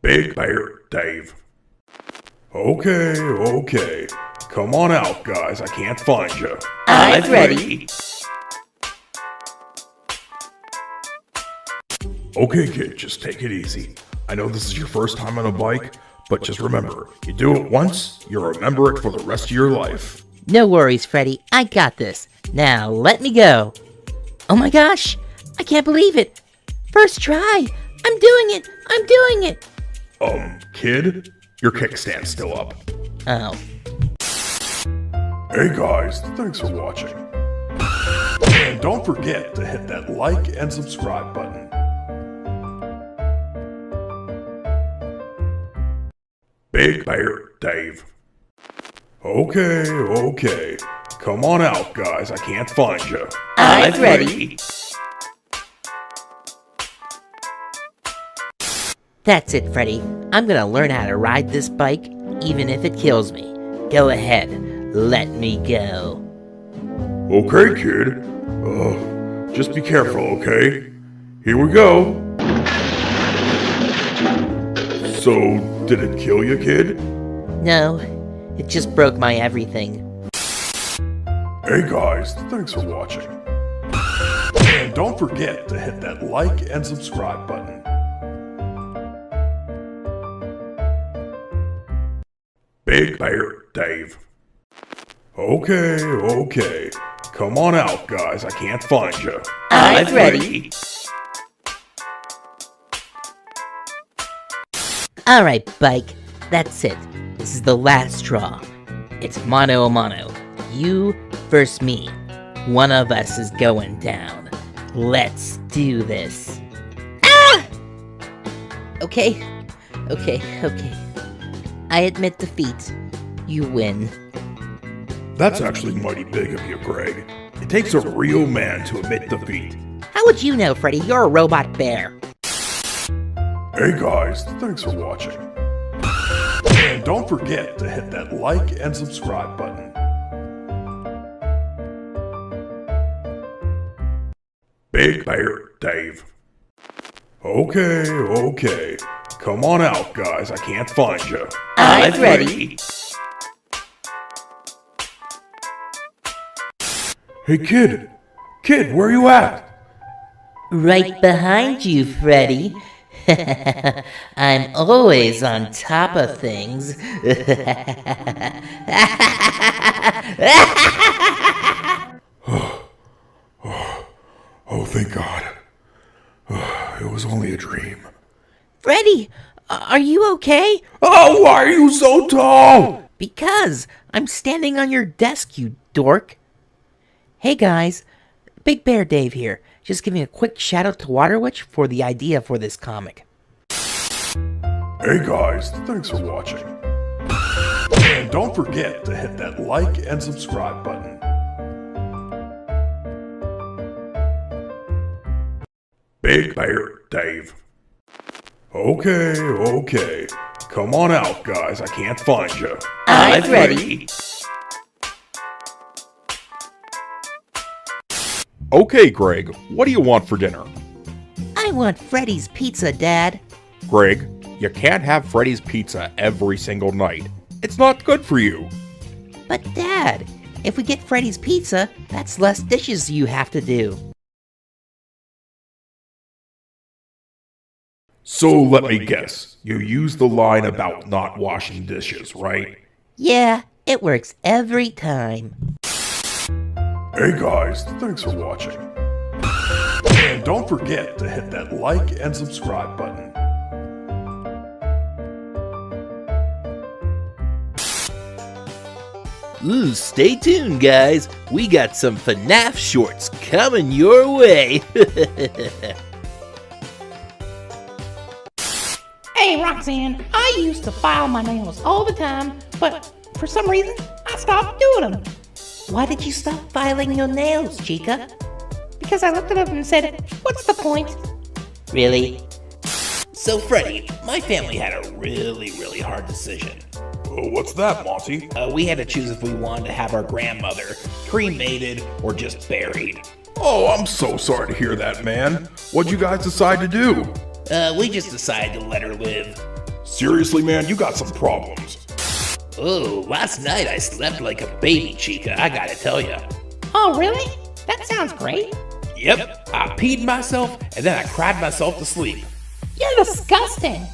Big Bear Dave. Okay. Come on out, guys. I can't find you. I'm ready. Okay, kid, just take it easy. I know this is your first time on a bike, but just remember, you do it once, you'll remember it for the rest of your life. No worries, Freddy. I got this. Now, let me go. Oh my gosh! I can't believe it! First try! I'm doing it! Kid? Your kickstand's still up. Oh. Hey guys, thanks for watching. And don't forget to hit that like and subscribe button. Big Bear Dave. Okay. Come on out, guys. I can't find you. I'm ready. That's it, Freddy. I'm gonna learn how to ride this bike, even if it kills me. Go ahead. Let me go. Okay, kid. Just be careful, okay? Here we go. So, did it kill you, kid? No, it just broke my everything. Hey guys, thanks for watching. And don't forget to hit that like and subscribe button. Big Bear Dave. Okay. Come on out, guys. I can't find you. I'm ready. Alright, Bike, that's it. This is the last straw. It's mano a mano. You versus me. One of us is going down. Let's do this. Ah! Okay. I admit defeat. You win. That's actually mighty big of you, Greg. It takes a real man to admit defeat. How would you know, Freddy? You're a robot bear. Hey guys, thanks for watching. And don't forget to hit that like and subscribe button. Big Bear Dave. Okay. Come on out, guys. I can't find you. I'm ready. Hey, kid, where you at? Right behind you, Freddy. I'm always on top of things. Oh, thank God. It was only a dream. Freddy, are you okay? Oh, why are you so tall? Because I'm standing on your desk, you dork. Hey guys, Big Bear Dave here. Just giving a quick shout out to Waterwitch for the idea for this comic. Hey guys, thanks for watching. And don't forget to hit that like and subscribe button. Big Bear Dave. Okay. Come on out, guys. I can't find you. I'm ready. Okay, Greg, what do you want for dinner? I want Freddy's pizza, Dad. Greg, you can't have Freddy's pizza every single night. It's not good for you. But Dad, if we get Freddy's pizza, that's less dishes you have to do. So let me guess. You used the line about not washing dishes, right? Yeah, it works every time. Hey guys, thanks for watching. And don't forget to hit that like and subscribe button. Ooh, stay tuned, guys. We got some Fnaf shorts coming your way. Hey, Roxanne, I used to file my nails all the time, but for some reason, I stopped doing them. Why did you stop filing your nails, Chica? Because I looked at them and said, what's the point? Really? So, Freddy, my family had a really hard decision. Oh, what's that, Monty? We had to choose if we wanted to have our grandmother cremated or just buried. Oh, I'm so sorry to hear that, man. What'd you guys decide to do? We just decided to let her live. Seriously, man, you got some problems. Oh, last night I slept like a baby, Chica, I gotta tell ya. Oh, really? That sounds great. Yep, I peed myself and then I cried myself to sleep. You're disgusting.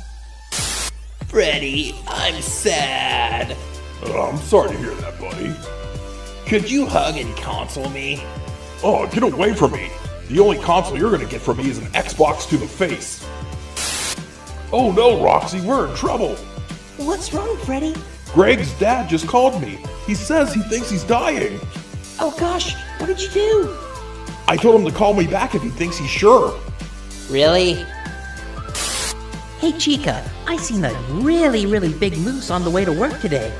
Freddy, I'm sad. I'm sorry to hear that, buddy. Could you hug and console me? Oh, get away from me. The only console you're gonna get from me is an Xbox to the face. Oh no, Roxy, we're in trouble. What's wrong, Freddy? Greg's dad just called me. He says he thinks he's dying. Oh gosh, what did you do? I told him to call me back if he thinks he's sure. Really? Hey, Chica, I seen a really big moose on the way to work today.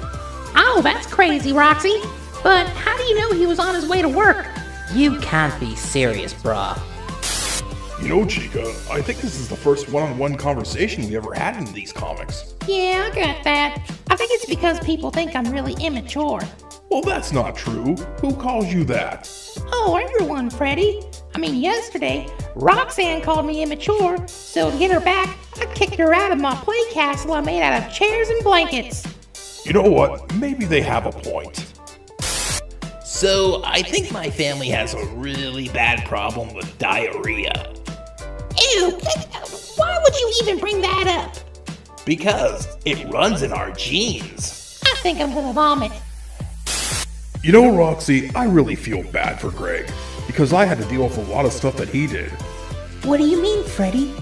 Oh, that's crazy, Roxy. But how do you know he was on his way to work? You can't be serious, brah. You know, Chica, I think this is the first one-on-one conversation we ever had in these comics. Yeah, I got that. I think it's because people think I'm really immature. Well, that's not true. Who calls you that? Oh, everyone, Freddy. I mean, yesterday, Roxanne called me immature, so to get her back, I kicked her out of my play castle I made out of chairs and blankets. You know what? Maybe they have a point. So, I think my family has a really bad problem with diarrhea. Ew, why would you even bring that up? Because it runs in our genes. I think I'm gonna vomit. You know, Roxy, I really feel bad for Greg, because I had to deal with a lot of stuff that he did. What do you mean, Freddy?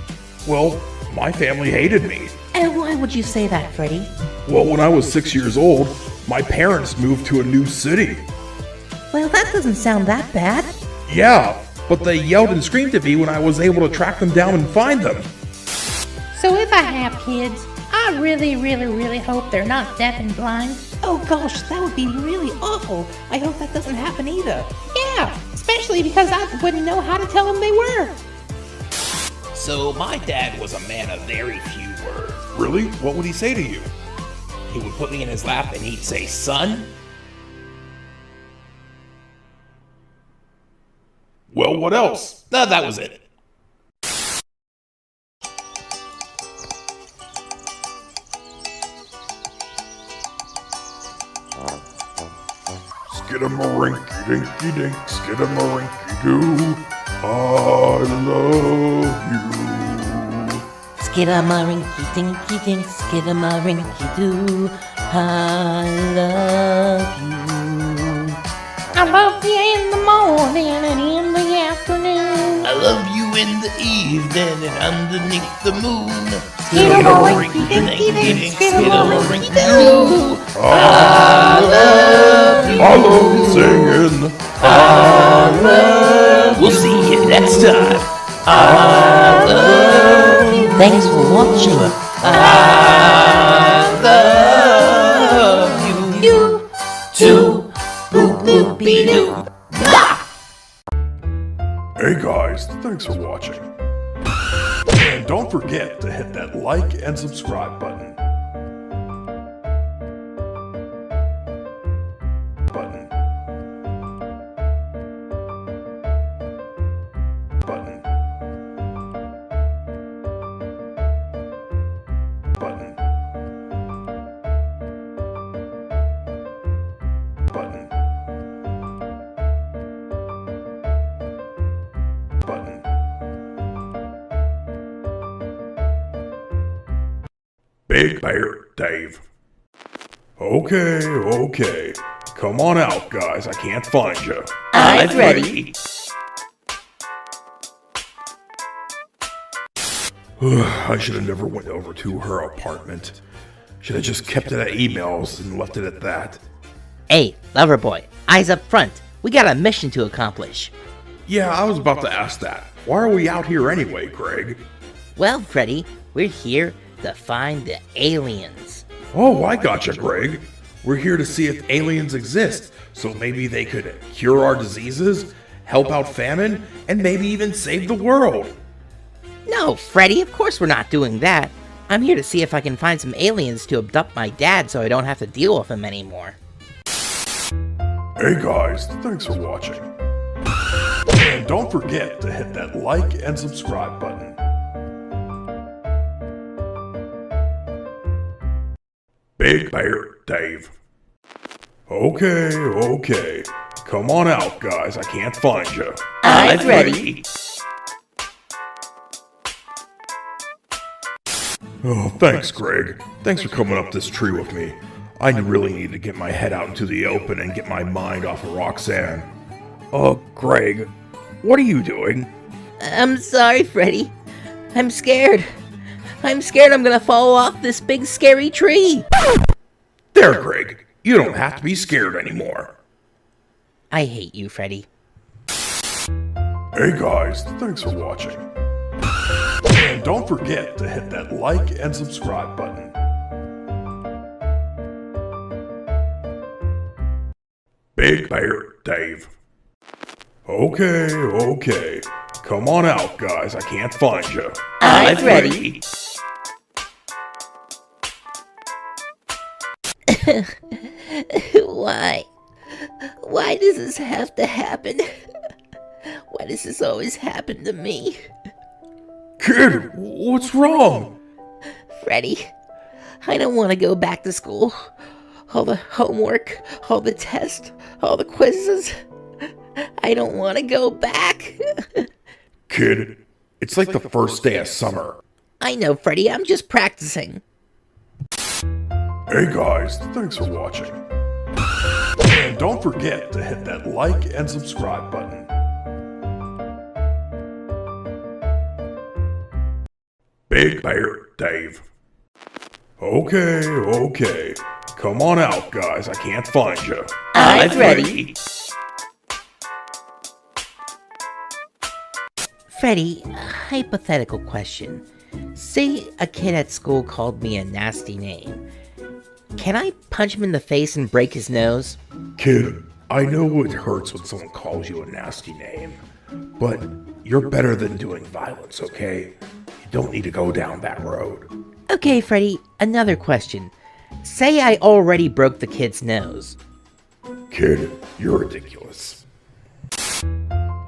Well, my family hated me. And why would you say that, Freddy? Well, when I was 6 years old, my parents moved to a new city. Well, that doesn't sound that bad. Yeah, but they yelled and screamed at me when I was able to track them down and find them. So if I have kids, I really hope they're not deaf and blind. Oh gosh, that would be really awful. I hope that doesn't happen either. Yeah, especially because I wouldn't know how to tell them they were. So my dad was a man of very few words. Really? What would he say to you? He would put me in his lap and he'd say, "Son." Well, what else? No, that was it. Skidamarinky-dinky-dink, skidamarinky-doo, I love you. Skidamarinky-dinky-dink, skidamarinky-doo, I love you. I love you in the morning and in the afternoon. I love you in the evening and underneath the moon. Skidamarinky-dinky-dink, skidamarinky-doo. I love you. I love singing. I love. We'll see you next time. I love you. Thanks for watching. I love you. You too. Boop boop be doo. Hey guys, thanks for watching. And don't forget to hit that like and subscribe button. Button. Button. Button. Button. Button. Big Bear Dave. Okay. Come on out, guys. I can't find you. I'm ready. I should have never went over to her apartment. Should have just kept it at emails and left it at that. Hey, lover boy, eyes up front. We got a mission to accomplish. Yeah, I was about to ask that. Why are we out here anyway, Greg? Well, Freddy, we're here to find the aliens. Oh, I gotcha, Greg. We're here to see if aliens exist, so maybe they could cure our diseases, help out famine, and maybe even save the world. No, Freddy, of course we're not doing that. I'm here to see if I can find some aliens to abduct my dad so I don't have to deal with him anymore. Hey guys, thanks for watching. And don't forget to hit that like and subscribe button. Big Bear Dave. Okay. Come on out, guys. I can't find you. I'm ready. Oh, thanks, Greg. Thanks for coming up this tree with me. I really need to get my head out into the open and get my mind off of Roxanne. Greg, what are you doing? I'm sorry, Freddy. I'm scared. I'm scared I'm gonna fall off this big scary tree. There, Greg. You don't have to be scared anymore. I hate you, Freddy. Hey guys, thanks for watching. And don't forget to hit that like and subscribe button. Big Bear Dave. Okay. Come on out, guys. I can't find you. I'm ready. Why does this have to happen? Why does this always happen to me? Kid, what's wrong? Freddy, I don't want to go back to school. All the homework, all the tests, all the quizzes. I don't want to go back. Kid, it's like the first day of summer. I know, Freddy, I'm just practicing. Hey guys, thanks for watching. And don't forget to hit that like and subscribe button. Big Bear Dave. Okay. Come on out, guys. I can't find you. I'm ready. Freddy, a hypothetical question. Say a kid at school called me a nasty name. Can I punch him in the face and break his nose? Kid, I know it hurts when someone calls you a nasty name, but you're better than doing violence, okay? You don't need to go down that road. Okay, Freddy, another question. Say I already broke the kid's nose. Kid, you're ridiculous.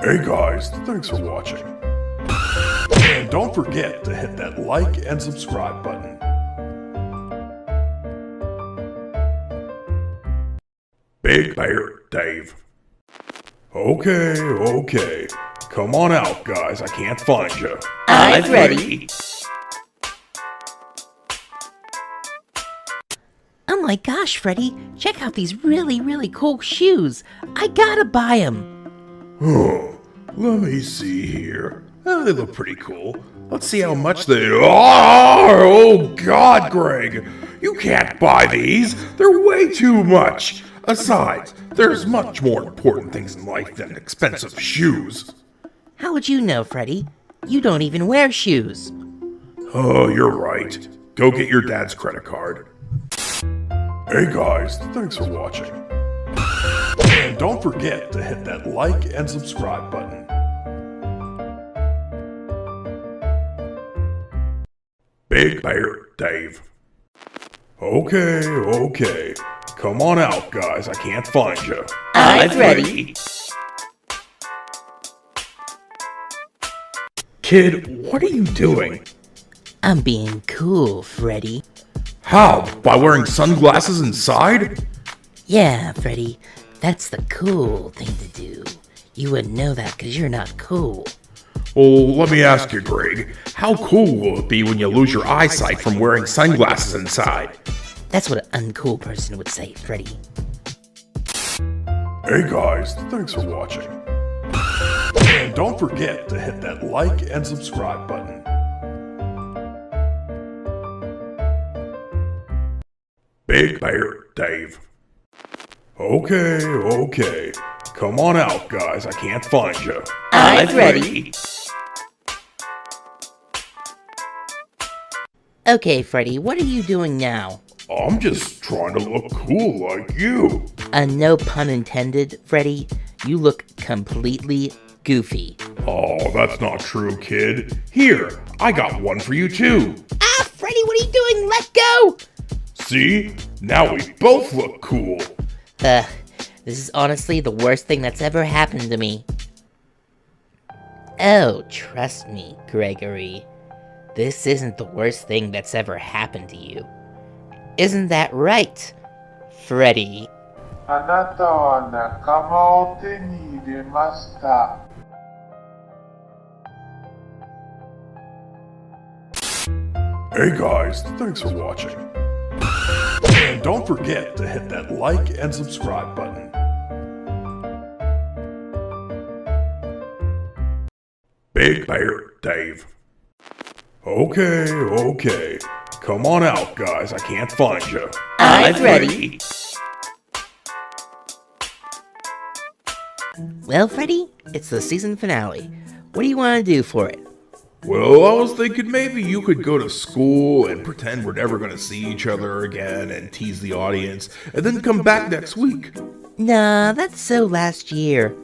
Hey guys, thanks for watching. And don't forget to hit that like and subscribe button. Big Bear Dave. Okay. Come on out, guys. I can't find you. I'm ready. Oh my gosh, Freddy, check out these really cool shoes. I gotta buy them. Oh, let me see here. Oh, they look pretty cool. Let's see how much they are. Oh God, Greg. You can't buy these. They're way too much. Besides, there's much more important things in life than expensive shoes. How would you know, Freddy? You don't even wear shoes. Oh, you're right. Go get your dad's credit card. Hey guys, thanks for watching. And don't forget to hit that like and subscribe button. Big Bear Dave. Okay. Come on out, guys. I can't find you. I'm ready. Kid, what are you doing? I'm being cool, Freddy. How? By wearing sunglasses inside? Yeah, Freddy, that's the cool thing to do. You wouldn't know that because you're not cool. Well, let me ask you, Greg. How cool will it be when you lose your eyesight from wearing sunglasses inside? That's what an uncool person would say, Freddy. Hey guys, thanks for watching. And don't forget to hit that like and subscribe button. Big Bear Dave. Okay. Come on out, guys. I can't find you. I'm ready. Okay, Freddy, what are you doing now? I'm just trying to look cool like you. No pun intended, Freddy. You look completely goofy. Oh, that's not true, kid. Here, I got one for you too. Ah, Freddy, what are you doing? Let go! See? Now we both look cool. This is honestly the worst thing that's ever happened to me. Oh, trust me, Gregory. This isn't the worst thing that's ever happened to you. Isn't that right, Freddy? あなたは仲間を手に入れました。Hey guys, thanks for watching. And don't forget to hit that like and subscribe button. Big Bear Dave. Okay. Come on out, guys. I can't find you. I'm ready. Well, Freddy, it's the season finale. What do you want to do for it? Well, I was thinking maybe you could go to school and pretend we're never going to see each other again and tease the audience, and then come back next week. Nah, that's so last year.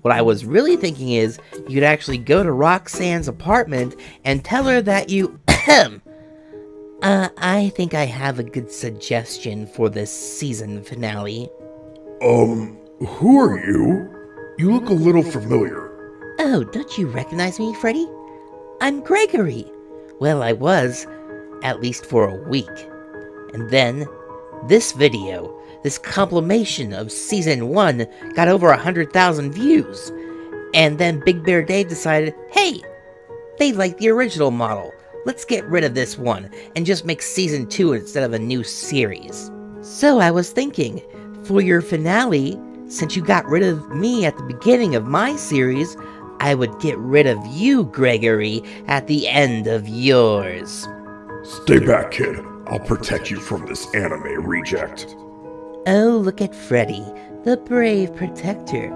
What I was really thinking is you could actually go to Roxanne's apartment and tell her that you... I think I have a good suggestion for this season finale. Who are you? You look a little familiar. Oh, don't you recognize me, Freddy? I'm Gregory. Well, I was, at least for a week. And then, this video, this compilation of Season 1 got over 100,000 views. And then Big Bear Dave decided, hey, they like the original model. Let's get rid of this one and just make Season 2 instead of a new series. So I was thinking, for your finale, since you got rid of me at the beginning of my series, I would get rid of you, Gregory, at the end of yours. Stay back, kid. I'll protect you from this anime reject. Oh, look at Freddy, the brave protector.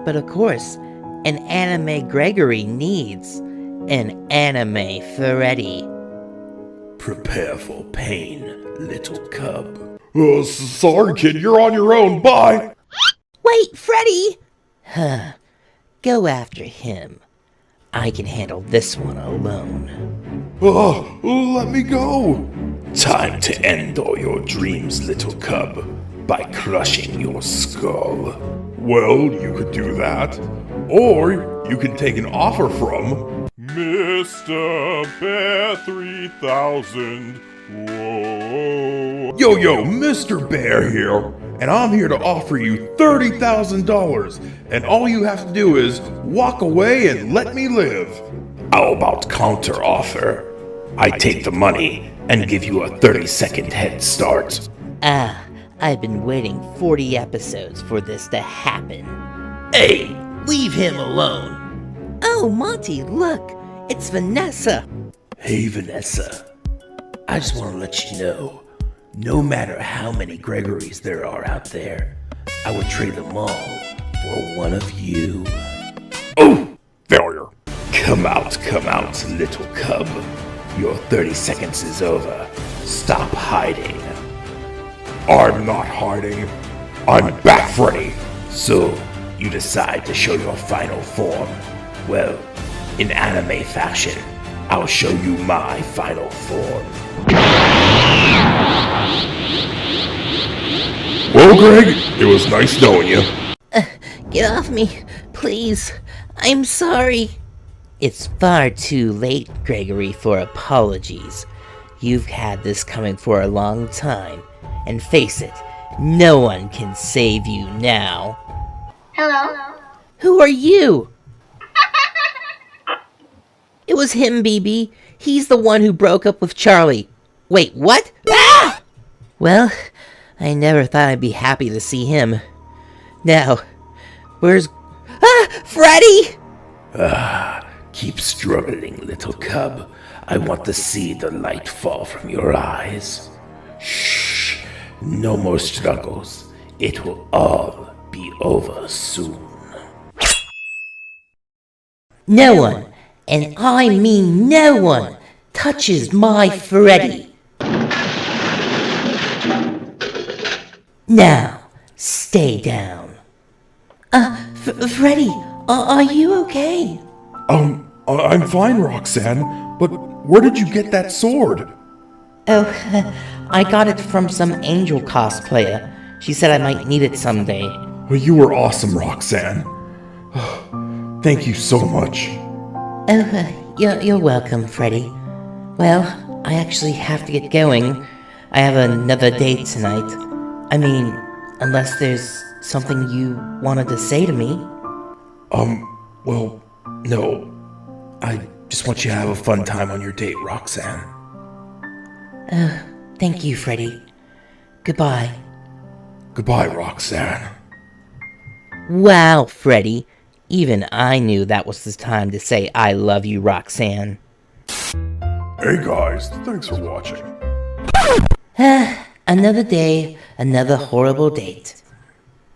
But of course, an anime Gregory needs an anime Freddy. Prepare for pain, little cub. Sorry, kid. You're on your own. Bye. Wait, Freddy! Go after him. I can handle this one alone. Let me go. Time to end all your dreams, little cub, by crushing your skull. Well, you could do that. Or you can take an offer from Mr. Bear 3000. Whoa. Yo, Mr. Bear here. And I'm here to offer you $30,000. And all you have to do is walk away and let me live. How about counter offer? I take the money and give you a 30-second head start. I've been waiting 40 episodes for this to happen. Hey, leave him alone. Oh, Monty, look! It's Vanessa! Hey, Vanessa. I just want to let you know, no matter how many Gregorys there are out there, I would trade them all for one of you. Oh, failure. Come out, little cub. Your 30 seconds is over. Stop hiding. I'm not hiding. I'm back, Freddy. So, you decide to show your final form. Well, in anime fashion, I'll show you my final form. Well, Greg, it was nice knowing you. Get off me, please. I'm sorry. It's far too late, Gregory, for apologies. You've had this coming for a long time. And face it, no one can save you now. Hello? Who are you? It was him, BB. He's the one who broke up with Charlie. Wait, what? Ah! Well, I never thought I'd be happy to see him. Now, where's... Freddy! Keep struggling, little cub. I want to see the light fall from your eyes. Shh. No more struggles. It will all be over soon. No one, and I mean no one, touches my Freddy. Now, stay down. Freddy, are you okay? I'm fine, Roxanne, but where did you get that sword? Oh, I got it from some angel cosplayer. She said I might need it someday. Well, you were awesome, Roxanne. Thank you so much. Oh, you're welcome, Freddy. Well, I actually have to get going. I have another date tonight. I mean, unless there's something you wanted to say to me. Well, no. I just want you to have a fun time on your date, Roxanne. Thank you, Freddy. Goodbye. Goodbye, Roxanne. Wow, Freddy. Even I knew that was the time to say I love you, Roxanne. Hey guys, thanks for watching. Another day, another horrible date.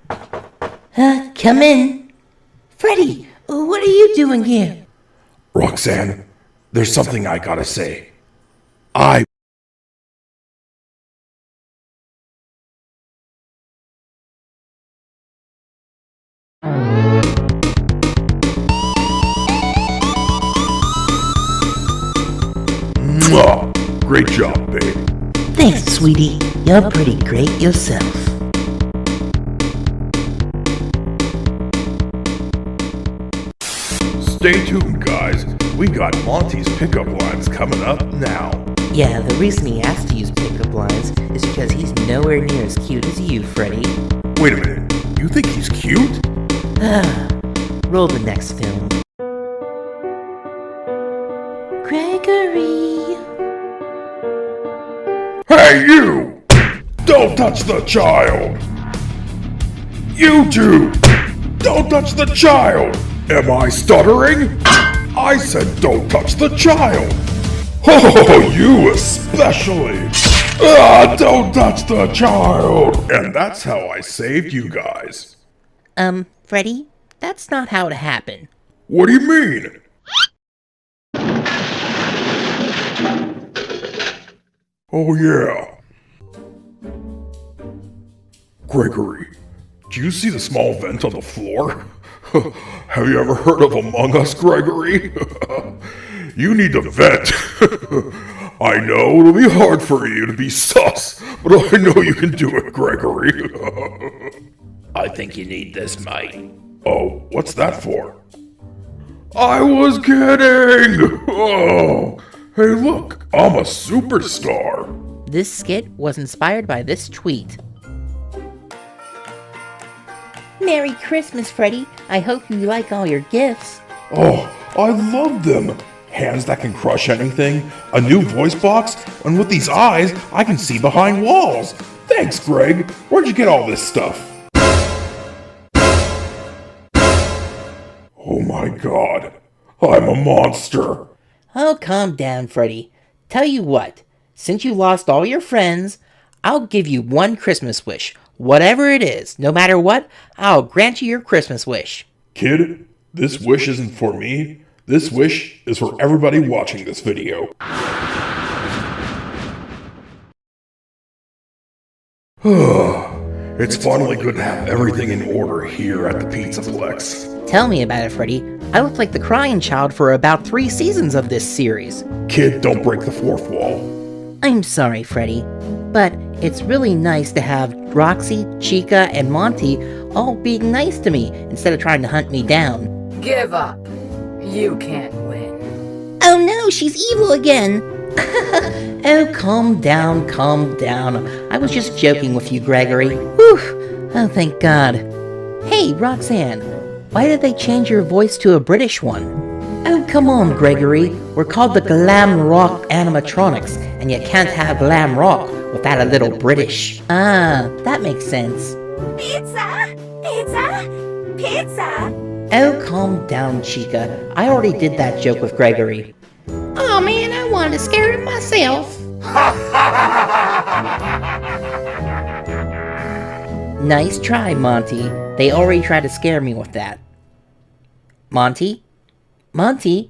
Come in. Freddy, what are you doing here? Roxanne, there's something I gotta say. Great job, babe. Thanks, sweetie. You're pretty great yourself. Stay tuned, guys. We got Monty's pickup lines coming up now. Yeah, the reason he has to use pickup lines is because he's nowhere near as cute as you, Freddy. Wait a minute. You think he's cute? Roll the next film. Gregory! Hey, you! Don't touch the child! You two! Don't touch the child! Am I stuttering? I said don't touch the child! Oh, you especially! Don't touch the child! And that's how I saved you guys. Freddy, that's not how it happened. What do you mean? Oh yeah. Gregory, do you see the small vent on the floor? Have you ever heard of Among Us, Gregory? You need to vent. I know it'll be hard for you to be sus, but I know you can do it, Gregory. I think you need this, mate. Oh, what's that for? I was kidding! Oh, hey look, I'm a superstar. This skit was inspired by this tweet. Merry Christmas, Freddy. I hope you like all your gifts. Oh, I love them. Hands that can crush anything, a new voice box, and with these eyes, I can see behind walls. Thanks, Greg. Where'd you get all this stuff? Oh my god, I'm a monster. Oh, calm down, Freddy. Tell you what, since you lost all your friends, I'll give you one Christmas wish. Whatever it is, no matter what, I'll grant you your Christmas wish. Kid, this wish isn't for me. This wish is for everybody watching this video. It's finally good to have everything in order here at the Pizzaplex. Tell me about it, Freddy. I looked like the crying child for about 3 seasons of this series. Kid, don't break the fourth wall. I'm sorry, Freddy, but it's really nice to have Roxy, Chica, and Monty all being nice to me instead of trying to hunt me down. Give up. You can't win. Oh no, she's evil again! Oh, calm down, calm down. I was just joking with you, Gregory. Whew! Oh, thank God. Hey, Roxanne, why did they change your voice to a British one? Oh, come on, Gregory. We're called the Glamrock animatronics, and you can't have Glamrock without a little British. Ah, that makes sense. Pizza! Pizza! Pizza! Oh, calm down, Chica. I already did that joke with Gregory. Oh man, I wanted to scare him myself. Nice try, Monty. They already tried to scare me with that. Monty? Monty?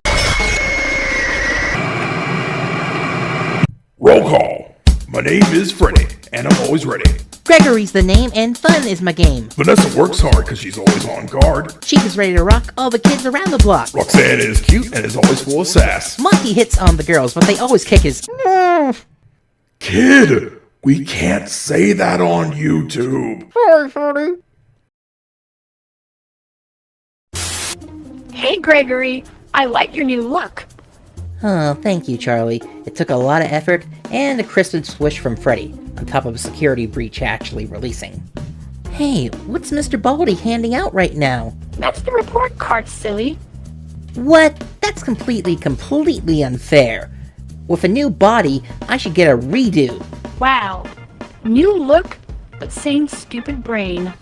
Roll call. My name is Freddy, and I'm always ready. Gregory's the name, and fun is my game. Vanessa works hard because she's always on guard. Chica's ready to rock all the kids around the block. Roxanne is cute and is always full of sass. Monty hits on the girls, but they always kick his... Kid, we can't say that on YouTube. Sorry, Freddy. Hey, Gregory. I like your new look. Oh, thank you, Charlie. It took a lot of effort and a Christmas wish from Freddy, on top of a security breach actually releasing. Hey, what's Mr. Baldy handing out right now? That's the report card, silly. What? That's completely unfair. With a new body, I should get a redo. Wow. New look, but same stupid brain.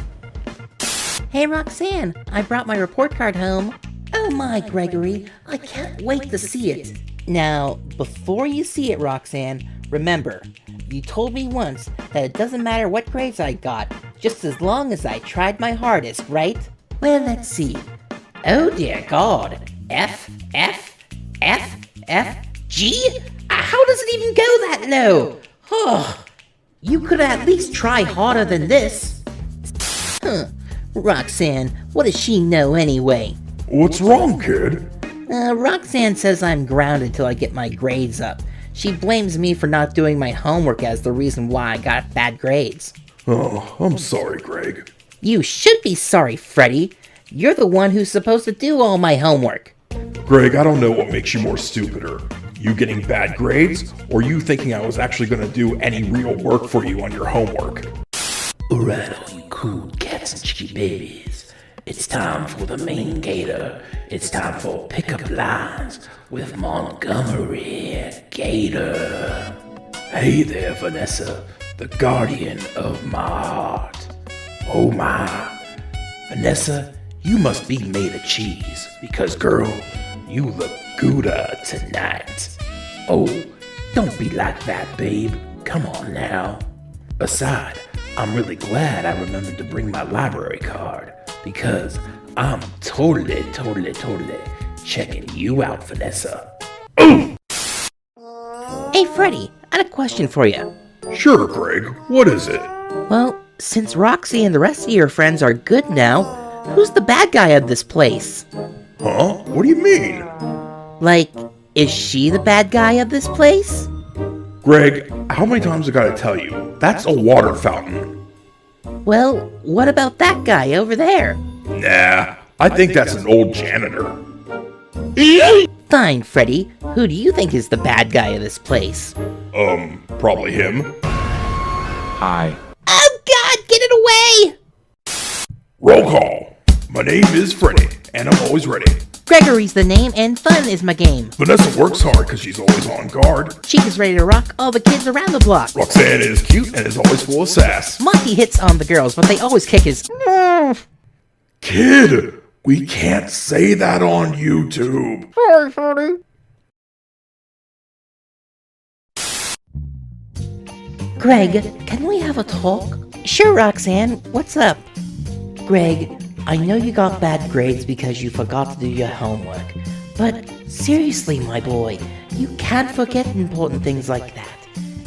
Hey, Roxanne, I brought my report card home. Oh my, Gregory, I can't wait to see it. Now, before you see it, Roxanne, remember, you told me once that it doesn't matter what grades I got, just as long as I tried my hardest, right? Well, let's see. Oh dear God. F, F, F, F, G? How does it even go that low? Oh, you could at least try harder than this. Huh. Roxanne, what does she know anyway? What's wrong, kid? Roxanne says I'm grounded till I get my grades up. She blames me for not doing my homework as the reason why I got bad grades. Oh, I'm sorry, Greg. You should be sorry, Freddy. You're the one who's supposed to do all my homework. Greg, I don't know what makes you more stupider. You getting bad grades, or you thinking I was actually going to do any real work for you on your homework? Alright, all you cool cats and chicky babies. It's time for the main Gator. It's time for pickup lines with Montgomery Gator. Hey there, Vanessa, the guardian of my heart. Oh my, Vanessa, you must be made of cheese, because girl, you look gooder tonight. Oh, don't be like that, babe. Come on now. Beside, I'm really glad I remembered to bring my library card, because I'm totally checking you out, Vanessa. Hey, Freddy, I had a question for you. Sure, Greg. What is it? Well, since Roxy and the rest of your friends are good now, who's the bad guy of this place? Huh? What do you mean? Like, is she the bad guy of this place? Greg, how many times I gotta tell you? That's a water fountain. Well, what about that guy over there? Nah, I think that's an old janitor. Fine, Freddy. Who do you think is the bad guy of this place? Probably him. Hi. Oh God, get it away! Roll call. My name is Freddy, and I'm always ready. Gregory's the name, and fun is my game. Vanessa works hard because she's always on guard. Chica's ready to rock all the kids around the block. Roxanne is cute and is always full of sass. Monty hits on the girls, but they always kick his... Kid, we can't say that on YouTube. Sorry, Freddy. Greg, can we have a talk? Sure, Roxanne. What's up? Greg, I know you got bad grades because you forgot to do your homework. But seriously, my boy, you can't forget important things like that.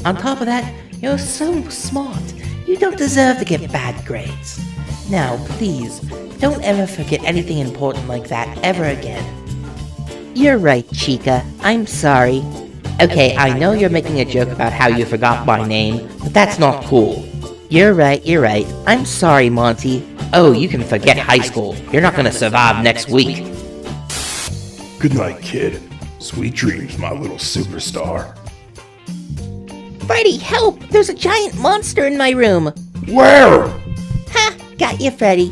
On top of that, you're so smart. You don't deserve to get bad grades. Now, please, don't ever forget anything important like that ever again. You're right, Chica. I'm sorry. Okay, I know you're making a joke about how you forgot my name, but that's not cool. You're right. I'm sorry, Monty. Oh, you can forget high school. You're not gonna survive next week. Good night, kid. Sweet dreams, my little superstar. Freddy, help! There's a giant monster in my room! Where? Ha! Got you, Freddy.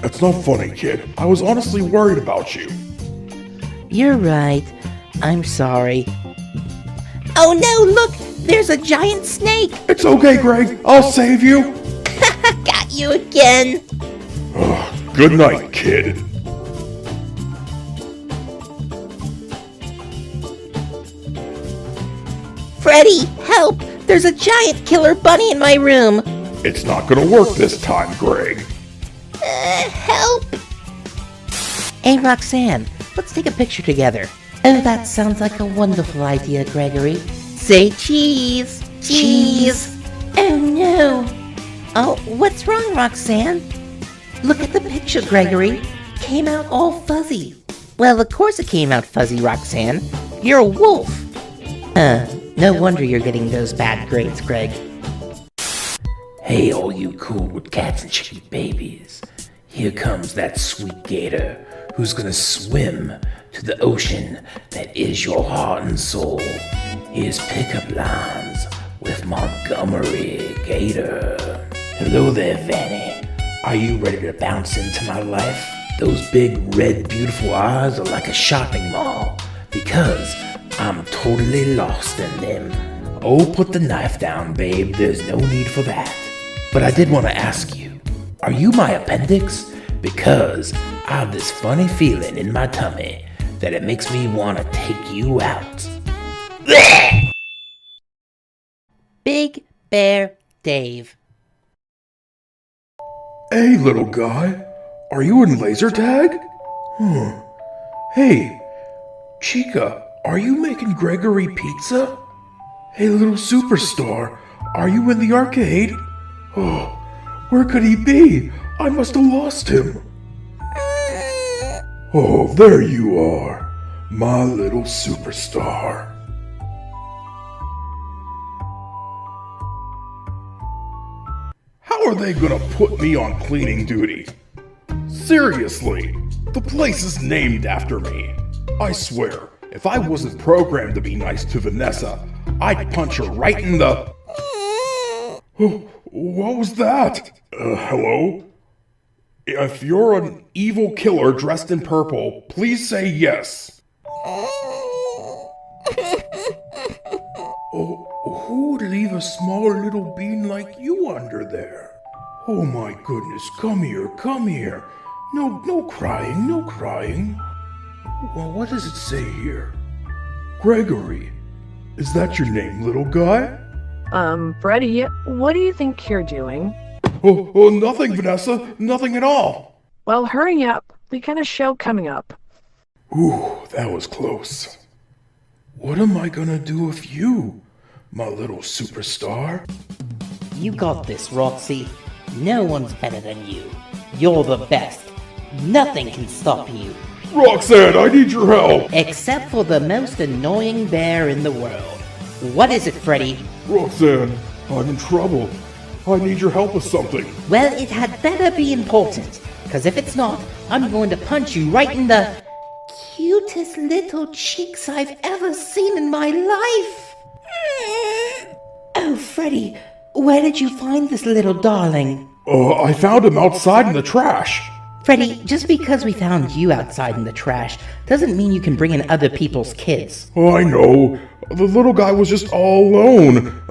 That's not funny, kid. I was honestly worried about you. You're right. I'm sorry. Oh no, look! There's a giant snake! It's okay, Greg. I'll save you. Got you again! Good night, kid. Freddy, help! There's a giant killer bunny in my room! It's not gonna work this time, Greg. Help! Hey, Roxanne, let's take a picture together. Oh, that sounds like a wonderful idea, Gregory. Say cheese! Cheese! Oh no! Oh, what's wrong, Roxanne? Look at the picture, Gregory. Came out all fuzzy. Well, of course it came out fuzzy, Roxanne. You're a wolf. No wonder you're getting those bad grades, Greg. Hey, all you cool with cats and chicky babies. Here comes that sweet Gator, who's gonna swim to the ocean that is your heart and soul. Here's pickup lines with Montgomery, Gator. Hello there, Vanny. Are you ready to bounce into my life? Those big, red, beautiful eyes are like a shopping mall, because I'm totally lost in them. Oh, put the knife down, babe. There's no need for that. But I did want to ask you, are you my appendix? Because I have this funny feeling in my tummy that it makes me want to take you out. Big Bear Dave. Hey, little guy. Are you in laser tag? Hey, Chica, are you making Gregory pizza? Hey, little superstar, are you in the arcade? Oh, where could he be? I must have lost him. Oh, there you are, my little superstar. How are they gonna put me on cleaning duty? Seriously, the place is named after me. I swear, if I wasn't programmed to be nice to Vanessa, I'd punch her right in the... Oh, what was that? Hello? If you're an evil killer dressed in purple, please say yes. Oh, who would leave a small little bean like you under there? Oh my goodness, come here, come here. No crying, no crying. Well, what does it say here? Gregory. Is that your name, little guy? Freddy, what do you think you're doing? Oh, nothing, Vanessa. Nothing at all. Well, hurry up. We got a show coming up. Ooh, that was close. What am I gonna do with you, my little superstar? You got this, Roxy. No one's better than you. You're the best. Nothing can stop you. Roxanne, I need your help! Except for the most annoying bear in the world. What is it, Freddy? Roxanne, I'm in trouble. I need your help with something. Well, it had better be important, because if it's not, I'm going to punch you right in the cutest little cheeks I've ever seen in my life. Oh, Freddy, where did you find this little darling? I found him outside in the trash. Freddy, just because we found you outside in the trash doesn't mean you can bring in other people's kids. Oh, I know. The little guy was just all alone.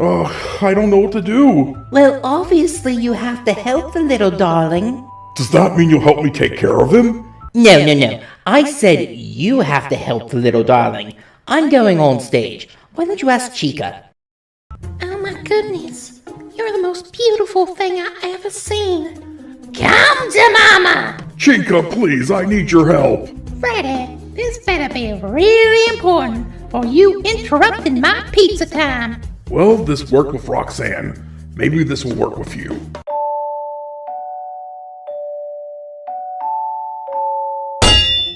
I don't know what to do. Well, obviously you have to help the little darling. Does that mean you'll help me take care of him? No. I said you have to help the little darling. I'm going on stage. Why don't you ask Chica? Oh my goodness. You're the most beautiful thing I ever seen. Come to Mama! Chica, please, I need your help. Freddy, this better be really important for you interrupting my pizza time. Well, this worked with Roxanne. Maybe this will work with you.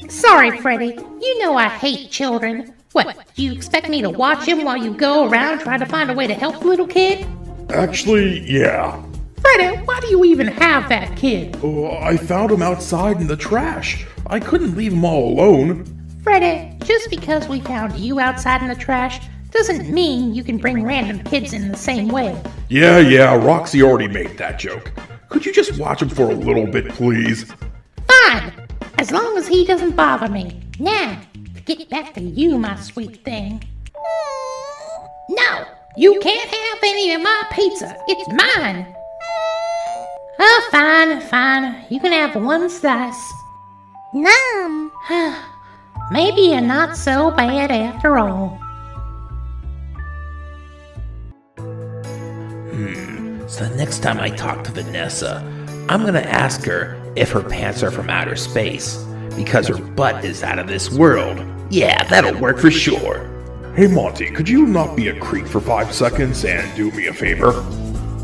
Sorry, Freddy. You know I hate children. What, do you expect me to watch him while you go around trying to find a way to help the little kid? Actually, yeah. Freddy, why do you even have that kid? I found him outside in the trash. I couldn't leave him all alone. Freddy, just because we found you outside in the trash doesn't mean you can bring random kids in the same way. Yeah, Roxy already made that joke. Could you just watch him for a little bit, please? Fine, as long as he doesn't bother me. Now, to get back to you, my sweet thing. No, you can't have any of my pizza. It's mine. Oh, fine. You can have one slice. Nom. Maybe you're not so bad after all. So the next time I talk to Vanessa, I'm gonna ask her if her pants are from outer space, because her butt is out of this world. Yeah, that'll work for sure. Hey Monty, could you not be a creep for 5 seconds and do me a favor?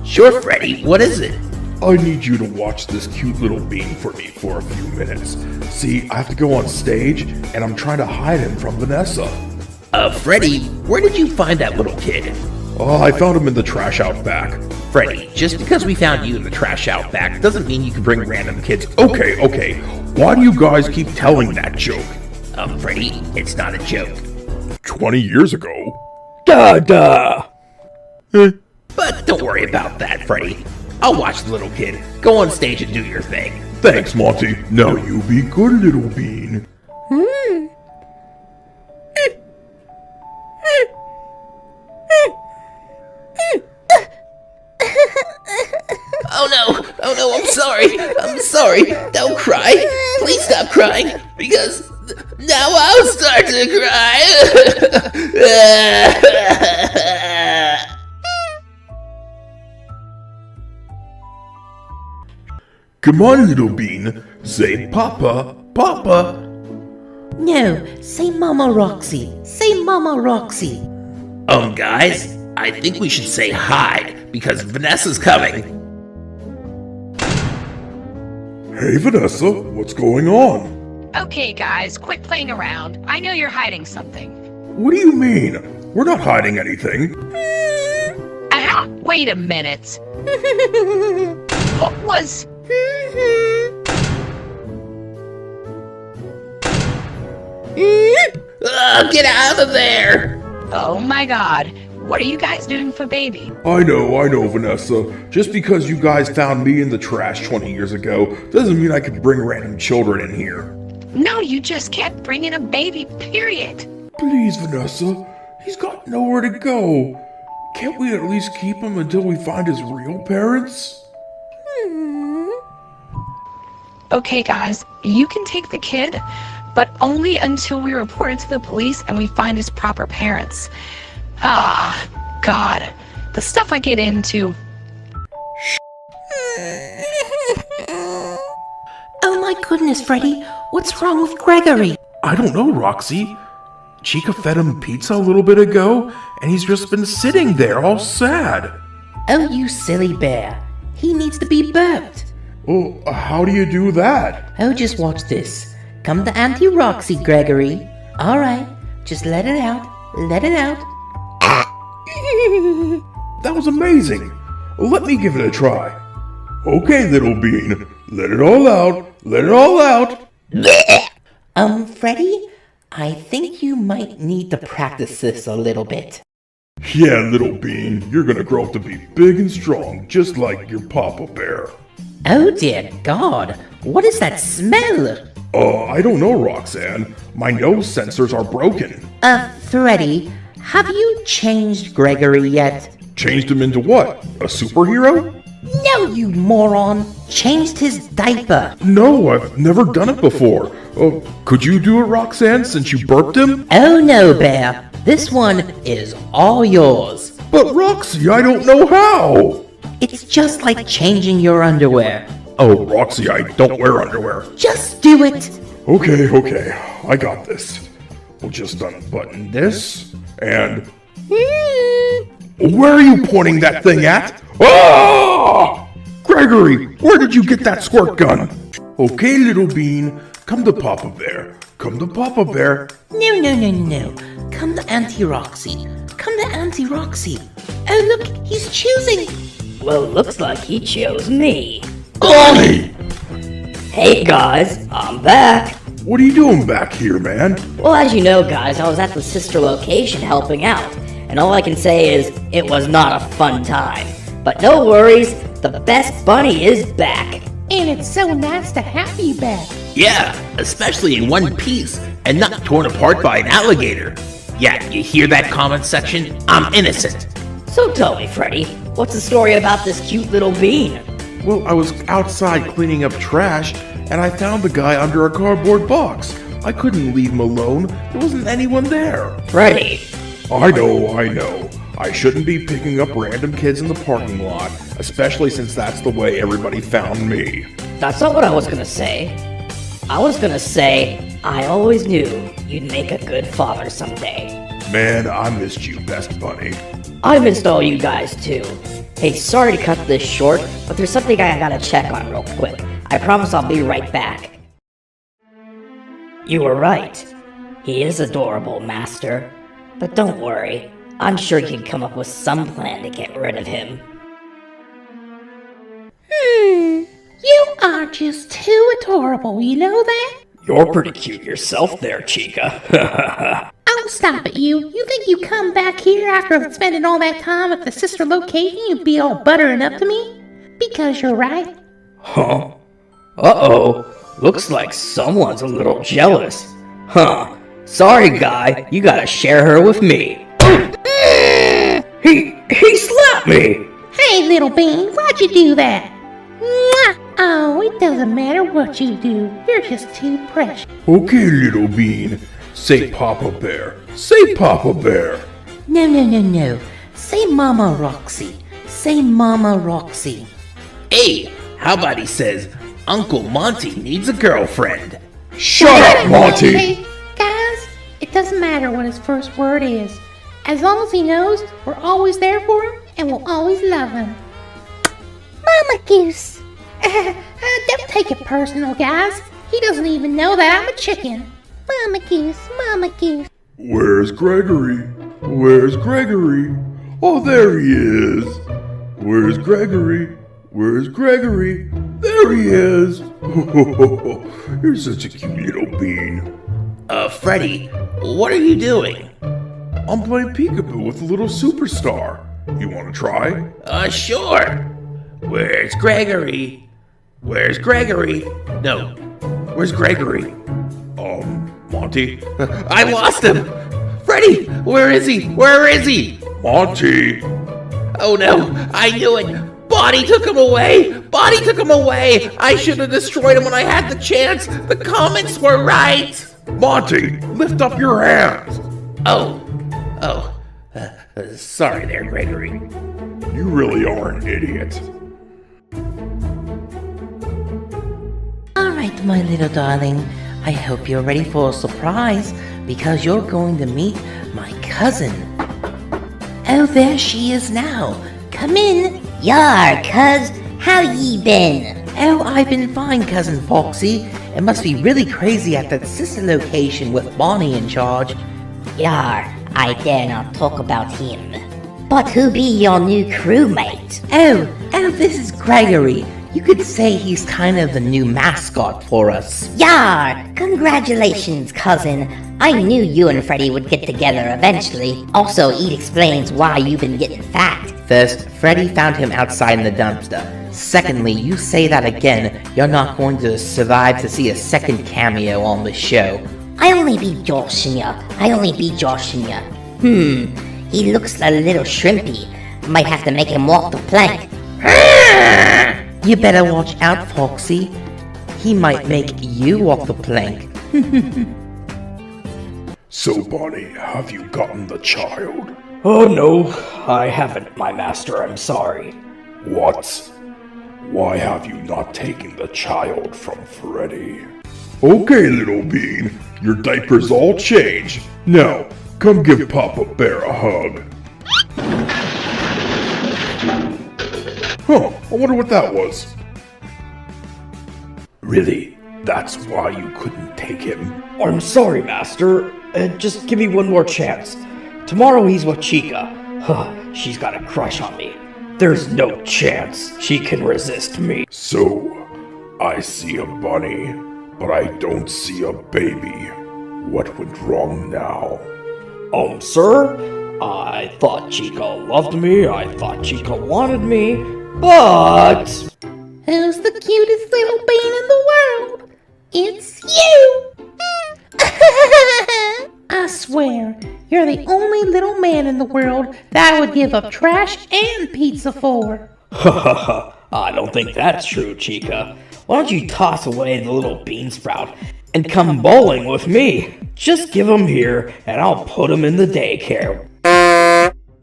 Sure, Freddy, what is it? I need you to watch this cute little bean for me for a few minutes. See, I have to go on stage, and I'm trying to hide him from Vanessa. Freddy, where did you find that little kid? I found him in the trash out back. Freddy, just because we found you in the trash out back doesn't mean you can bring random kids. Okay. Why do you guys keep telling that joke? Freddy, it's not a joke. 20 years ago? Duh. But don't worry about that, Freddy. I'll watch the little kid. Go on stage and do your thing. Thanks, Monty. Now you be good, little bean. Oh no, I'm sorry. Don't cry. Please stop crying, because now I'll start to cry. Come on, little bean. Say Papa, Papa. No, say Mama Roxy. Say Mama Roxy. Guys, I think we should say hi, because Vanessa's coming. Hey, Vanessa, what's going on? Okay, guys, quit playing around. I know you're hiding something. What do you mean? We're not hiding anything. Wait a minute. What was... Get out of there! Oh my god. What are you guys doing for baby? I know, Vanessa. Just because you guys found me in the trash 20 years ago doesn't mean I can bring random children in here. No, you just can't bring in a baby, period. Please, Vanessa. He's got nowhere to go. Can't we at least keep him until we find his real parents? Okay, guys, you can take the kid, but only until we report it to the police and we find his proper parents. Ah, God, the stuff I get into. Oh my goodness, Freddy, what's wrong with Gregory? I don't know, Roxy. Chica fed him pizza a little bit ago, and he's just been sitting there all sad. Oh, you silly bear. He needs to be burped. Well, how do you do that? Oh, just watch this. Come to Auntie Roxy, Gregory. All right, just let it out. Let it out. That was amazing. Let me give it a try. Okay, little bean. Let it all out. Let it all out. Freddy, I think you might need to practice this a little bit. Yeah, little bean. You're gonna grow up to be big and strong, just like your Papa Bear. Oh dear God, what is that smell? I don't know, Roxanne. My nose sensors are broken. Freddy, have you changed Gregory yet? Changed him into what? A superhero? No, you moron! Changed his diaper! No, I've never done it before. Could you do it, Roxanne, since you burped him? Oh no, Bear. This one is all yours. But Roxy, I don't know how! It's just like changing your underwear. Oh, Roxy, I don't wear underwear. Just do it! Okay, I got this. We'll just unbutton this, and... Where are you pointing that thing at? Ah! Gregory, where did you get that squirt gun? Okay, little bean, come to Papa Bear. Come to Papa Bear. No. Come to Auntie Roxy. Come to Auntie Roxy. Oh, look, he's choosing. Well, looks like he chose me. Bonnie! Hey guys, I'm back. What are you doing back here, man? Well, as you know, guys, I was at the sister location helping out. And all I can say is, it was not a fun time. But no worries, the best bunny is back. And it's so nice to have you back. Yeah, especially in one piece and not torn apart by an alligator. Yeah, you hear that comment section? I'm innocent. So tell me, Freddy, what's the story about this cute little bean? Well, I was outside cleaning up trash, and I found the guy under a cardboard box. I couldn't leave him alone. There wasn't anyone there. Freddy. I know. I shouldn't be picking up random kids in the parking lot, especially since that's the way everybody found me. That's not what I was gonna say. I was gonna say, I always knew you'd make a good father someday. Man, I missed you, best bunny. I missed all you guys too. Hey, sorry to cut this short, but there's something I gotta check on real quick. I promise I'll be right back. You were right. He is adorable, Master. But don't worry, I'm sure you can come up with some plan to get rid of him. You are just too adorable, you know that? You're pretty cute yourself there, Chica. Oh, stop it, you. You think you come back here after spending all that time at the sister location, you'd be all buttering up to me? Because you're right. Huh? Uh-oh. Looks like someone's a little jealous. Huh. Sorry, guy. You gotta share her with me. He slapped me! Hey, little bean, why'd you do that? Mwah! Oh, it doesn't matter what you do. You're just too precious. Okay, little bean. Say Papa Bear. Say Papa Bear. No. Say Mama Roxy. Say Mama Roxy. Hey, how about he says, Uncle Monty needs a girlfriend? Shut up, Monty! Hey, guys, it doesn't matter what his first word is. As long as he knows we're always there for him and we'll always love him. Mama Goose. Don't take it personal, guys. He doesn't even know that I'm a chicken. Mama Goose, Mama Goose. Where's Gregory? Where's Gregory? Oh, there he is. Where's Gregory? Where's Gregory? There he is. You're such a cute little bean. Freddy, what are you doing? I'm playing peekaboo with a little superstar. You want to try? Sure. Where's Gregory? Where's Gregory? No. Where's Gregory? Monty? I lost him! Freddy! Where is he? Where is he? Monty! Oh no! I knew it! Bonnie took him away! Bonnie took him away! I should have destroyed him when I had the chance! The comments were right! Monty, lift up your hands! Sorry there, Gregory. You really are an idiot. Alright, my little darling. I hope you're ready for a surprise, because you're going to meet my cousin. Oh, there she is now. Come in. Yar, cuz, how ye been? Oh, I've been fine, Cousin Foxy. It must be really crazy at that sister location with Bonnie in charge. Yar, I dare not talk about him. But who be your new crewmate? Oh, this is Gregory. You could say he's kind of the new mascot for us. Yar, congratulations, cousin. I knew you and Freddy would get together eventually. Also, it explains why you've been getting fat. First, Freddy found him outside in the dumpster. Secondly, you say that again, you're not going to survive to see a second cameo on the show. I only be joshing ya. He looks a little shrimpy. Might have to make him walk the plank. You better watch out, Foxy. He might make you walk the plank. So, Bonnie, have you gotten the child? Oh no, I haven't, my master, I'm sorry. What? Why have you not taken the child from Freddy? Okay, little bean, your diaper's all changed. Now, come give Papa Bear a hug. Huh, I wonder what that was. Really? That's why you couldn't take him? I'm sorry, master. Just give me one more chance. Tomorrow he's with Chica. She's got a crush on me. There's no chance she can resist me. So, I see a bunny, but I don't see a baby. What went wrong now? Sir? I thought Chica loved me, I thought Chica wanted me, but... Who's the cutest little bean in the world? It's you! I swear, you're the only little man in the world that I would give up trash and pizza for. I don't think that's true, Chica. Why don't you toss away the little bean sprout and come bowling with me? Just give him here and I'll put him in the daycare.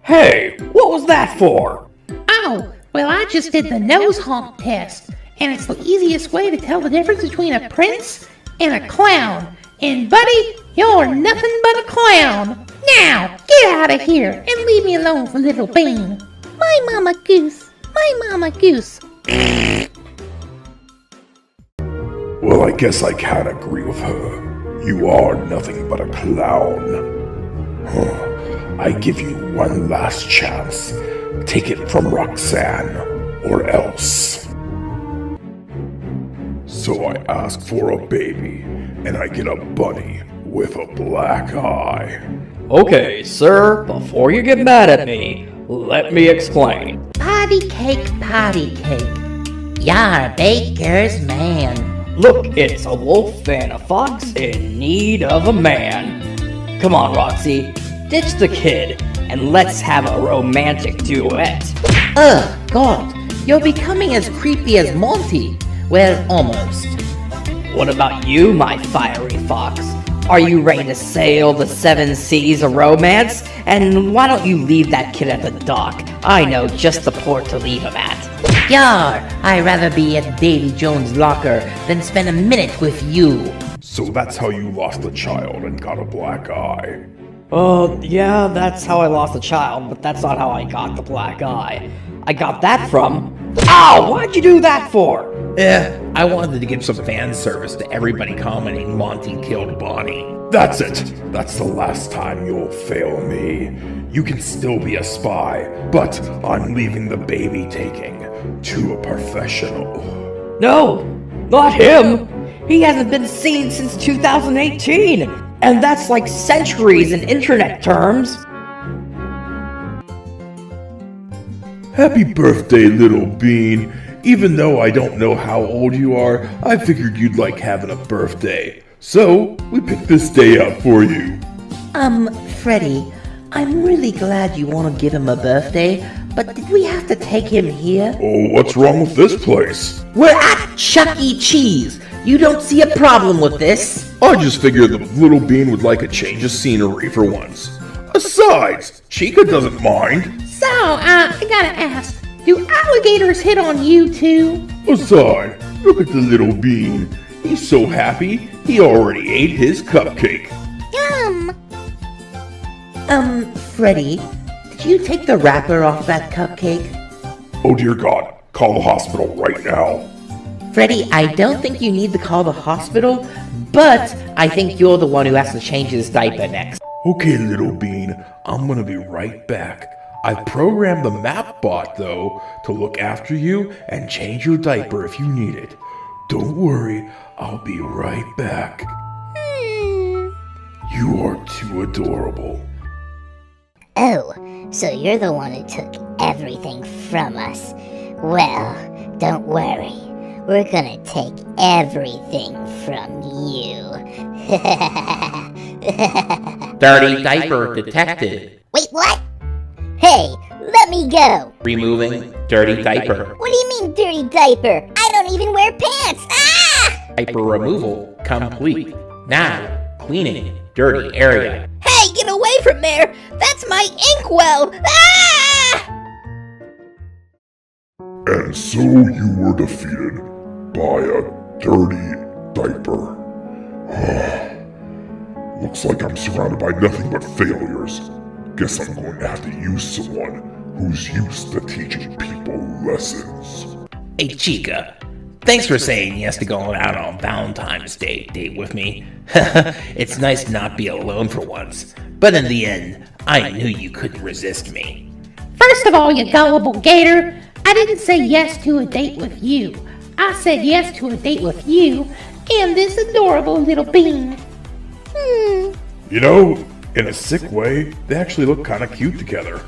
Hey, what was that for? Oh, well, I just did the nose honk test, and it's the easiest way to tell the difference between a prince and a clown. And buddy, you're nothing but a clown. Now, get out of here and leave me alone for little bean. My mama goose, my mama goose. Well, I guess I can't agree with her. You are nothing but a clown. I give you one last chance. Take it from Roxanne, or else. So I ask for a baby, and I get a bunny with a black eye. Okay, sir, before you get mad at me, let me explain. Patty cake, Yar, baker's man. Look, it's a wolf and a fox in need of a man. Come on, Roxy, ditch the kid, and let's have a romantic duet. Ugh, God, you're becoming as creepy as Monty. Well, almost. What about you, my fiery fox? Are you ready to sail the 7 seas of romance? And why don't you leave that kid at the dock? I know just the port to leave him at. Yar, I'd rather be at Davy Jones' locker than spend a minute with you. So that's how you lost a child and got a black eye. Yeah, that's how I lost a child, but that's not how I got the black eye. I got that from... Ow! Why'd you do that for? I wanted to give some fan service to everybody commenting Monty killed Bonnie. That's it. That's the last time you'll fail me. You can still be a spy, but I'm leaving the baby taking to a professional. No, not him. He hasn't been seen since 2018, and that's like centuries in internet terms. Happy birthday, little bean. Even though I don't know how old you are, I figured you'd like having a birthday. So, we picked this day out for you. Freddy, I'm really glad you want to give him a birthday, but did we have to take him here? Oh, what's wrong with this place? We're at Chuck E. Cheese. You don't see a problem with this? I just figured the little bean would like a change of scenery for once. Besides, Chica doesn't mind. So, I gotta ask, do alligators hit on you too? Besides, look at the little bean. He's so happy, he already ate his cupcake. Yum! Freddy, did you take the wrapper off that cupcake? Oh dear God, call the hospital right now. Freddy, I don't think you need to call the hospital, but I think you're the one who has to change his diaper next. Okay, little bean, I'm gonna be right back. I've programmed the map bot, though, to look after you and change your diaper if you need it. Don't worry, I'll be right back. You are too adorable. Oh, so you're the one who took everything from us. Well, don't worry. We're gonna take everything from you. Dirty diaper detected. Wait, what? Hey, let me go! Removing dirty diaper. What do you mean, dirty diaper? I don't even wear pants! Ah! Diaper removal complete. Now, cleaning dirty area. Hey, get away from there! That's my inkwell! Ah! And so you were defeated by a dirty diaper. Looks like I'm surrounded by nothing but failures. Guess I'm going to have to use someone who's used to teaching people lessons. Hey, Chica. Thanks for saying yes to going out on Valentine's Day date with me. It's nice to not be alone for once. But in the end, I knew you couldn't resist me. First of all, you gullible gator, I didn't say yes to a date with you. I said yes to a date with you and this adorable little bean. You know, in a sick way, they actually look kind of cute together.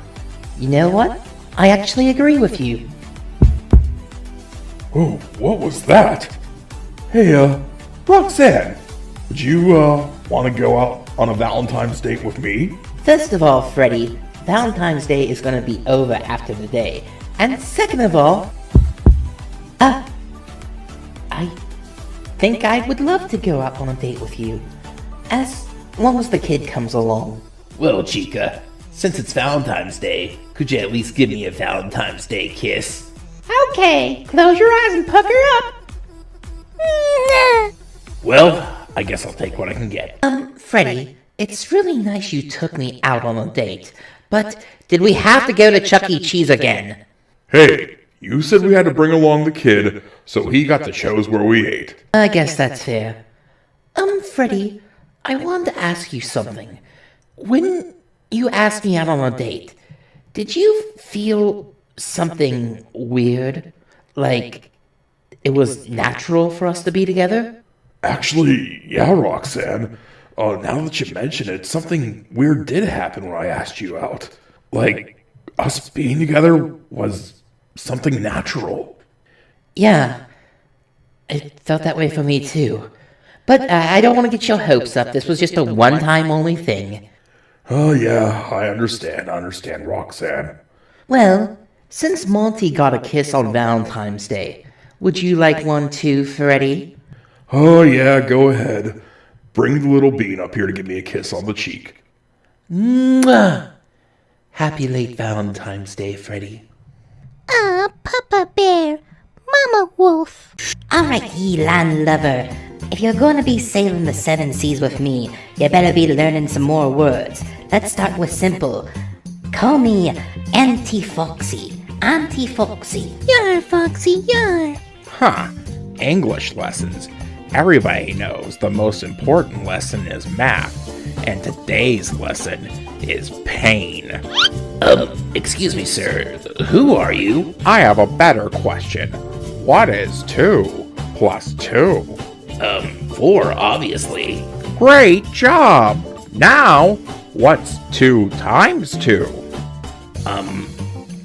You know what? I actually agree with you. Oh, what was that? Hey, Roxanne, would you, want to go out on a Valentine's date with me? First of all, Freddy, Valentine's Day is going to be over after the day. And second of all, I think I would love to go out on a date with you. As long as the kid comes along. Well, Chica, since it's Valentine's Day, could you at least give me a Valentine's Day kiss? Okay, close your eyes and pucker up. Well, I guess I'll take what I can get. Freddy, it's really nice you took me out on a date, but did we have to go to Chuck E. Cheese again? Hey, you said we had to bring along the kid, so he got to choose where we ate. I guess that's fair. Freddy, I wanted to ask you something. When you asked me out on a date, did you feel something weird? Like it was natural for us to be together? Actually, yeah, Roxanne. Now that you mention it, something weird did happen when I asked you out. Like, us being together was something natural. Yeah, it felt that way for me too. But I don't want to get your hopes up. This was just a one-time only thing. Oh yeah, I understand, Roxanne. Well, since Monty got a kiss on Valentine's Day, would you like one too, Freddy? Oh yeah, go ahead. Bring the little bean up here to give me a kiss on the cheek. Mwah! Happy late Valentine's Day, Freddy. Papa Bear, Mama Wolf. Alright, ye land lover. If you're gonna be sailing the seven seas with me, you better be learning some more words. Let's start with simple. Call me Auntie Foxy. Auntie Foxy. Yar, Foxy, yar. Huh. English lessons. Everybody knows the most important lesson is math, and today's lesson is pain. Excuse me, sir. Who are you? I have a better question. What is 2 plus 2? 4, obviously. Great job! Now, what's 2 times 2?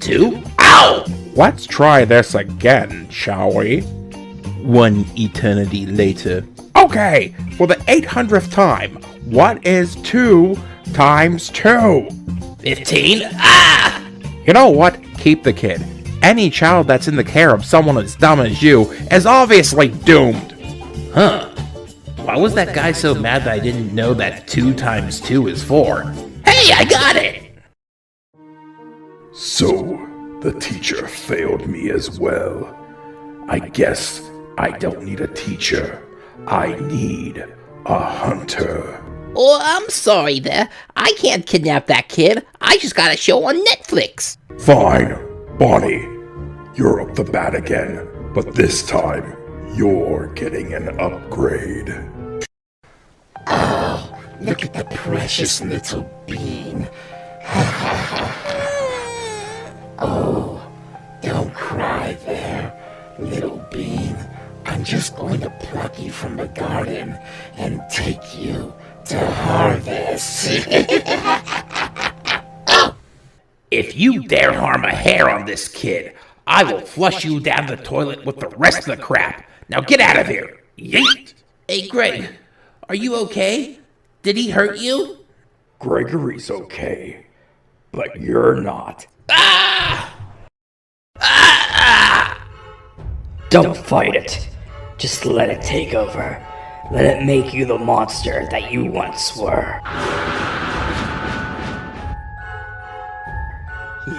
2? Ow! Let's try this again, shall we? 1 eternity later. Okay, for the 800th time, what is 2 times 2? 15? Ah! You know what? Keep the kid. Any child that's in the care of someone as dumb as you is obviously doomed. Huh. Why was that guy so mad that I didn't know that 2 times 2 is 4? Hey, I got it! So, the teacher failed me as well. I guess I don't need a teacher. I need a hunter. Oh, I'm sorry there. I can't kidnap that kid. I just got a show on Netflix. Fine, Bonnie. You're up the bat again, but this time, you're getting an upgrade. Oh, look at the precious little bean. Oh, don't cry there, little bean. I'm just going to pluck you from the garden and take you to harvest. If you dare harm a hair on this kid, I will flush you down the toilet with the rest of the crap. Now get out of here. Yeet! Hey, Greg, are you okay? Did he hurt you? Gregory's okay, but you're not. Don't fight it. Just let it take over. Let it make you the monster that you once were.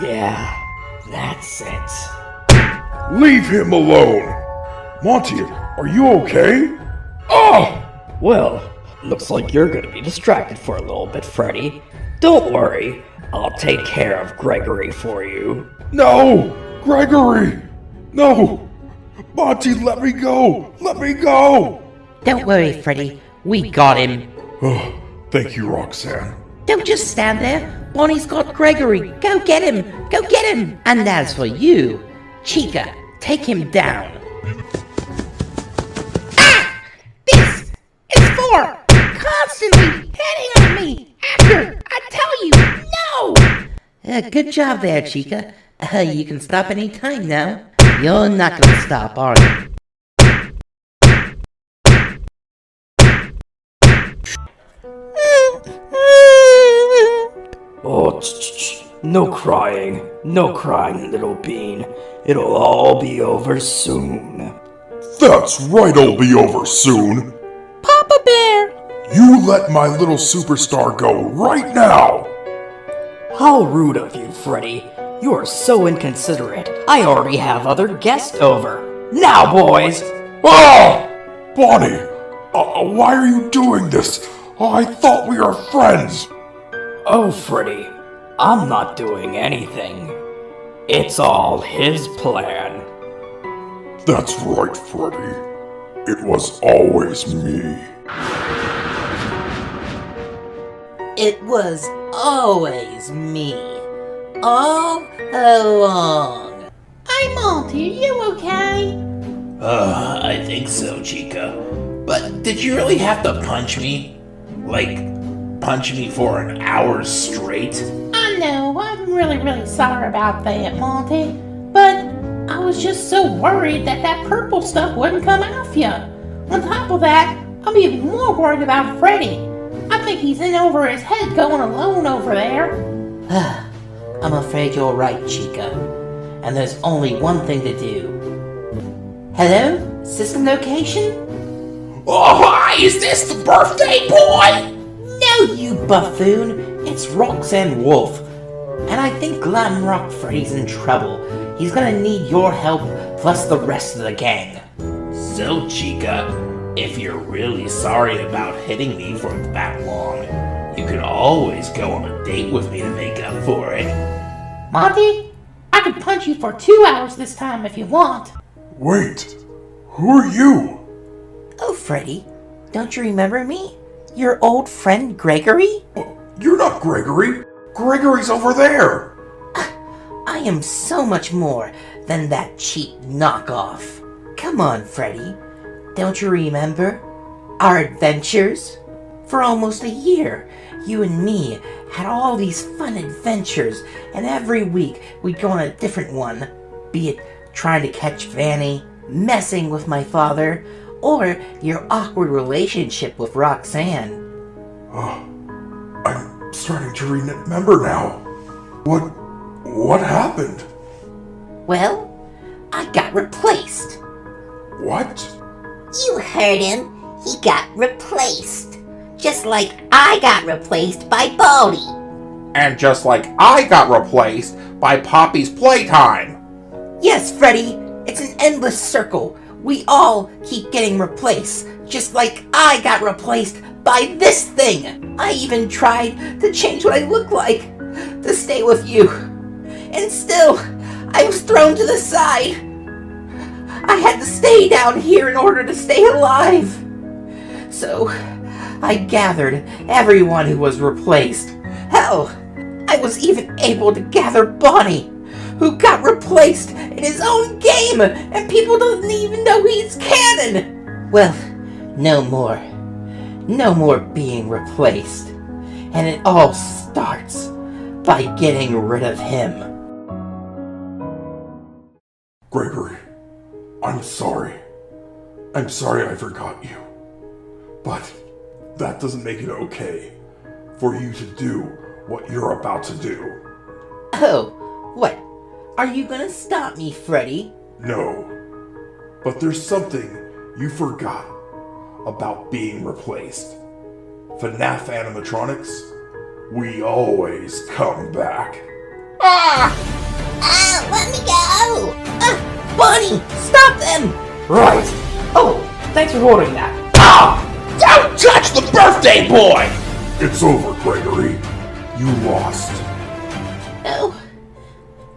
Yeah, that's it. Leave him alone! Monty, are you okay? Oh! Well, looks like you're gonna be distracted for a little bit, Freddy. Don't worry, I'll take care of Gregory for you. No! Gregory! No! Monty, let me go! Let me go! Don't worry, Freddy. We got him. Oh, thank you, Roxanne. Don't just stand there. Bonnie's got Gregory. Go get him. Go get him. And as for you, Chica, take him down. Ah! This is for constantly hitting on me after I tell you no! Good job there, Chica. You can stop any time now. You're not gonna stop, are you? Oh, no crying. No crying, little bean. It'll all be over soon. That's right, it'll be over soon. Papa Bear! You let my little superstar go right now! How rude of you, Freddy. You are so inconsiderate. I already have other guests over. Now, boys! Ah! Bonnie! Why are you doing this? I thought we were friends! Oh, Freddy, I'm not doing anything. It's all his plan. That's right, Freddy. It was always me. It was always me. All along. Hey, Monty, are you okay? I think so, Chica. But did you really have to punch me? Like, punch me for an hour straight? I know, I'm really sorry about that, Monty. But I was just so worried that purple stuff wouldn't come off you. On top of that, I'm even more worried about Freddy. I think he's in over his head going alone over there. I'm afraid you're right, Chica. And there's only one thing to do. Hello? System location? Oh, hi! Is this the birthday boy? No, you buffoon! It's Roxanne Wolf. And I think Glamrock Freddy's in trouble. He's gonna need your help, plus the rest of the gang. So, Chica, if you're really sorry about hitting me for that long, you can always go on a date with me to make up for it. Monty, I could punch you for 2 hours this time if you want. Wait, who are you? Oh, Freddy, don't you remember me? Your old friend Gregory? You're not Gregory. Gregory's over there. I am so much more than that cheap knockoff. Come on, Freddy. Don't you remember? Our adventures? For almost a year, you and me had all these fun adventures, and every week we'd go on a different one. Be it trying to catch Vanny, messing with my father, or your awkward relationship with Roxanne. I'm starting to remember now. What happened? Well, I got replaced. What? You heard him. He got replaced. Just like I got replaced by Baldy. And just like I got replaced by Poppy's playtime. Yes, Freddy, it's an endless circle. We all keep getting replaced, just like I got replaced by this thing. I even tried to change what I look like to stay with you. And still, I was thrown to the side. I had to stay down here in order to stay alive. So, I gathered everyone who was replaced. Hell, I was even able to gather Bonnie, who got replaced in his own game, and people don't even know he's canon. Well, no more. No more being replaced. And it all starts by getting rid of him. Gregory, I'm sorry. I'm sorry I forgot you. But that doesn't make it okay for you to do what you're about to do. Oh, what? Are you gonna stop me, Freddy? No. But there's something you forgot about being replaced. Fnaf animatronics, we always come back. Ah, let me go! Bonnie, stop them! Right. Oh, thanks for holding that. Ah! Don't touch the birthday boy! It's over, Gregory. You lost. No.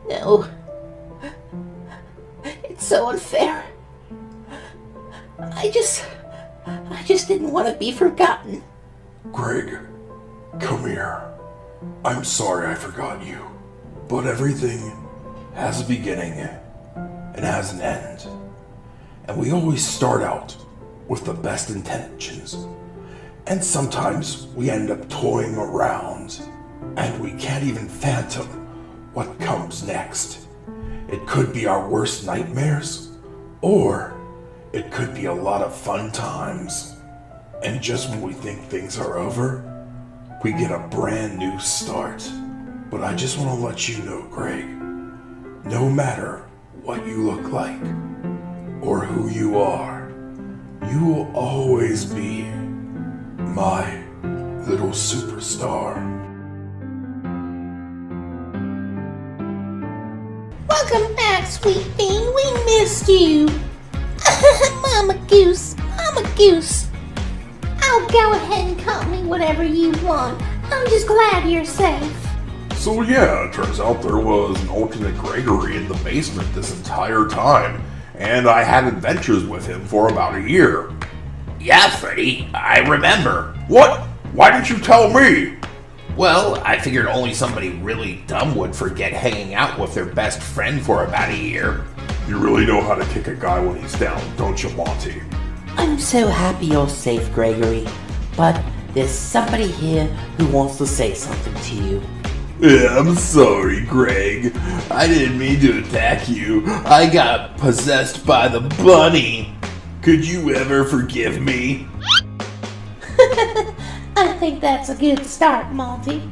No. It's so unfair. I just didn't want to be forgotten. Greg, come here. I'm sorry I forgot you. But everything has a beginning and has an end. And we always start out with the best intentions. And sometimes we end up toying around and we can't even fathom what comes next. It could be our worst nightmares, or it could be a lot of fun times. And just when we think things are over, we get a brand new start. But I just want to let you know, Greg, no matter what you look like or who you are, you will always be my little superstar. Welcome back, Sweet Bean. We missed you. Mama Goose, Mama Goose. I'll go ahead and call me whatever you want. I'm just glad you're safe. So yeah, it turns out there was an alternate Gregory in the basement this entire time, and I had adventures with him for about a year. Yeah, Freddy, I remember. What? Why didn't you tell me? Well, I figured only somebody really dumb would forget hanging out with their best friend for about a year. You really know how to kick a guy when he's down, don't you, Monty? I'm so happy you're safe, Gregory. But there's somebody here who wants to say something to you. Yeah, I'm sorry, Greg. I didn't mean to attack you. I got possessed by the bunny. Could you ever forgive me? I think that's a good start, Monty.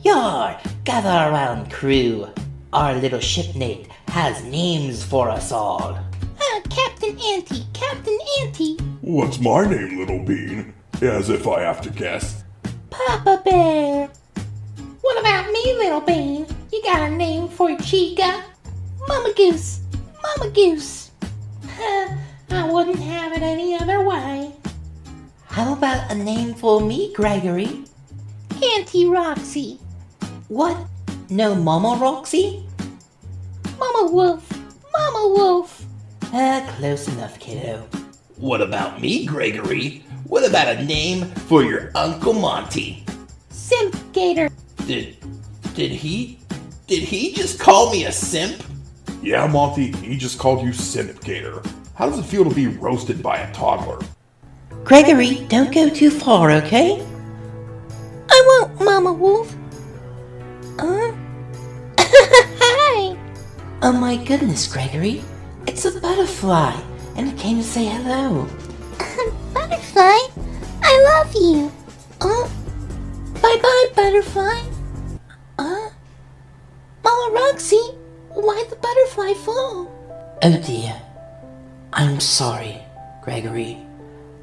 Yar, gather around, crew. Our little shipmate has names for us all. Captain Auntie, Captain Auntie. What's my name, Little Bean? As if I have to guess. Papa Bear. What about me, Little Bean? You got a name for Chica? Mama Goose, Mama Goose. I wouldn't have it any other way. How about a name for me, Gregory? Auntie Roxy. What? No Mama Roxy? Mama Wolf, Mama Wolf. Close enough, kiddo. What about me, Gregory? What about a name for your Uncle Monty? Simp Gator. Did he just call me a simp? Yeah, Monty, he just called you Simp Gator. How does it feel to be roasted by a toddler? Gregory, don't go too far, okay? I won't, Mama Wolf. Hi. Oh my goodness, Gregory. It's a butterfly, and it came to say hello. Butterfly, I love you. Bye-bye, Butterfly. Mama Oh, Roxy, why'd the butterfly fall? Oh dear. I'm sorry, Gregory.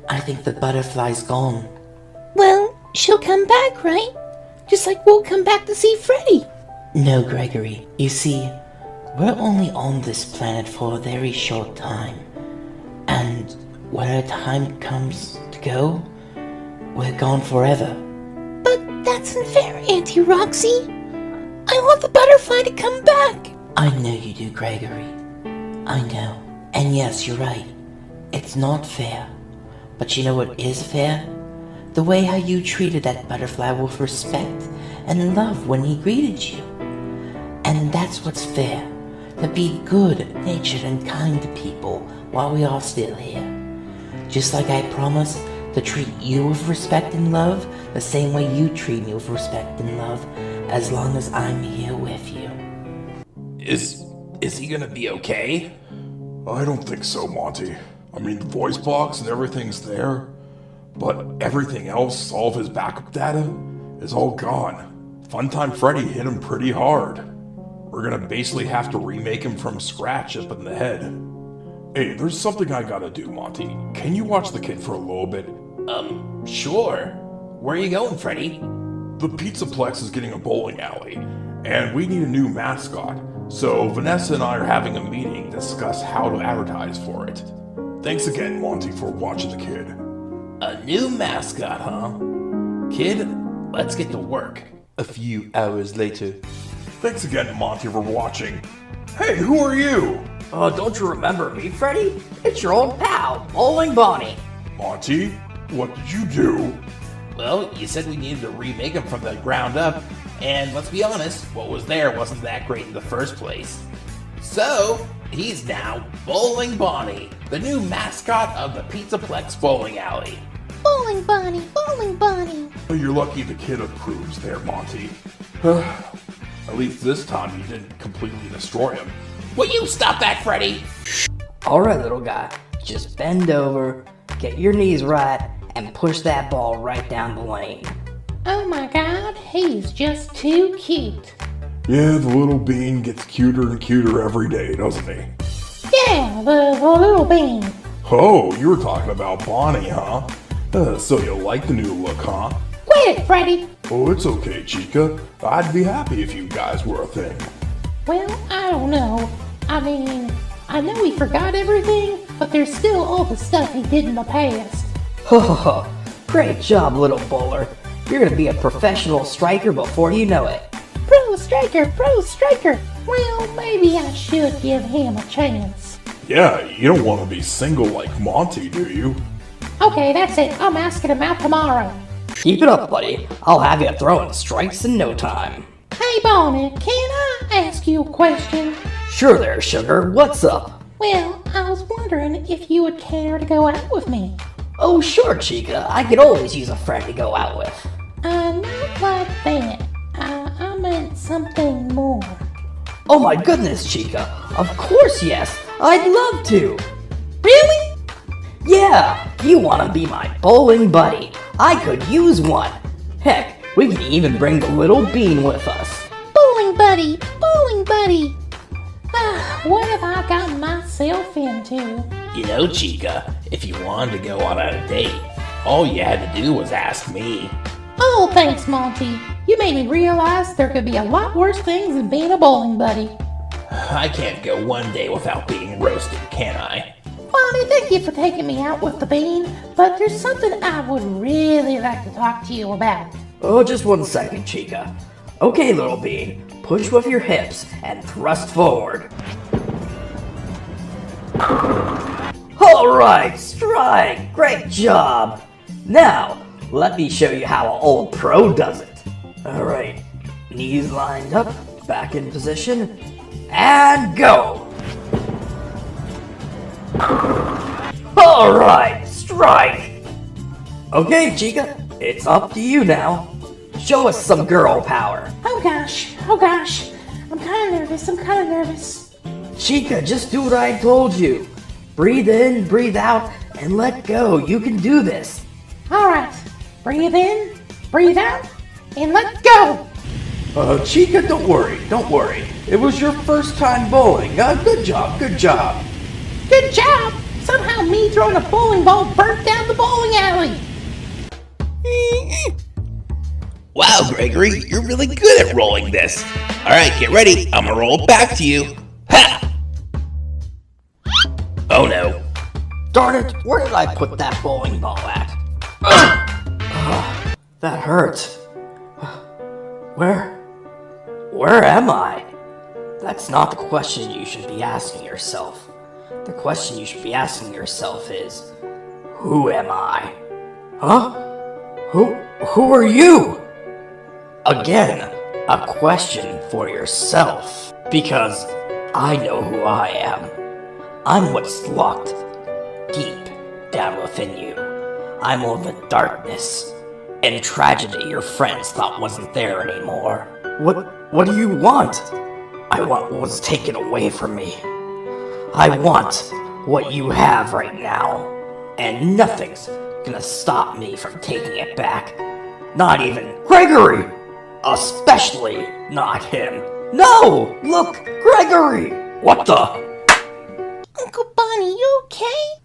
I think the butterfly's gone. Well, she'll come back, right? Just like we'll come back to see Freddy. No, Gregory. You see, we're only on this planet for a very short time. And when our time comes to go, we're gone forever. But that's unfair, Auntie Roxy. I want the butterfly to come back. I know you do, Gregory. I know. And yes, you're right. It's not fair. But you know what is fair? The way how you treated that butterfly with respect and love when he greeted you. And that's what's fair. To be good, natured, and kind to people while we are still here. Just like I promised to treat you with respect and love, the same way you treat me with respect and love, as long as I'm here with you. Is he gonna be okay? I don't think so, Monty. I mean, the voice box and everything's there, but everything else, all of his backup data, is all gone. Funtime Freddy hit him pretty hard. We're gonna basically have to remake him from scratch up in the head. Hey, there's something I gotta do, Monty. Can you watch the kid for a little bit? Sure. Where are you going, Freddy? The Pizzaplex is getting a bowling alley, and we need a new mascot. So Vanessa and I are having a meeting to discuss how to advertise for it. Thanks again, Monty, for watching the kid. A new mascot, huh? Kid, let's get to work. A few hours later. Thanks again, Monty, for watching. Hey, who are you? Don't you remember me, Freddy? It's your old pal, Bowling Bonnie. Monty, what did you do? Well, you said we needed to remake him from the ground up, and let's be honest, what was there wasn't that great in the first place. So, he's now Bowling Bonnie, the new mascot of the Pizzaplex Bowling Alley. Bowling Bonnie, Bowling Bonnie. You're lucky the kid approves there, Monty. At least this time you didn't completely destroy him. Will you stop that, Freddy? Alright, little guy, just bend over, get your knees right, and push that ball right down the lane. Oh my god, he's just too cute. Yeah, the little bean gets cuter and cuter every day, doesn't he? Yeah, the little bean. Oh, you were talking about Bonnie, huh? So you like the new look, huh? Quit it, Freddy. Oh, it's okay, Chica. I'd be happy if you guys were a thing. Well, I don't know. I mean, I know he forgot everything, but there's still all the stuff he did in the past. Ho ho ho, great job, little bowler. You're gonna be a professional striker before you know it. Pro striker, pro striker. Well, maybe I should give him a chance. Yeah, you don't want to be single like Monty, do you? Okay, that's it. I'm asking him out tomorrow. Keep it up, buddy. I'll have you throwing strikes in no time. Hey, Bonnie, can I ask you a question? Sure there, sugar. What's up? Well, I was wondering if you would care to go out with me. Oh, sure, Chica. I could always use a friend to go out with. Not like that. I meant something more. Oh my goodness, Chica. Of course, yes. I'd love to. Really? Yeah, you want to be my bowling buddy. I could use one. Heck, we could even bring the little bean with us. Bowling buddy, bowling buddy. What have I gotten myself into? You know, Chica, if you wanted to go on a date, all you had to do was ask me. Oh, thanks, Monty. You made me realize there could be a lot worse things than being a bowling buddy. I can't go one day without being roasted, can I? Bonnie, thank you for taking me out with the bean, but there's something I would really like to talk to you about. Oh, just 1 second, Chica. Okay, little bean, push with your hips and thrust forward. Alright, strike! Great job! Now, let me show you how an old pro does it. Alright, knees lined up, back in position, and go! Alright, strike! Okay, Chica, it's up to you now. Show us some girl power. Oh gosh, I'm kinda nervous. Chica, just do what I told you. Breathe in, breathe out, and let go. You can do this. Alright, breathe in, breathe out, and let go! Chica, don't worry. It was your first time bowling. Good job. Good job! Somehow me throwing a bowling ball burnt down the bowling alley! Wow, Gregory, you're really good at rolling this. Alright, get ready. I'm gonna roll it back to you. Ha! Oh no. Darn it, where did I put that bowling ball at? That hurts. Where am I? That's not the question you should be asking yourself. The question you should be asking yourself is, who am I? Huh? Who are you? Again, a question for yourself. Because I know who I am. I'm what's locked deep down within you. I'm all the darkness and tragedy your friends thought wasn't there anymore. What do you want? I want what was taken away from me. I want what you have right now. And nothing's gonna stop me from taking it back. Not even Gregory! Especially not him. No! Look! Gregory! What the? Uncle Bonnie, you okay?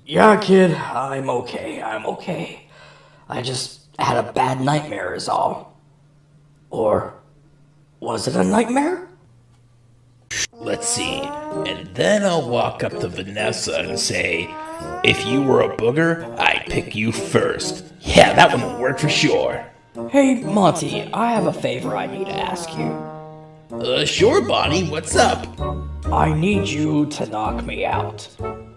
Yeah, kid, I'm okay. I just had a bad nightmare is all. Or was it a nightmare? Let's see. And then I'll walk up to Vanessa and say, if you were a booger, I'd pick you first. Yeah, that one will work for sure. Hey, Monty, I have a favor I need to ask you. Sure, Bonnie, what's up? I need you to knock me out.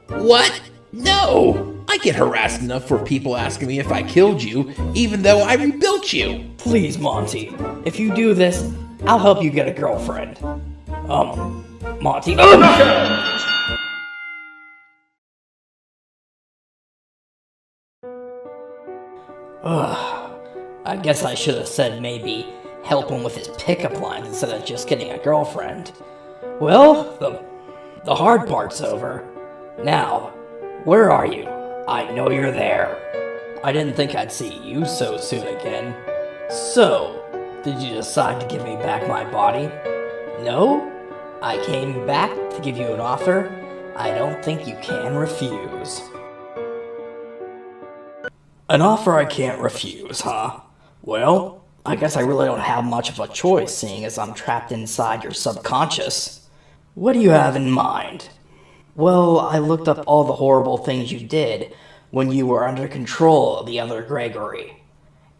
What? No! I get harassed enough for people asking me if I killed you, even though I rebuilt you. Please, Monty, if you do this, I'll help you get a girlfriend. Monty. I guess I should have said maybe help him with his pickup lines instead of just getting a girlfriend. Well, the hard part's over. Now, where are you? I know you're there. I didn't think I'd see you so soon again. So, did you decide to give me back my body? No? I came back to give you an offer I don't think you can refuse. An offer I can't refuse, huh? Well, I guess I really don't have much of a choice, seeing as I'm trapped inside your subconscious. What do you have in mind? Well, I looked up all the horrible things you did when you were under control of the other Gregory.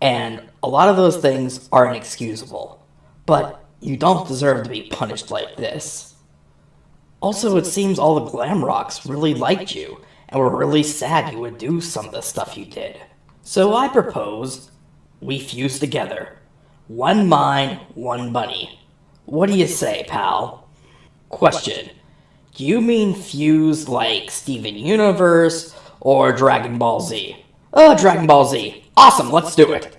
And a lot of those things are inexcusable. But you don't deserve to be punished like this. Also, it seems all the Glamrocks really liked you and were really sad you would do some of the stuff you did. So I propose we fuse together. One mind, one bunny. What do you say, pal? Question. Do you mean fuse like Steven Universe or Dragon Ball Z? Dragon Ball Z. Awesome, let's do it.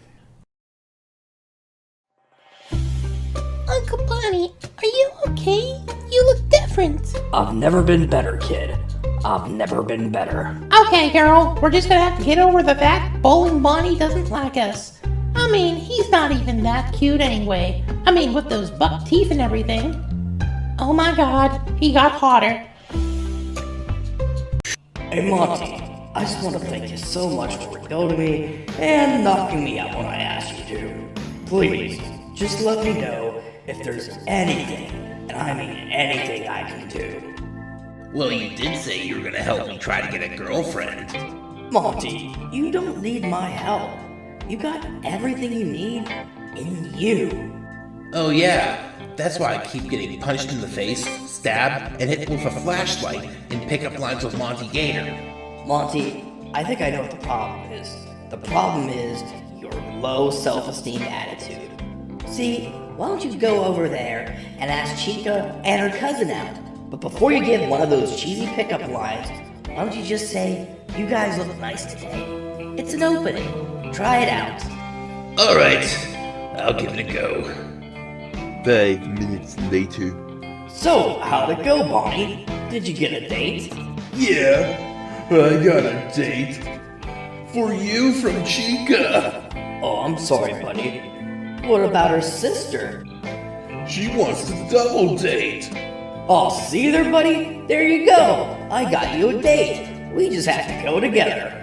Uncle Bonnie, are you okay? You look different. I've never been better, kid. I've never been better. Okay, girl, we're just gonna have to get over the fact Bowling Bonnie doesn't like us. I mean, he's not even that cute anyway. I mean, with those buck teeth and everything. Oh my god, he got hotter. Hey, Monty, I just want to thank you so much for rebuilding me and knocking me out when I asked you to. Please, just let me know if there's anything, and I mean anything I can do. Well, you did say you were gonna help me try to get a girlfriend. Monty, you don't need my help. You got everything you need in you. Oh yeah, that's why I keep getting punched in the face, stabbed, and hit with a flashlight in pickup lines with Monty Gator. Monty, I think I know what the problem is. The problem is your low self-esteem attitude. See, why don't you go over there and ask Chica and her cousin out? But before you give one of those cheesy pickup lines, why don't you just say, you guys look nice today. It's an opening. Try it out. Alright, I'll give it a go. 5 minutes later. So, how'd it go, Bonnie? Did you get a date? Yeah, I got a date. For you from Chica. Oh, I'm sorry, buddy. What about her sister? She wants to double date. Oh, see there, buddy? There you go. I got you a date. We just have to go together.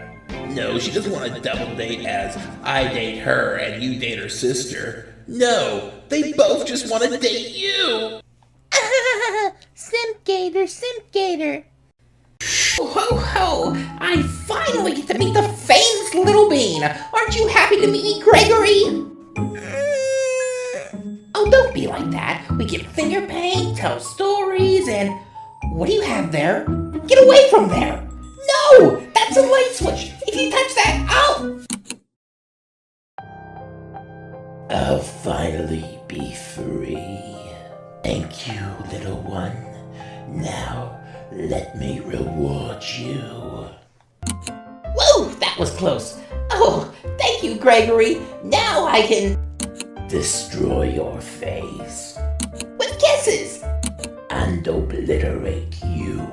No, she doesn't want to double date as I date her and you date her sister. No, they both just want to date you. Simp Gator, Simp Gator. Ho ho! I finally get to meet the famous Little Bean! Aren't you happy to meet me, Gregory? Oh, don't be like that. We can finger paint, tell stories, and... What do you have there? Get away from there! No! That's a light switch! If you touch that, I'll finally be free. Thank you, little one. Now, let me reward you. Whoa! That was close! Oh, thank you, Gregory! Now I can... Destroy your face. With kisses! And obliterate you.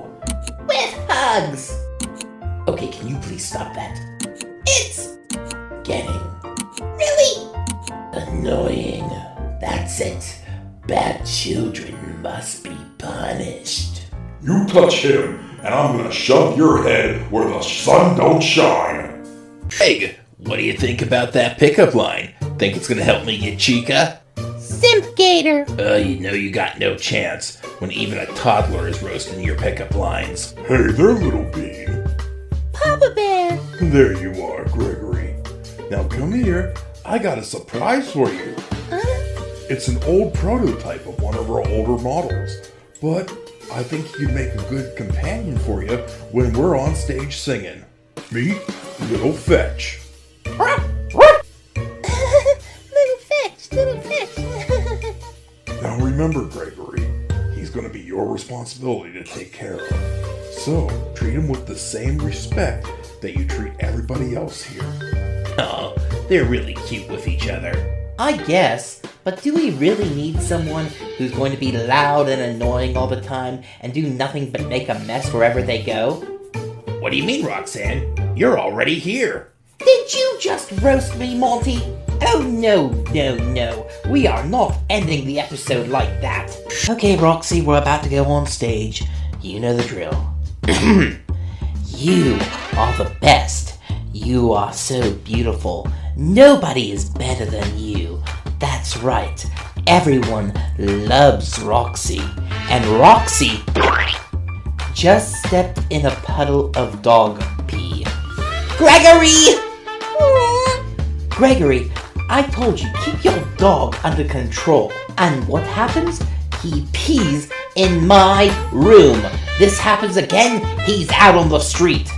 With hugs! Okay, can you please stop that? It's... Getting really... annoying. That's it. Bad children must be punished. You touch him, and I'm gonna shove your head where the sun don't shine. Greg, what do you think about that pickup line? Think it's gonna help me get Chica? Simp Gator. You know you got no chance when even a toddler is roasting your pickup lines. Hey there, Little Bean. Papa Bear. There you are, Gregory. Now come here. I got a surprise for you. It's an old prototype of one of our older models, but I think he'd make a good companion for you when we're on stage singing. Meet Little Fetch. Little Fetch. Now remember, Gregory, he's going to be your responsibility to take care of. So treat him with the same respect that you treat everybody else here. Oh, they're really cute with each other. I guess, but do we really need someone who's going to be loud and annoying all the time and do nothing but make a mess wherever they go? What do you mean, Roxanne? You're already here. Did you just roast me, Monty? Oh no, no, no. We are not ending the episode like that. Okay, Roxy, we're about to go on stage. You know the drill. You are the best. You are so beautiful. Nobody is better than you. That's right. Everyone loves Roxy. And Roxy just stepped in a puddle of dog pee. Gregory! Gregory, I told you, keep your dog under control. And what happens? He pees in my room. This happens again, he's out on the street.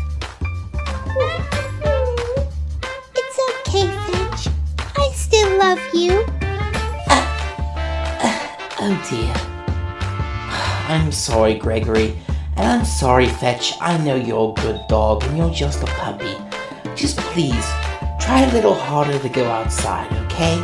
It's okay, Fetch. I still love you. Oh dear. I'm sorry, Gregory. And I'm sorry, Fetch. I know you're a good dog and you're just a puppy. Just please, try a little harder to go outside, okay?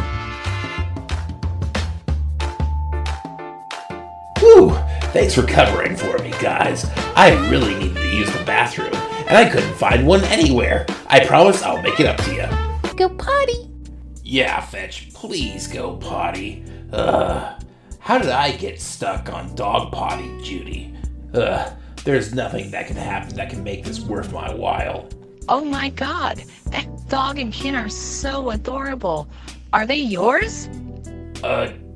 Whew, thanks for covering for me, guys. I really needed to use the bathroom, and I couldn't find one anywhere. I promise I'll make it up to you. Go potty. Yeah, Fetch, please go potty. How did I get stuck on dog potty duty? There's nothing that can happen that can make this worth my while. Oh my god, that dog and kid are so adorable. Are they yours?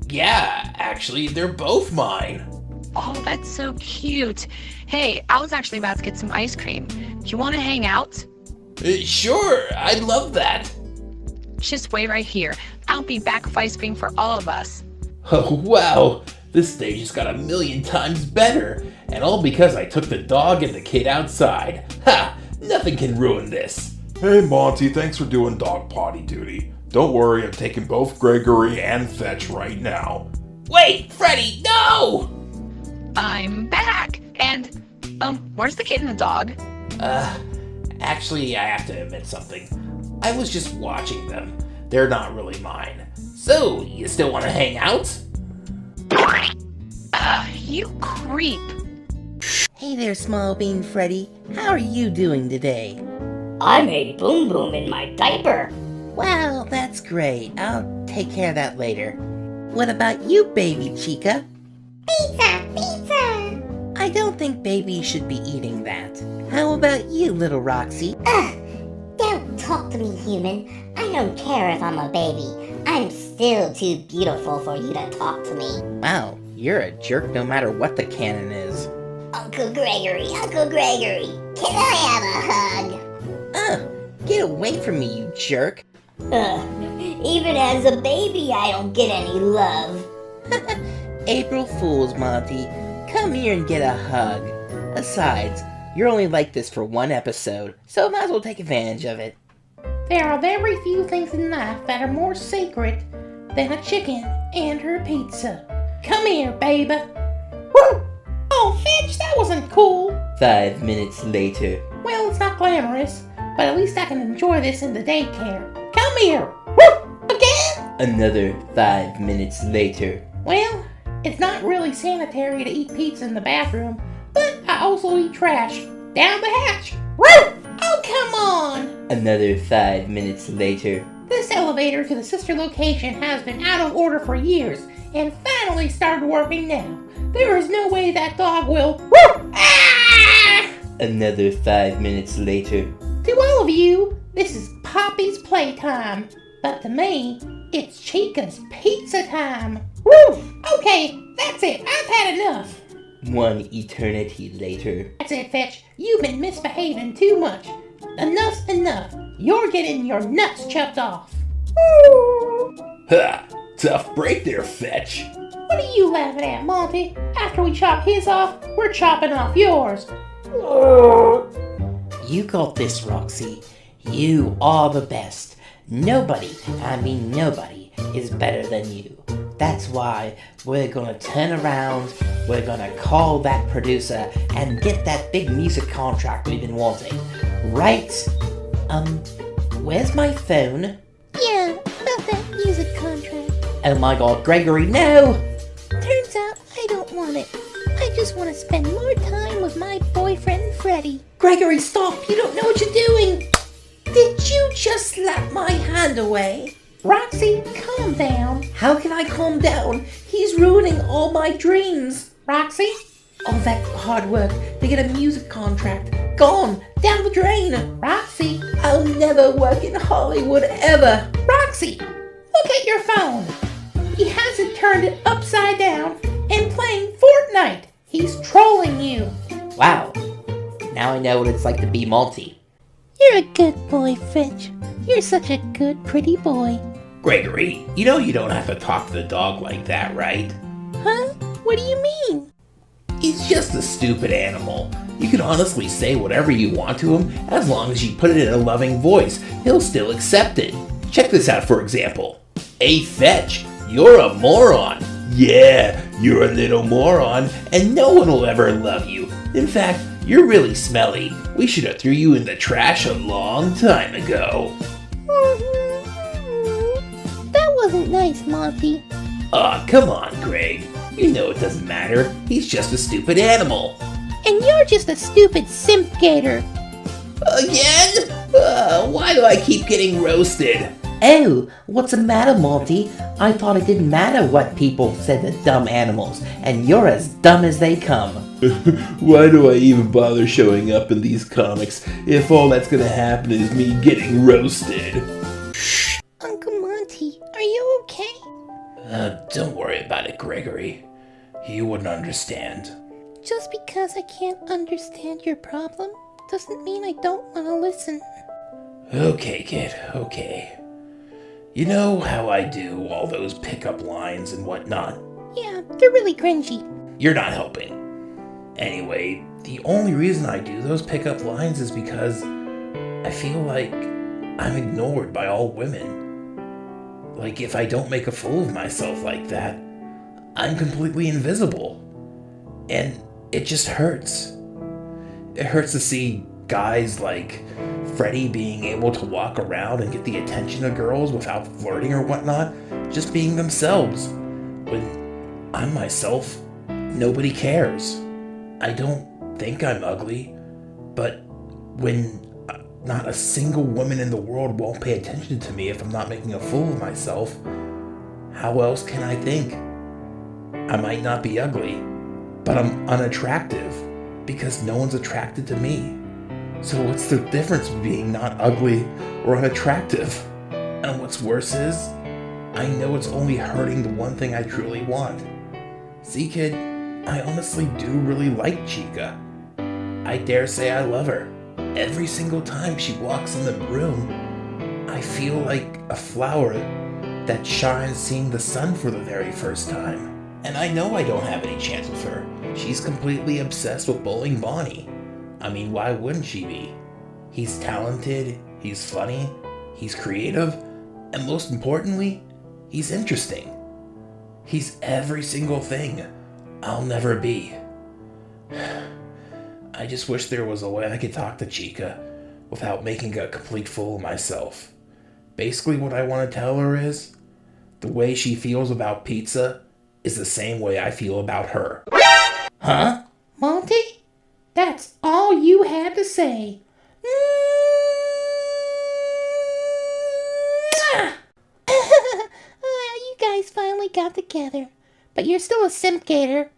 Yeah, actually, they're both mine. Oh, that's so cute. Hey, I was actually about to get some ice cream. Do you want to hang out? Sure, I'd love that. Just wait right here. I'll be back with ice cream for all of us. Oh, wow. This stage just got 1,000,000 times better. And all because I took the dog and the kid outside. Ha! Nothing can ruin this. Hey, Monty, thanks for doing dog potty duty. Don't worry, I'm taking both Gregory and Fetch right now. Wait, Freddy, no! I'm back. And, where's the kid and the dog? Actually, I have to admit something. I was just watching them. They're not really mine. So, you still want to hang out? You creep. Hey there, Small Bean Freddy. How are you doing today? I made Boom Boom in my diaper. Well, that's great. I'll take care of that later. What about you, baby Chica? Pizza! Pizza! I don't think babies should be eating that. How about you, little Roxy? Ugh! Don't talk to me, human. I don't care if I'm a baby. I'm still too beautiful for you to talk to me. Wow, you're a jerk no matter what the canon is. Uncle Gregory, can I have a hug? Get away from me, you jerk. Even as a baby, I don't get any love. April Fools, Monty. Come here and get a hug. Besides, you're only like this for one episode, so might as well take advantage of it. There are very few things in life that are more sacred than a chicken and her pizza. Come here, baby. Woo! Oh, Fitch, that wasn't cool. 5 minutes later. Well, it's not glamorous, but at least I can enjoy this in the daycare. Come here. Woo! Again? Another 5 minutes later. Well, it's not really sanitary to eat pizza in the bathroom, but I also eat trash. Down the hatch. Woo! Oh, come on! Another 5 minutes later. This elevator to the sister location has been out of order for years, and finally started working now. There is no way that dog will... Woo! Ah! Another 5 minutes later. To all of you, this is Poppy's playtime. But to me, it's Chica's pizza time. Woo! Okay, that's it. I've had enough. 1 eternity later. That's it, Fetch. You've been misbehaving too much. Enough's enough. You're getting your nuts chopped off. Ha! Tough break there, Fetch. What are you laughing at, Monty? After we chop his off, we're chopping off yours. You got this, Roxy. You are the best. Nobody, I mean nobody, is better than you. That's why we're gonna turn around, we're gonna call that producer and get that big music contract we've been wanting. Right? Where's my phone? Yeah, about that music contract. Oh my god, Gregory, no! Turns out I don't want it. I just want to spend more time with my boyfriend, Freddy. Gregory, stop! You don't know what you're doing! Did you just slap my hand away? Roxy, calm down. How can I calm down? He's ruining all my dreams. Roxy? All that hard work to get a music contract. Gone, down the drain. Roxy? I'll never work in Hollywood ever. Roxy, look at your phone. He has it turned upside down and playing Fortnite. He's trolling you. Wow. Now I know what it's like to be Monty. You're a good boy, Fitch. You're such a good, pretty boy. Gregory, you know you don't have to talk to the dog like that, right? Huh? What do you mean? He's just a stupid animal. You can honestly say whatever you want to him, as long as you put it in a loving voice. He'll still accept it. Check this out, for example. Hey, Fetch, you're a moron. Yeah, you're a little moron, and no one will ever love you. In fact, you're really smelly. We should have threw you in the trash a long time ago. That wasn't nice, Monty. Aw, come on, Greg. You know it doesn't matter. He's just a stupid animal. And you're just a stupid simp, Gator. Again? Why do I keep getting roasted? Oh, what's the matter, Monty? I thought it didn't matter what people said to dumb animals, and you're as dumb as they come. Why do I even bother showing up in these comics if all that's gonna happen is me getting roasted? Uncle Monty, are you okay? Don't worry about it, Gregory. You wouldn't understand. Just because I can't understand your problem doesn't mean I don't want to listen. Okay, kid, okay. You know how I do all those pickup lines and whatnot? Yeah, they're really cringy. You're not helping. Anyway, the only reason I do those pickup lines is because I feel like I'm ignored by all women. Like, if I don't make a fool of myself like that, I'm completely invisible. And it just hurts. It hurts to see guys like Freddy being able to walk around and get the attention of girls without flirting or whatnot, just being themselves. When I'm myself, nobody cares. I don't think I'm ugly, but when Not a single woman in the world won't pay attention to me if I'm not making a fool of myself. How else can I think? I might not be ugly, but I'm unattractive because no one's attracted to me. So what's the difference with being not ugly or unattractive? And what's worse is, I know it's only hurting the one thing I truly want. See, kid, I honestly do really like Chica. I dare say I love her. Every single time she walks in the room, I feel like a flower that shines seeing the sun for the very first time. And I know I don't have any chance with her. She's completely obsessed with bullying Bonnie. I mean, why wouldn't she be? He's talented, he's funny, he's creative, and most importantly, he's interesting. He's every single thing I'll never be. I just wish there was a way I could talk to Chica without making a complete fool of myself. Basically what I want to tell her is, the way she feels about pizza is the same way I feel about her. Huh? Monty? That's all you had to say. You guys finally got together. But you're still a simp, Gator.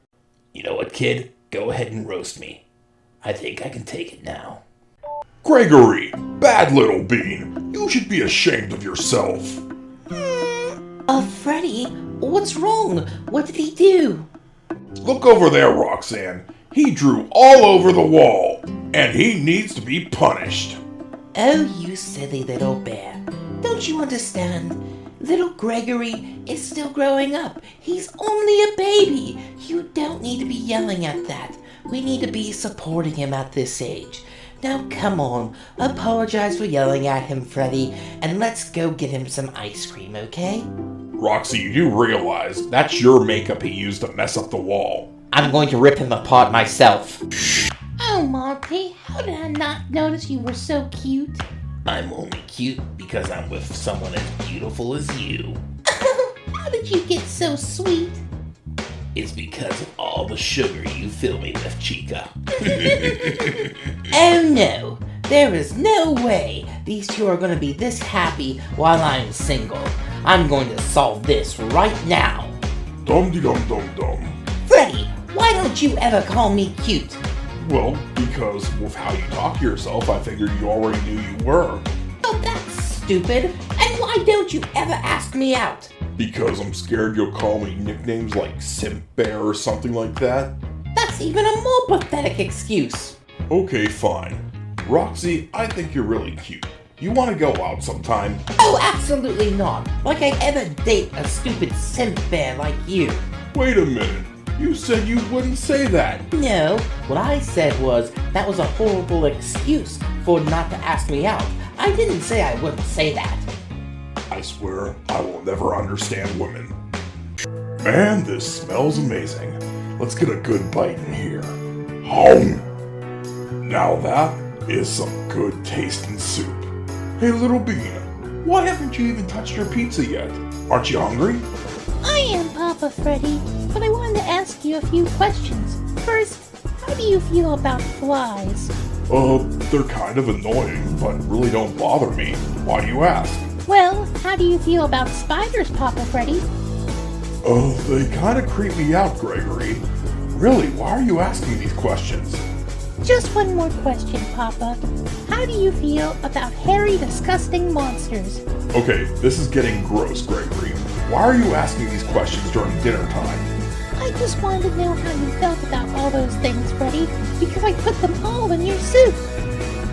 You know what, kid? Go ahead and roast me. I think I can take it now. Gregory, bad little bean. You should be ashamed of yourself. Freddy, what's wrong? What did he do? Look over there, Roxanne. He drew all over the wall, and he needs to be punished. Oh, you silly little bear. Don't you understand? Little Gregory is still growing up. He's only a baby. You don't need to be yelling at that. We need to be supporting him at this age. Now come on, apologize for yelling at him, Freddy, and let's go get him some ice cream, okay? Roxy, you do realize that's your makeup he used to mess up the wall. I'm going to rip him apart myself. Oh, Monty, how did I not notice you were so cute? I'm only cute because I'm with someone as beautiful as you. How did you get so sweet? It's because of all the sugar you fill me with, Chica. Oh no, there is no way these two are going to be this happy while I'm single. I'm going to solve this right now. Dum-de-dum-dum-dum. Freddy, why don't you ever call me cute? Well, because with how you talk to yourself, I figured you already knew you were. Oh, that's stupid. And why don't you ever ask me out? Because I'm scared you'll call me nicknames like Simp Bear or something like that. That's even a more pathetic excuse. Okay, fine. Roxy, I think you're really cute. You want to go out sometime? Oh, absolutely not. Like I'd ever date a stupid simp bear like you. Wait a minute. You said you wouldn't say that. No, what I said was that was a horrible excuse for not to ask me out. I didn't say I wouldn't say that. I swear I will never understand women. Man, this smells amazing. Let's get a good bite in here. Home. Now that is some good tasting soup. Hey, little bean, why haven't you even touched your pizza yet? Aren't you hungry? I am Papa Freddy, but I wanted to ask you a few questions. First, how do you feel about flies? They're kind of annoying, but really don't bother me. Why do you ask? Well, how do you feel about spiders, Papa Freddy? They kind of creep me out, Gregory. Really, why are you asking these questions? Just one more question, Papa. How do you feel about hairy, disgusting monsters? Okay, this is getting gross, Gregory. Why are you asking these questions during dinner time? I just wanted to know how you felt about all those things, Freddy, because I put them all in your soup.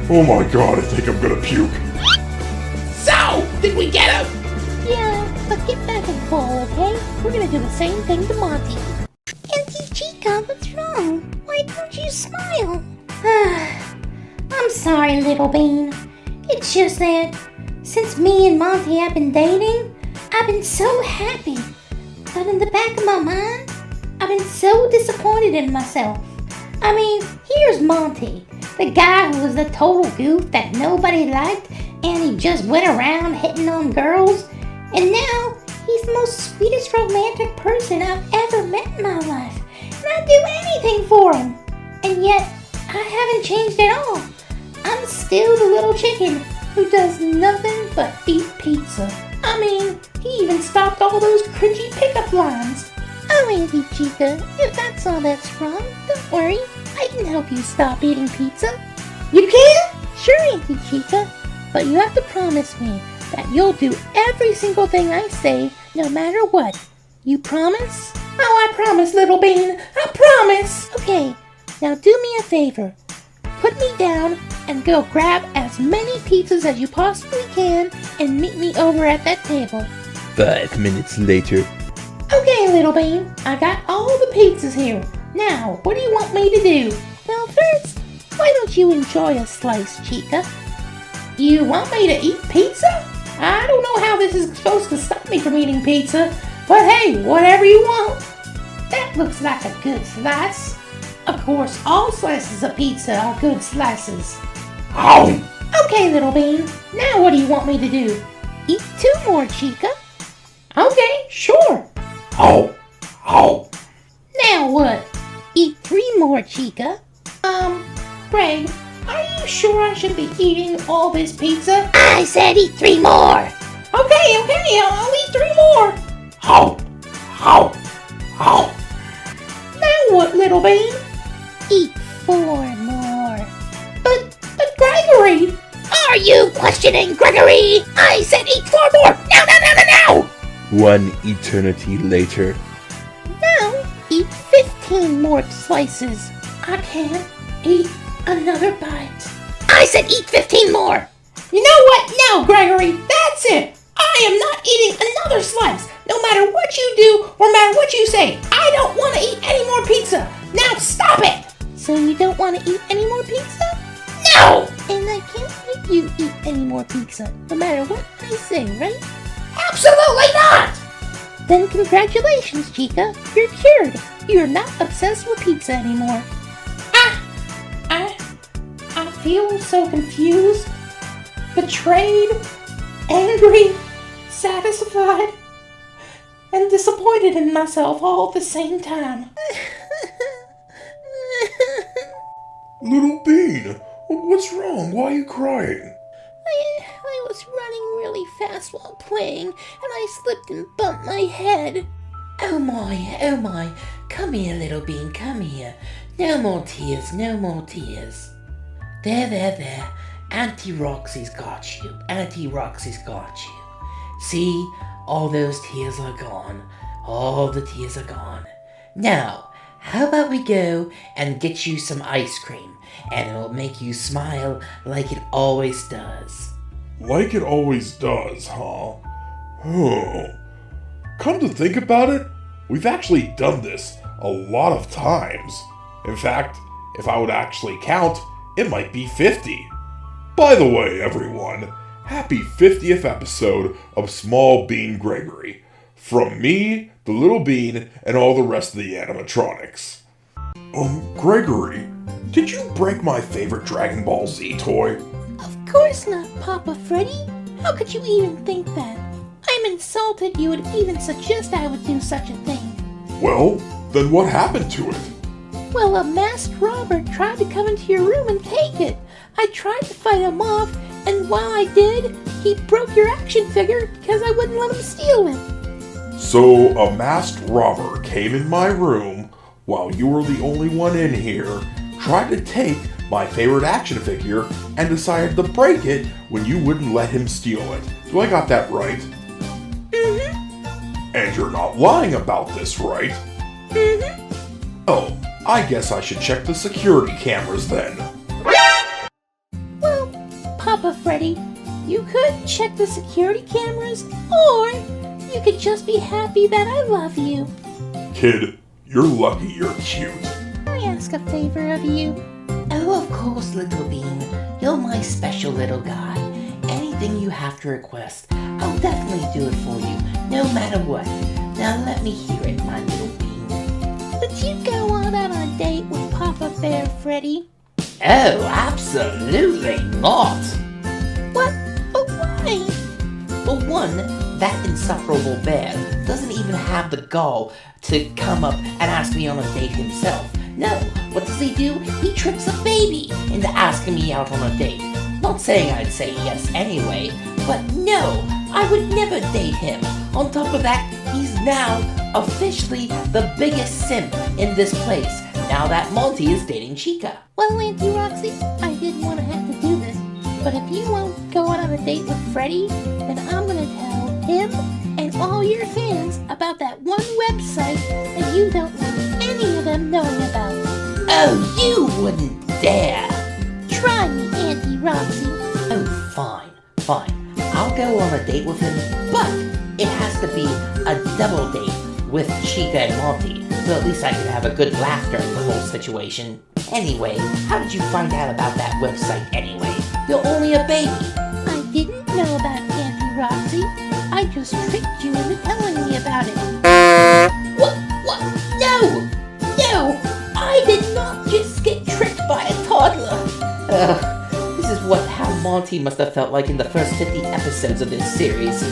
Oh my god, I think I'm gonna puke. So, did we get him? Yeah, but get back and pull, okay? We're gonna do the same thing to Monty. Auntie Chica, what's wrong? Why don't you smile? I'm sorry, little bean. It's just that since me and Monty have been dating, I've been so happy. But in the back of my mind, I've been so disappointed in myself. I mean, here's Monty, the guy who was the total goof that nobody liked, and he just went around hitting on girls. And now, he's the most sweetest romantic person I've ever met in my life. And I'd do anything for him. And yet, I haven't changed at all. I'm still the little chicken who does nothing but eat pizza. I mean, he even stopped all those cringy pickup lines. Oh, Auntie Chica, if that's all that's wrong, don't worry. I can help you stop eating pizza. You can? Sure, Auntie Chica. But you have to promise me that you'll do every single thing I say, no matter what. You promise? Oh, I promise, little bean. I promise. Okay, now do me a favor. Put me down and go grab as many pizzas as you possibly can and meet me over at that table. 5 minutes later. Okay, little bean. I got all the pizzas here. Now, what do you want me to do? Well, first, why don't you enjoy a slice, Chica? You want me to eat pizza? I don't know how this is supposed to stop me from eating pizza, but hey, whatever you want. That looks like a good slice. Of course, all slices of pizza are good slices. Ow! Okay, little bean. Now what do you want me to do? Eat 2 more, Chica. Okay, sure. Ow! Ow! Now what? Eat 3 more, Chica. Greg, are you sure I should be eating all this pizza? I said eat 3 more. Okay, I'll eat 3 more. Ow! Ow! Ow! Now what, little bean? Eat 4 more. But Gregory! Are you questioning Gregory? I said eat 4 more. Now. 1 eternity later. Now, eat 15 more slices. I can't eat another bite. I said eat 15 more. You know what? No, Gregory, that's it. I am not eating another slice. No matter what you do or matter what you say, I don't want to eat any more pizza. Now stop it. So you don't want to eat any more pizza? No! And I can't make you eat any more pizza, no matter what I say, right? Absolutely not! Then congratulations, Chica. You're cured. You're not obsessed with pizza anymore. I feel so confused, betrayed, angry, satisfied, and disappointed in myself all at the same time. Little Bean, what's wrong? Why are you crying? I was running really fast while playing, and I slipped and bumped my head. Oh my. Come here, little bean, come here. No more tears, no more tears. There. Auntie Roxy's got you. See, all those tears are gone. All the tears are gone. Now, how about we go and get you some ice cream, and it'll make you smile like it always does. Like it always does, huh? Come to think about it, we've actually done this a lot of times. In fact, if I would actually count, it might be 50. By the way, everyone, happy 50th episode of Small Bean Gregory. From me, the Little Bean, and all the rest of the animatronics. Gregory, did you break my favorite Dragon Ball Z toy? Of course not, Papa Freddy. How could you even think that? I'm insulted you would even suggest I would do such a thing. Well, then what happened to it? Well, a masked robber tried to come into your room and take it. I tried to fight him off, and while I did, he broke your action figure because I wouldn't let him steal it. So, a masked robber came in my room while you were the only one in here, tried to take my favorite action figure, and decided to break it when you wouldn't let him steal it. Do I got that right? Mm-hmm. And you're not lying about this, right? Mm-hmm. Oh, I guess I should check the security cameras then. Well, Papa Freddy, you could check the security cameras, or you could just be happy that I love you. Kid, you're lucky you're cute. I ask a favor of you. Oh, of course, little bean. You're my special little guy. Anything you have to request, I'll definitely do it for you, no matter what. Now let me hear it, my little bean. Would you go on a date with Papa Bear, Freddy? Oh, absolutely not. What? But why? For one, that insufferable bear doesn't even have the gall to come up and ask me on a date himself. No, what does he do? He tricks a baby into asking me out on a date. Not saying I'd say yes anyway, but no, I would never date him. On top of that, he's now officially the biggest simp in this place, now that Monty is dating Chica. Well, Auntie Roxy, I didn't want to have to do this, but if you won't go out on a date with Freddy, then I'm gonna tell him and all your fans about that one website that you don't want any of them knowing about. Oh, you wouldn't dare! Try me, Auntie Roxy. Oh, fine. I'll go on a date with him, but it has to be a double date with Chica and Monty, so at least I can have a good laugh during the whole situation. Anyway, how did you find out about that website anyway? You're only a baby. I didn't know about Auntie Roxy. I just tricked you into telling me about it. What? No! I did not just get tricked by a toddler. This is how Monty must have felt like in the first 50 episodes of this series.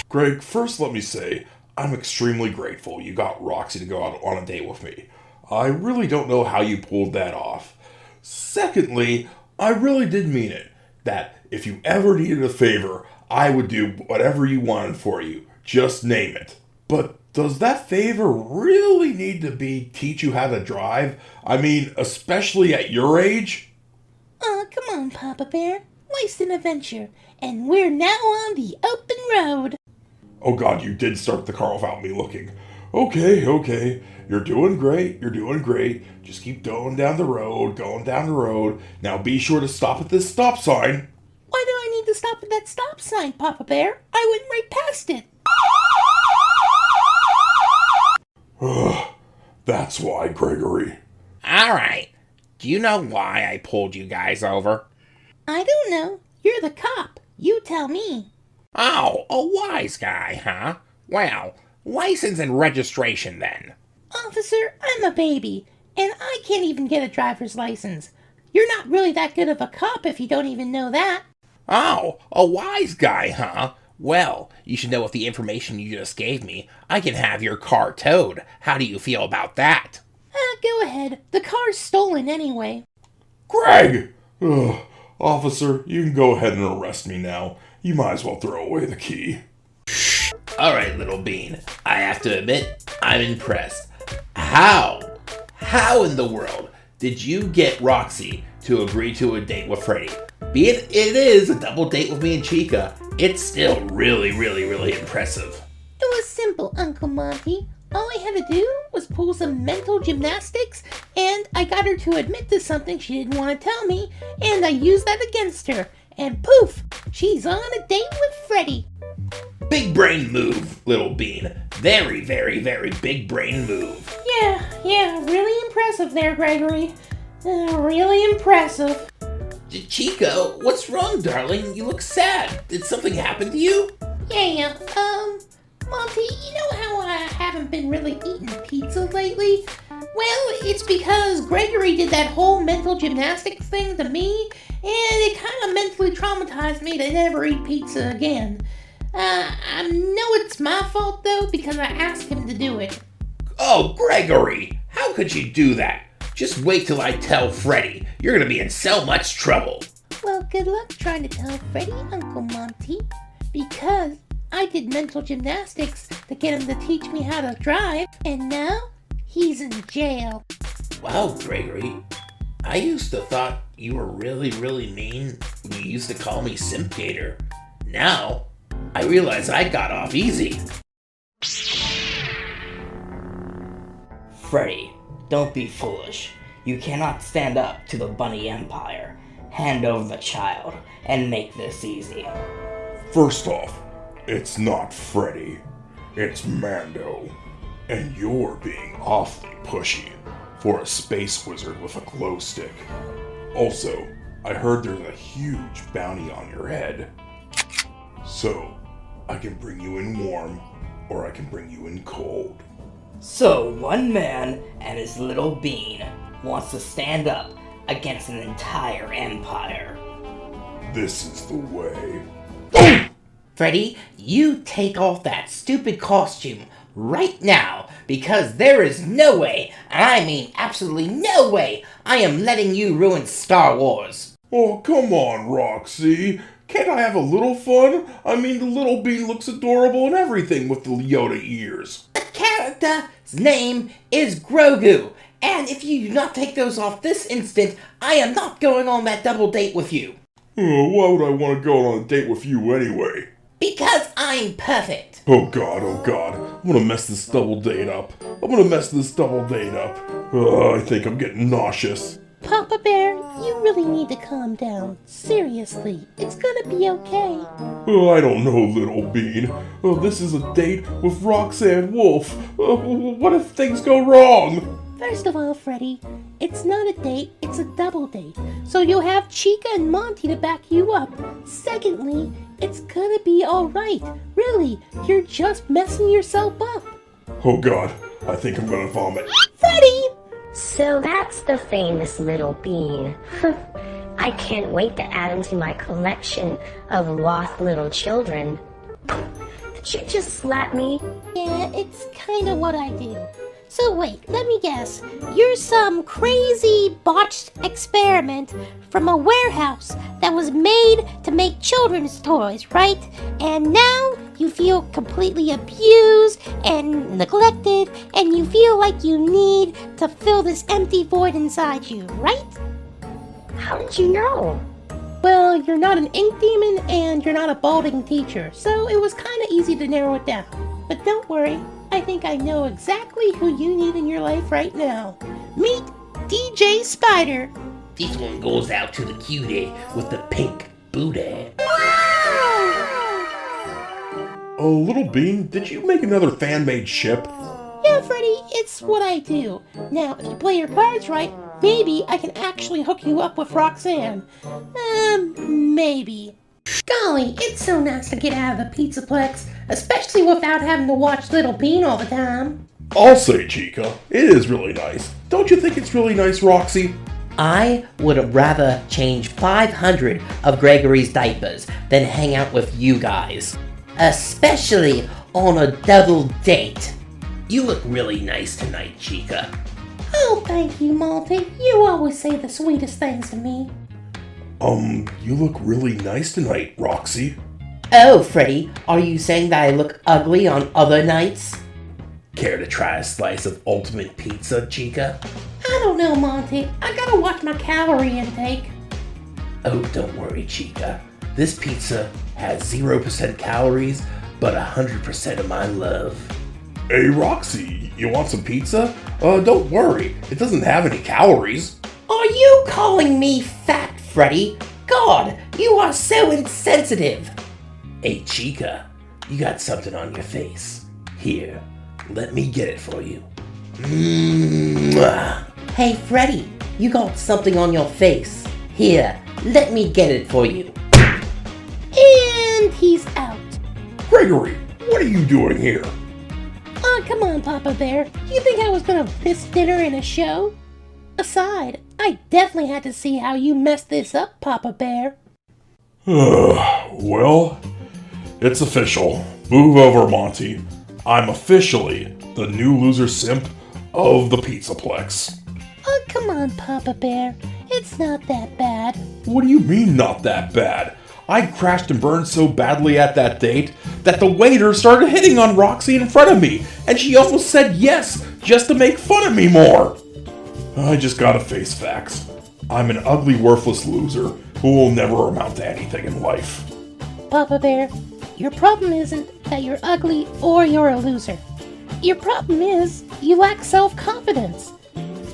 Greg, first let me say, I'm extremely grateful you got Roxy to go out on a date with me. I really don't know how you pulled that off. Secondly, I really did mean it, that if you ever needed a favor, I would do whatever you wanted for you. Just name it. But does that favor really need to be teach you how to drive? I mean, especially at your age? Oh, come on, Papa Bear. Life's an adventure, and we're now on the open road. Oh God, you did start the car without me looking. Okay. You're doing great. Just keep going down the road. Now be sure to stop at this stop sign. Why do I need to stop at that stop sign, Papa Bear? I went right past it. That's why, Gregory. Alright, do you know why I pulled you guys over? I don't know. You're the cop. You tell me. Oh, a wise guy, huh? Well, license and registration then. Officer, I'm a baby, and I can't even get a driver's license. You're not really that good of a cop if you don't even know that. Oh, a wise guy, huh? Well, you should know with the information you just gave me, I can have your car towed. How do you feel about that? Go ahead. The car's stolen anyway. Greg! Officer, you can go ahead and arrest me now. You might as well throw away the key. Alright, little bean. I have to admit, I'm impressed. How in the world did you get Roxy to agree to a date with Freddy? Be it is a double date with me and Chica, it's still really impressive. It was simple, Uncle Monty. All I had to do was pull some mental gymnastics, and I got her to admit to something she didn't want to tell me, and I used that against her. And poof, she's on a date with Freddy. Big brain move, little bean. Very big brain move. Yeah, really impressive there, Gregory. Really impressive. Chica, what's wrong, darling? You look sad. Did something happen to you? Yeah, Monty, you know how I haven't been really eating pizza lately? Well, it's because Gregory did that whole mental gymnastics thing to me, and it kind of mentally traumatized me to never eat pizza again. I know it's my fault, though, because I asked him to do it. Oh, Gregory! How could you do that? Just wait till I tell Freddy. You're gonna be in so much trouble. Well, good luck trying to tell Freddy, Uncle Monty, because I did mental gymnastics to get him to teach me how to drive, and now he's in jail. Wow, Gregory. I used to thought you were really mean when you used to call me Simp Gator. Now, I realize I got off easy. Freddy, don't be foolish. You cannot stand up to the Bunny Empire. Hand over the child and make this easy. First off, it's not Freddy. It's Mando. And you're being awfully pushy for a space wizard with a glow stick. Also, I heard there's a huge bounty on your head. So, I can bring you in warm, or I can bring you in cold. So, one man and his little bean wants to stand up against an entire empire. This is the way. Freddy, you take off that stupid costume right now, because there is no way, and I mean absolutely no way, I am letting you ruin Star Wars. Oh, come on, Roxy. Can't I have a little fun? I mean, the little bean looks adorable and everything with the Yoda ears. The character's name is Grogu, and if you do not take those off this instant, I am not going on that double date with you. Oh, why would I want to go on a date with you anyway? Because I'm perfect. Oh god, I'm gonna mess this double date up. I think I'm getting nauseous. Papa Bear, you really need to calm down. Seriously, it's gonna be okay. Oh, I don't know, little bean. Oh, this is a date with Roxanne Wolf. What if things go wrong? First of all, Freddy, it's not a date, it's a double date. So you'll have Chica and Monty to back you up. Secondly, it's gonna be alright. Really, you're just messing yourself up. Oh god, I think I'm gonna vomit. Freddy! So that's the famous little bean. I can't wait to add him to my collection of lost little children. Did you just slap me? Yeah, it's kinda what I do. So wait, let me guess. You're some crazy botched experiment from a warehouse that was made to make children's toys, right? And now you feel completely abused and neglected, and you feel like you need to fill this empty void inside you, right? How did you know? Well, you're not an ink demon and you're not a balding teacher, so it was kinda easy to narrow it down. But don't worry, I think I know exactly who you need in your life right now. Meet DJ Spider. This one goes out to the cutie with the pink booty. Oh, little bean, did you make another fan-made ship? Yeah, Freddy, it's what I do. Now, if you play your cards right, maybe I can actually hook you up with Roxanne. Maybe. Golly, it's so nice to get out of the Pizzaplex, especially without having to watch Little Bean all the time. I'll say, Chica, it is really nice. Don't you think it's really nice, Roxy? I would rather change 500 of Gregory's diapers than hang out with you guys. Especially on a double date. You look really nice tonight, Chica. Oh, thank you, Monty. You always say the sweetest things to me. You look really nice tonight, Roxy. Oh, Freddy, are you saying that I look ugly on other nights? Care to try a slice of ultimate pizza, Chica? I don't know, Monty. I gotta watch my calorie intake. Oh, don't worry, Chica. This pizza has 0% calories, but 100% of my love. Hey, Roxy, you want some pizza? Don't worry, it doesn't have any calories. Are you calling me fat, Freddy? God, you are so insensitive. Hey, Chica, you got something on your face. Here, let me get it for you. Mwah. Hey, Freddy, you got something on your face. Here, let me get it for you. And he's out. Gregory, what are you doing here? Oh, come on, Papa Bear. You think I was gonna miss dinner and a show? Aside, I definitely had to see how you messed this up, Papa Bear. Well, it's official. Move over, Monty. I'm officially the new loser simp of the Pizzaplex. Oh, come on, Papa Bear. It's not that bad. What do you mean, not that bad? I crashed and burned so badly at that date that the waiter started hitting on Roxy in front of me, and she almost said yes just to make fun of me more. I just gotta face facts. I'm an ugly, worthless loser who will never amount to anything in life. Papa Bear, your problem isn't that you're ugly or you're a loser. Your problem is you lack self-confidence.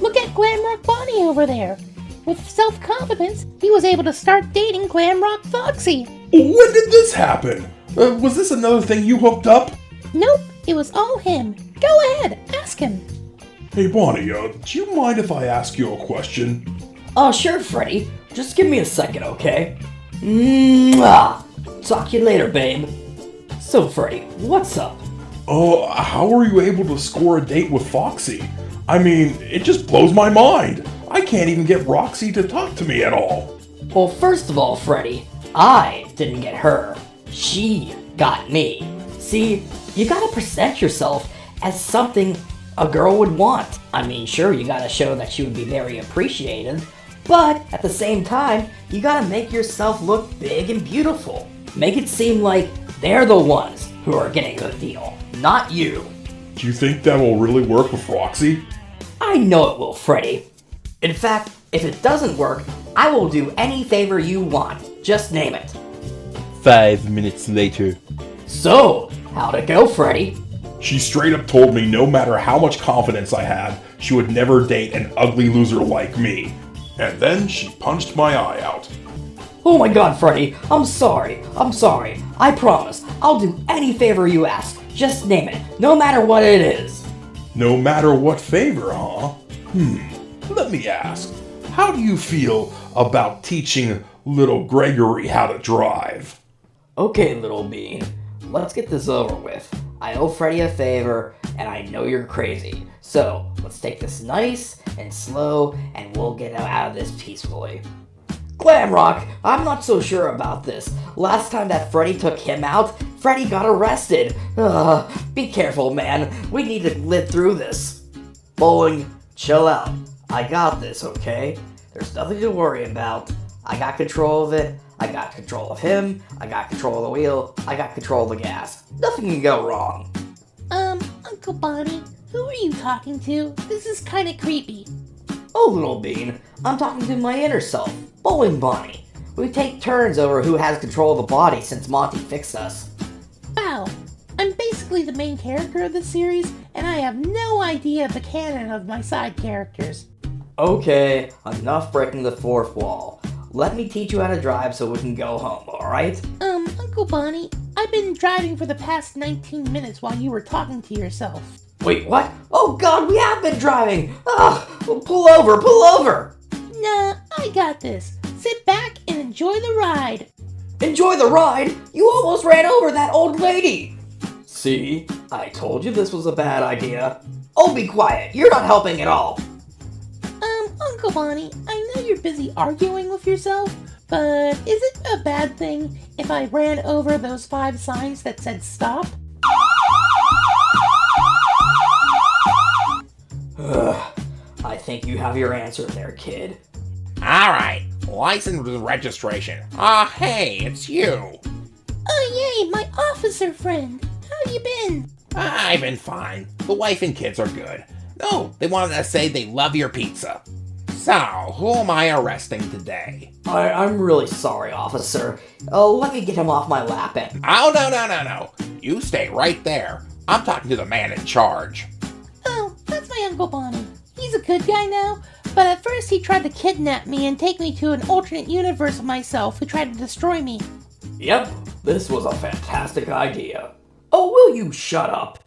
Look at Glamrock Bonnie over there. With self-confidence, he was able to start dating Glamrock Foxy. When did this happen? Was this another thing you hooked up? Nope, it was all him. Go ahead, ask him. Hey Bonnie, do you mind if I ask you a question? Oh, sure, Freddy. Just give me a second, okay? Mwah! Talk to you later, babe. So, Freddy, what's up? How were you able to score a date with Foxy? I mean, it just blows my mind. I can't even get Roxy to talk to me at all. Well, first of all, Freddy, I didn't get her. She got me. See, you gotta present yourself as something a girl would want. I mean, sure, you gotta show that she would be very appreciated, but at the same time, you gotta make yourself look big and beautiful. Make it seem like they're the ones who are getting the deal, not you. Do you think that will really work with Roxy? I know it will, Freddy. In fact, if it doesn't work, I will do any favor you want. Just name it. 5 minutes later. So, how'd it go, Freddy? She straight up told me no matter how much confidence I had, she would never date an ugly loser like me. And then she punched my eye out. Oh my god, Freddy, I'm sorry. I promise, I'll do any favor you ask. Just name it, no matter what it is. No matter what favor, huh? Let me ask, how do you feel about teaching little Gregory how to drive? Okay, little bean, let's get this over with. I owe Freddy a favor, and I know you're crazy. So, let's take this nice and slow, and we'll get out of this peacefully. Glamrock, I'm not so sure about this. Last time that Freddy took him out, Freddy got arrested. Be careful, man. We need to live through this. Bowling, chill out. I got this, okay? There's nothing to worry about. I got control of it. I got control of him. I got control of the wheel. I got control of the gas. Nothing can go wrong. Uncle Bonnie, who are you talking to? This is kinda creepy. Oh, little bean, I'm talking to my inner self, Bowling Bonnie. We take turns over who has control of the body since Monty fixed us. Wow, I'm basically the main character of the series, and I have no idea the canon of my side characters. Okay, enough breaking the fourth wall. Let me teach you how to drive so we can go home, alright? Uncle Bonnie, I've been driving for the past 19 minutes while you were talking to yourself. Wait, what? Oh god, we have been driving! Pull over! Nah, I got this. Sit back and enjoy the ride. Enjoy the ride? You almost ran over that old lady! See? I told you this was a bad idea. Oh, be quiet. You're not helping at all. Uncle Bonnie, I know you're busy arguing with yourself, but is it a bad thing if I ran over those 5 signs that said stop? I think you have your answer there, kid. Alright, license and registration. Hey, it's you. Oh yay, my officer friend. How you been? I've been fine. The wife and kids are good. No, they wanted to say they love your pizza. So, who am I arresting today? I'm really sorry, officer. Let me get him off my lap and... Oh, no. You stay right there. I'm talking to the man in charge. Oh, that's my Uncle Bonnie. He's a good guy now, but at first he tried to kidnap me and take me to an alternate universe of myself who tried to destroy me. Yep, this was a fantastic idea. Oh, will you shut up?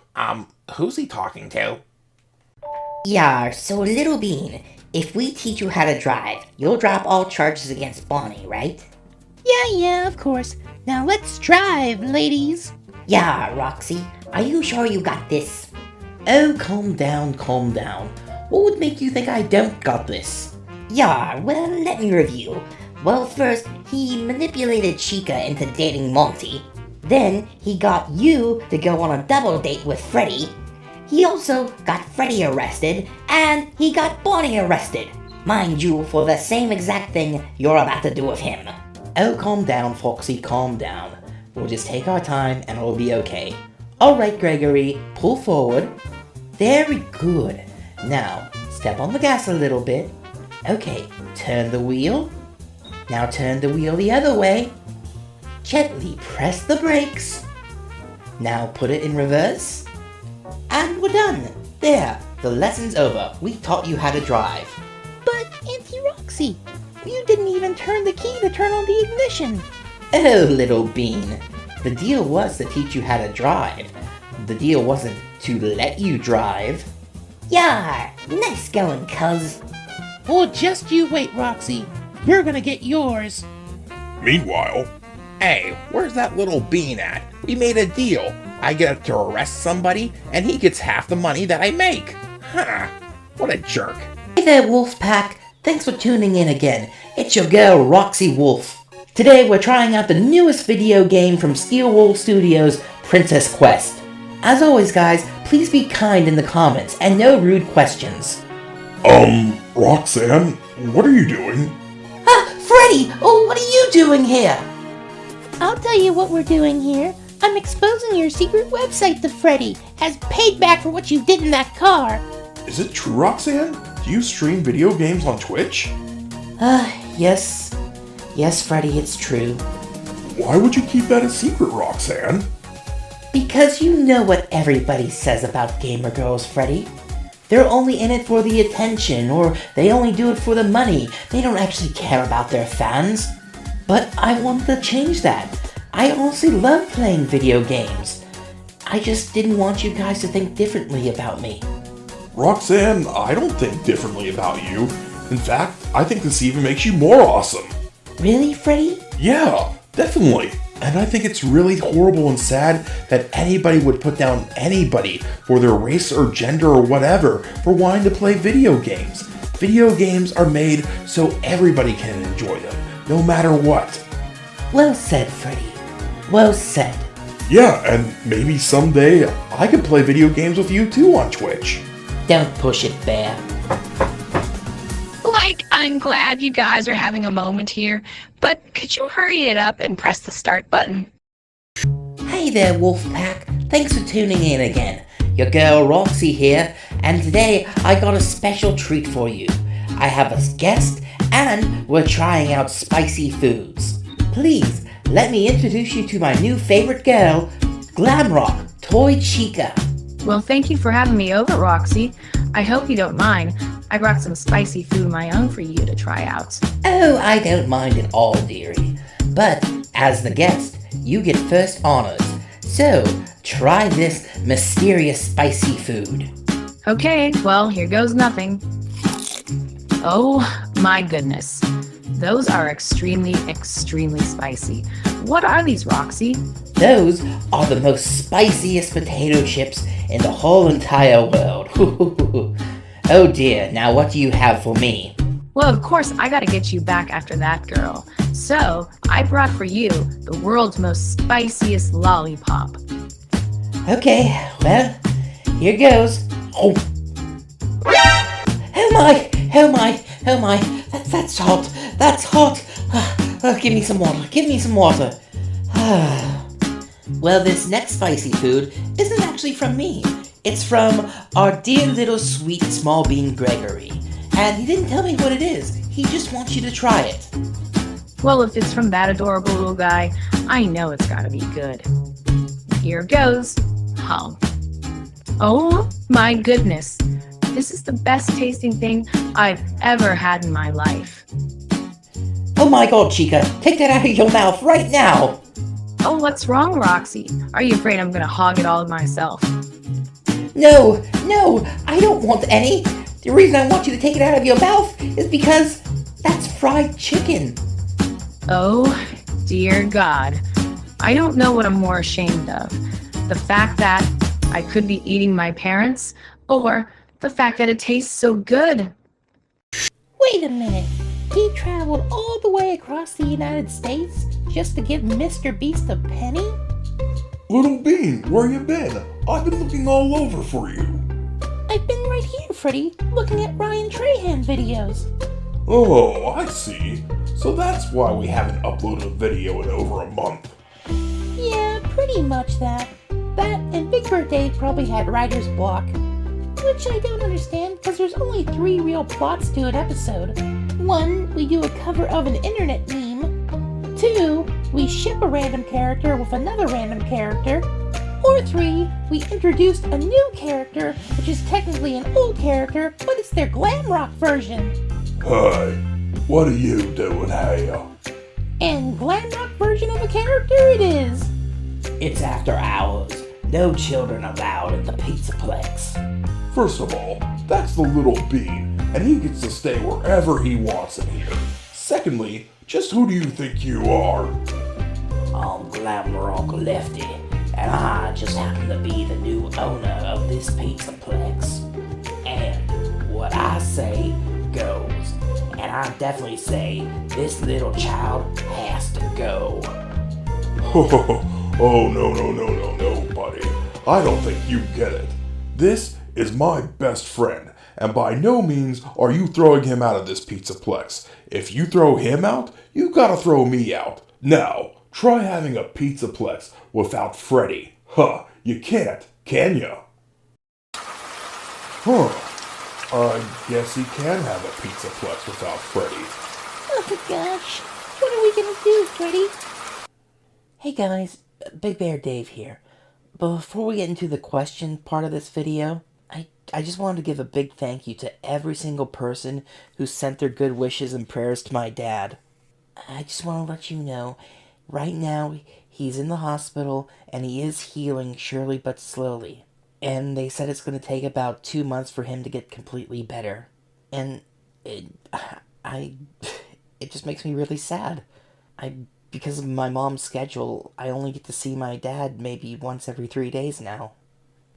Who's he talking to? Yeah, so Little Bean, if we teach you how to drive, you'll drop all charges against Bonnie, right? Yeah, of course. Now let's drive, ladies. Yeah, Roxy, are you sure you got this? Oh, calm down. What would make you think I don't got this? Yeah, well, let me review. Well, first, he manipulated Chica into dating Monty. Then, he got you to go on a double date with Freddy. He also got Freddy arrested, and he got Bonnie arrested. Mind you, for the same exact thing you're about to do with him. Oh, calm down, Foxy, calm down. We'll just take our time and it'll be okay. Alright, Gregory, pull forward. Very good. Now, step on the gas a little bit. Okay, turn the wheel. Now turn the wheel the other way. Gently press the brakes. Now put it in reverse. And we're done. There, the lesson's over. We taught you how to drive. But, Auntie Roxy, you didn't even turn the key to turn on the ignition. Oh, Little Bean. The deal was to teach you how to drive. The deal wasn't to let you drive. Yeah, nice going, cuz. Well, just you wait, Roxy. You're gonna get yours. Meanwhile... Hey, where's that little bean at? We made a deal. I get to arrest somebody, and he gets half the money that I make. Huh, what a jerk. Hey there, Wolfpack. Thanks for tuning in again. It's your girl, Roxy Wolf. Today, we're trying out the newest video game from Steel Wool Studios, Princess Quest. As always, guys, please be kind in the comments and no rude questions. Roxanne, what are you doing? Freddy! Oh, what are you doing here? I'll tell you what we're doing here. I'm exposing your secret website to Freddy as payback for what you did in that car. Is it true, Roxanne? Do you stream video games on Twitch? Yes. Yes, Freddy, it's true. Why would you keep that a secret, Roxanne? Because you know what everybody says about gamer girls, Freddy. They're only in it for the attention, or they only do it for the money. They don't actually care about their fans. But I want to change that. I honestly love playing video games. I just didn't want you guys to think differently about me. Roxanne, I don't think differently about you. In fact, I think this even makes you more awesome. Really, Freddy? Yeah, definitely. And I think it's really horrible and sad that anybody would put down anybody for their race or gender or whatever for wanting to play video games. Video games are made so everybody can enjoy them, no matter what. Well said, Freddy. Well said. Yeah, and maybe someday I could play video games with you too on Twitch. Don't push it, Bear. Like, I'm glad you guys are having a moment here, but could you hurry it up and press the start button? Hey there, Wolfpack. Thanks for tuning in again. Your girl Roxy here, and today I got a special treat for you. I have a guest, and we're trying out spicy foods. Please, let me introduce you to my new favorite girl, Glamrock, Toy Chica. Well, thank you for having me over, Roxy. I hope you don't mind. I brought some spicy food of my own for you to try out. Oh, I don't mind at all, dearie. But, as the guest, you get first honors. So, try this mysterious spicy food. Okay, well, here goes nothing. Oh, my goodness. Those are extremely, extremely spicy. What are these, Roxy? Those are the most spiciest potato chips in the whole entire world. Oh dear, now what do you have for me? Well, of course, I gotta get you back after that girl. So, I brought for you the world's most spiciest lollipop. Okay, well, here goes. Oh. Oh my, oh my, oh my, that's hot, that's hot. Give me some water, give me some water. Well, this next spicy food isn't actually from me. It's from our dear little sweet small bean Gregory. And he didn't tell me what it is. He just wants you to try it. Well, if it's from that adorable little guy, I know it's gotta be good. Here goes. Hum. Oh my goodness. This is the best tasting thing I've ever had in my life. Oh my god, Chica, take that out of your mouth right now! Oh, what's wrong, Roxy? Are you afraid I'm gonna hog it all myself? No, I don't want any. The reason I want you to take it out of your mouth is because that's fried chicken. Oh, dear God. I don't know what I'm more ashamed of. The fact that I could be eating my parents, or the fact that it tastes so good. Wait a minute. He traveled all the way across the United States just to give Mr. Beast a penny? Little Bean, where you been? I've been looking all over for you. I've been right here, Freddy, looking at Ryan Trahan videos. Oh, I see. So that's why we haven't uploaded a video in over a month. Yeah, pretty much that. That and Big Bird Dave probably had writer's block. Which I don't understand, because there's only 3 real plots to an episode. 1, we do a cover of an internet meme. 2, we ship a random character with another random character. Or 3, we introduced a new character, which is technically an old character, but it's their Glamrock version. Hey, what are you doing here? And Glamrock version of a character it is. It's after hours. No children allowed at the Pizzaplex. First of all, that's the Little Bean, and he gets to stay wherever he wants in here. Secondly, just who do you think you are? I'm Glamrock Lefty, and I just happen to be the new owner of this Pizzaplex. And what I say goes. And I definitely say this little child has to go. Oh, no, buddy. I don't think you get it. This is my best friend, and by no means are you throwing him out of this Pizzaplex. If you throw him out, you gotta throw me out. Now, try having a Pizzaplex without Freddy. Huh, you can't, can ya? Huh, I guess he can have a Pizzaplex without Freddy. Oh gosh, what are we gonna do, Freddy? Hey guys, Big Bear Dave here. Before we get into the question part of this video, I just wanted to give a big thank you to every single person who sent their good wishes and prayers to my dad. I just want to let you know, right now he's in the hospital and he is healing surely but slowly. And they said it's going to take about 2 months for him to get completely better. And it just makes me really sad. Because of my mom's schedule, I only get to see my dad maybe once every 3 days now.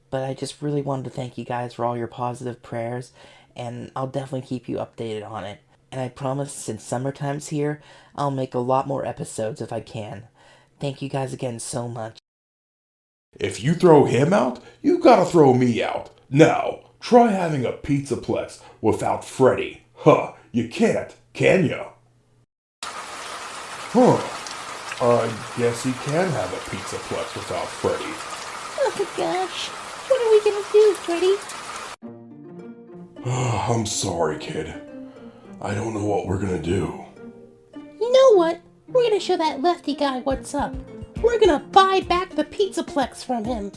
But I just really wanted to thank you guys for all your positive prayers, and I'll definitely keep you updated on it. And I promise, since summertime's here, I'll make a lot more episodes if I can. Thank you guys again so much. If you throw him out, you gotta throw me out. Now, try having a Pizzaplex without Freddy. Huh, you can't, can ya? Huh, I guess he can have a Pizzaplex without Freddy. Oh gosh, what are we gonna do, Freddy? I'm sorry, kid. I don't know what we're gonna do. You know what? We're gonna show that lefty guy what's up. We're gonna buy back the Pizzaplex from him.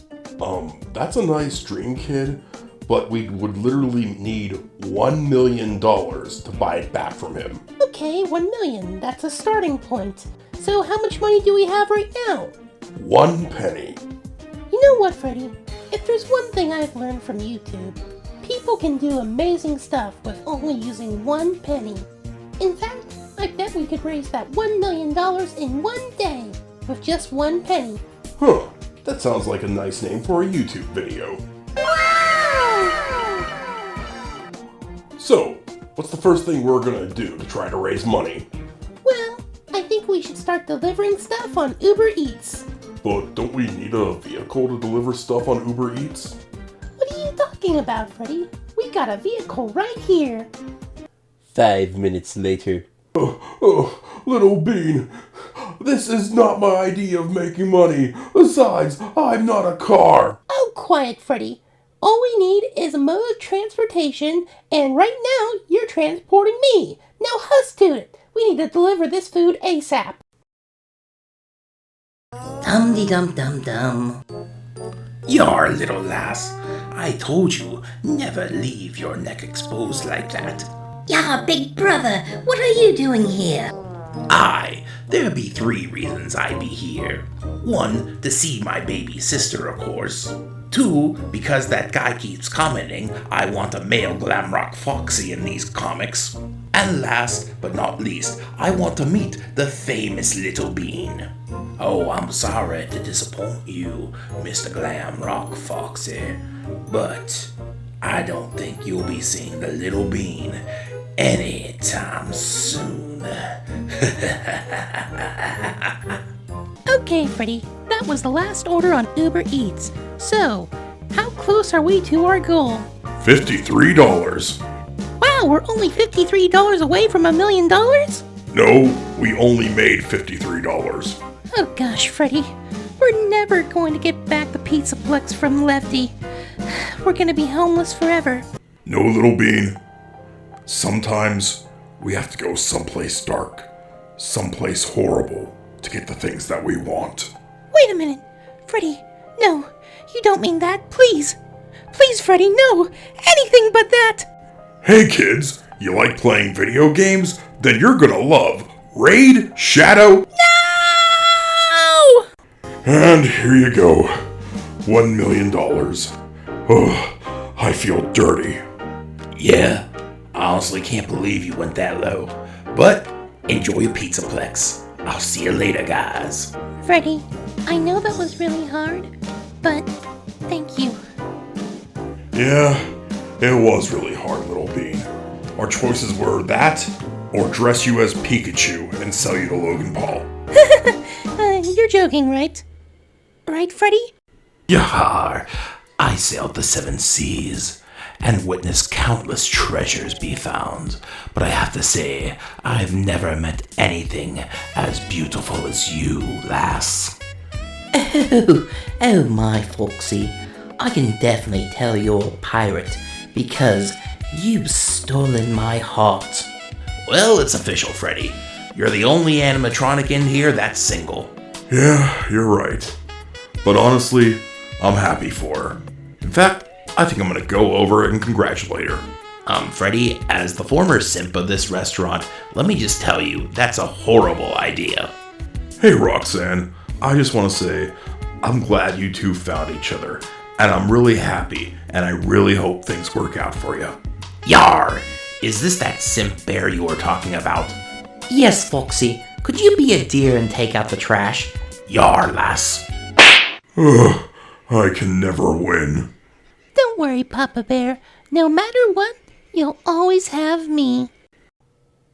That's a nice dream, kid, but we would literally need $1 million to buy it back from him. Okay, 1 million. That's a starting point. So how much money do we have right now? 1 penny. You know what, Freddy? If there's one thing I've learned from YouTube, people can do amazing stuff with only using 1 penny. In fact, I bet we could raise that $1 million in 1 day with just 1 penny. Huh, that sounds like a nice name for a YouTube video. So, what's the first thing we're gonna do to try to raise money? Well, I think we should start delivering stuff on Uber Eats. But don't we need a vehicle to deliver stuff on Uber Eats? What are you talking about, Freddy? We got a vehicle right here. 5 minutes later. Little Bean, this is not my idea of making money. Besides, I'm not a car. Oh, quiet, Freddy. All we need is a mode of transportation, and right now, you're transporting me. Now huss to it. We need to deliver this food ASAP. Dum-de-dum-dum-dum. Yar, little lass. I told you, never leave your neck exposed like that. Yeah, big brother, what are you doing here? There be 3 reasons I be here. 1, to see my baby sister, of course. 2, because that guy keeps commenting I want a male Glamrock Foxy in these comics. And last but not least, I want to meet the famous Little Bean. Oh, I'm sorry to disappoint you, Mr. Glamrock Foxy, but I don't think you'll be seeing the Little Bean anytime soon. Okay, Freddy, that was the last order on Uber Eats. So, how close are we to our goal? $53. Wow, we're only $53 away from $1 million? No, we only made $53. Oh gosh, Freddy, we're never going to get back the Pizzaplex from Lefty. We're gonna be homeless forever. No, Little Bean. Sometimes we have to go someplace dark, someplace horrible to get the things that we want. Wait a minute, Freddy, no, you don't mean that, please. Please, Freddy, no, anything but that. Hey kids, you like playing video games? Then you're gonna love Raid Shadow. No! And here you go, $1 million. Oh, I feel dirty. Yeah, I honestly can't believe you went that low. But enjoy your Pizzaplex. I'll see you later, guys. Freddy, I know that was really hard, but thank you. Yeah, it was really hard, Little Bean. Our choices were that, or dress you as Pikachu and sell you to Logan Paul. You're joking, right? Right, Freddy? Yar, I sailed the 7 seas and witnessed countless treasures be found, but I have to say, I've never met anything as beautiful as you, lass. Oh my Foxy, I can definitely tell you're a pirate because you've stolen my heart. Well, it's official, Freddy. You're the only animatronic in here that's single. Yeah, you're right. But honestly, I'm happy for her. In fact, I think I'm gonna go over and congratulate her. Freddy, as the former simp of this restaurant, let me just tell you, that's a horrible idea. Hey Roxanne, I just want to say, I'm glad you two found each other, and I'm really happy, and I really hope things work out for you. Yar! Is this that simp bear you were talking about? Yes, Foxy, could you be a dear and take out the trash? Yar, lass. Ugh, I can never win. Don't worry, Papa Bear. No matter what, you'll always have me.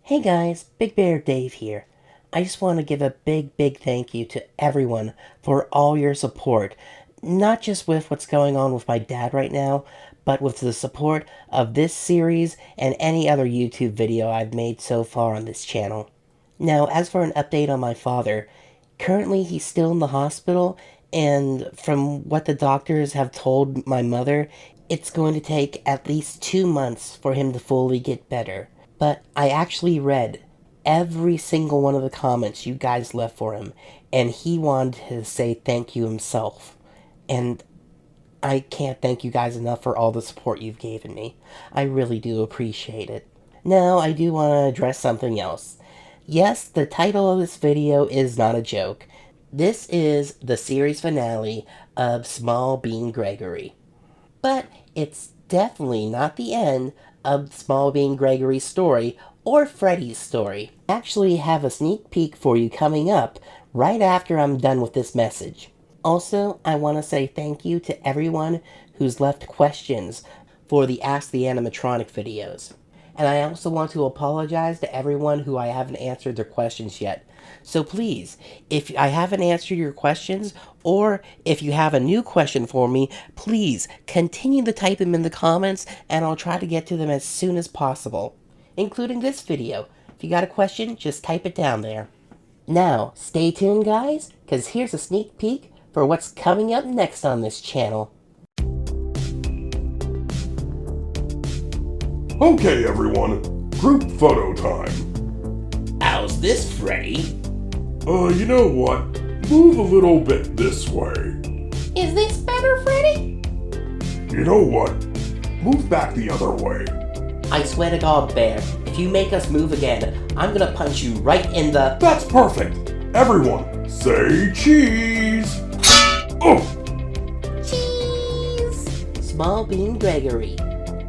Hey guys, Big Bear Dave here. I just want to give a big thank you to everyone for all your support. Not just with what's going on with my dad right now, but with the support of this series and any other YouTube video I've made so far on this channel. Now, as for an update on my father, currently he's still in the hospital, and from what the doctors have told my mother, it's going to take at least 2 months for him to fully get better. But I actually read every single one of the comments you guys left for him, and he wanted to say thank you himself. And I can't thank you guys enough for all the support you've given me. I really do appreciate it. Now, I do want to address something else. Yes, the title of this video is not a joke. This is the series finale of Small Bean Gregory. But it's definitely not the end of Small Bean Gregory's story or Freddy's story. I actually have a sneak peek for you coming up right after I'm done with this message. Also, I want to say thank you to everyone who's left questions for the Ask the Animatronic videos. And I also want to apologize to everyone who I haven't answered their questions yet. So please, if I haven't answered your questions, or if you have a new question for me, please continue to type them in the comments, and I'll try to get to them as soon as possible, including this video. If you got a question, just type it down there. Now, stay tuned guys, because here's a sneak peek for what's coming up next on this channel. Okay everyone, group photo time. How's this, Freddy? You know what? Move a little bit this way. Is this better, Freddy? You know what? Move back the other way. I swear to God, Bear, if you make us move again, I'm gonna punch you right in the... That's perfect! Everyone, say cheese! Oh! Cheese! Small Bean Gregory,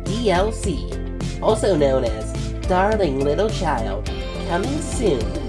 DLC, also known as Darling Little Child, coming soon.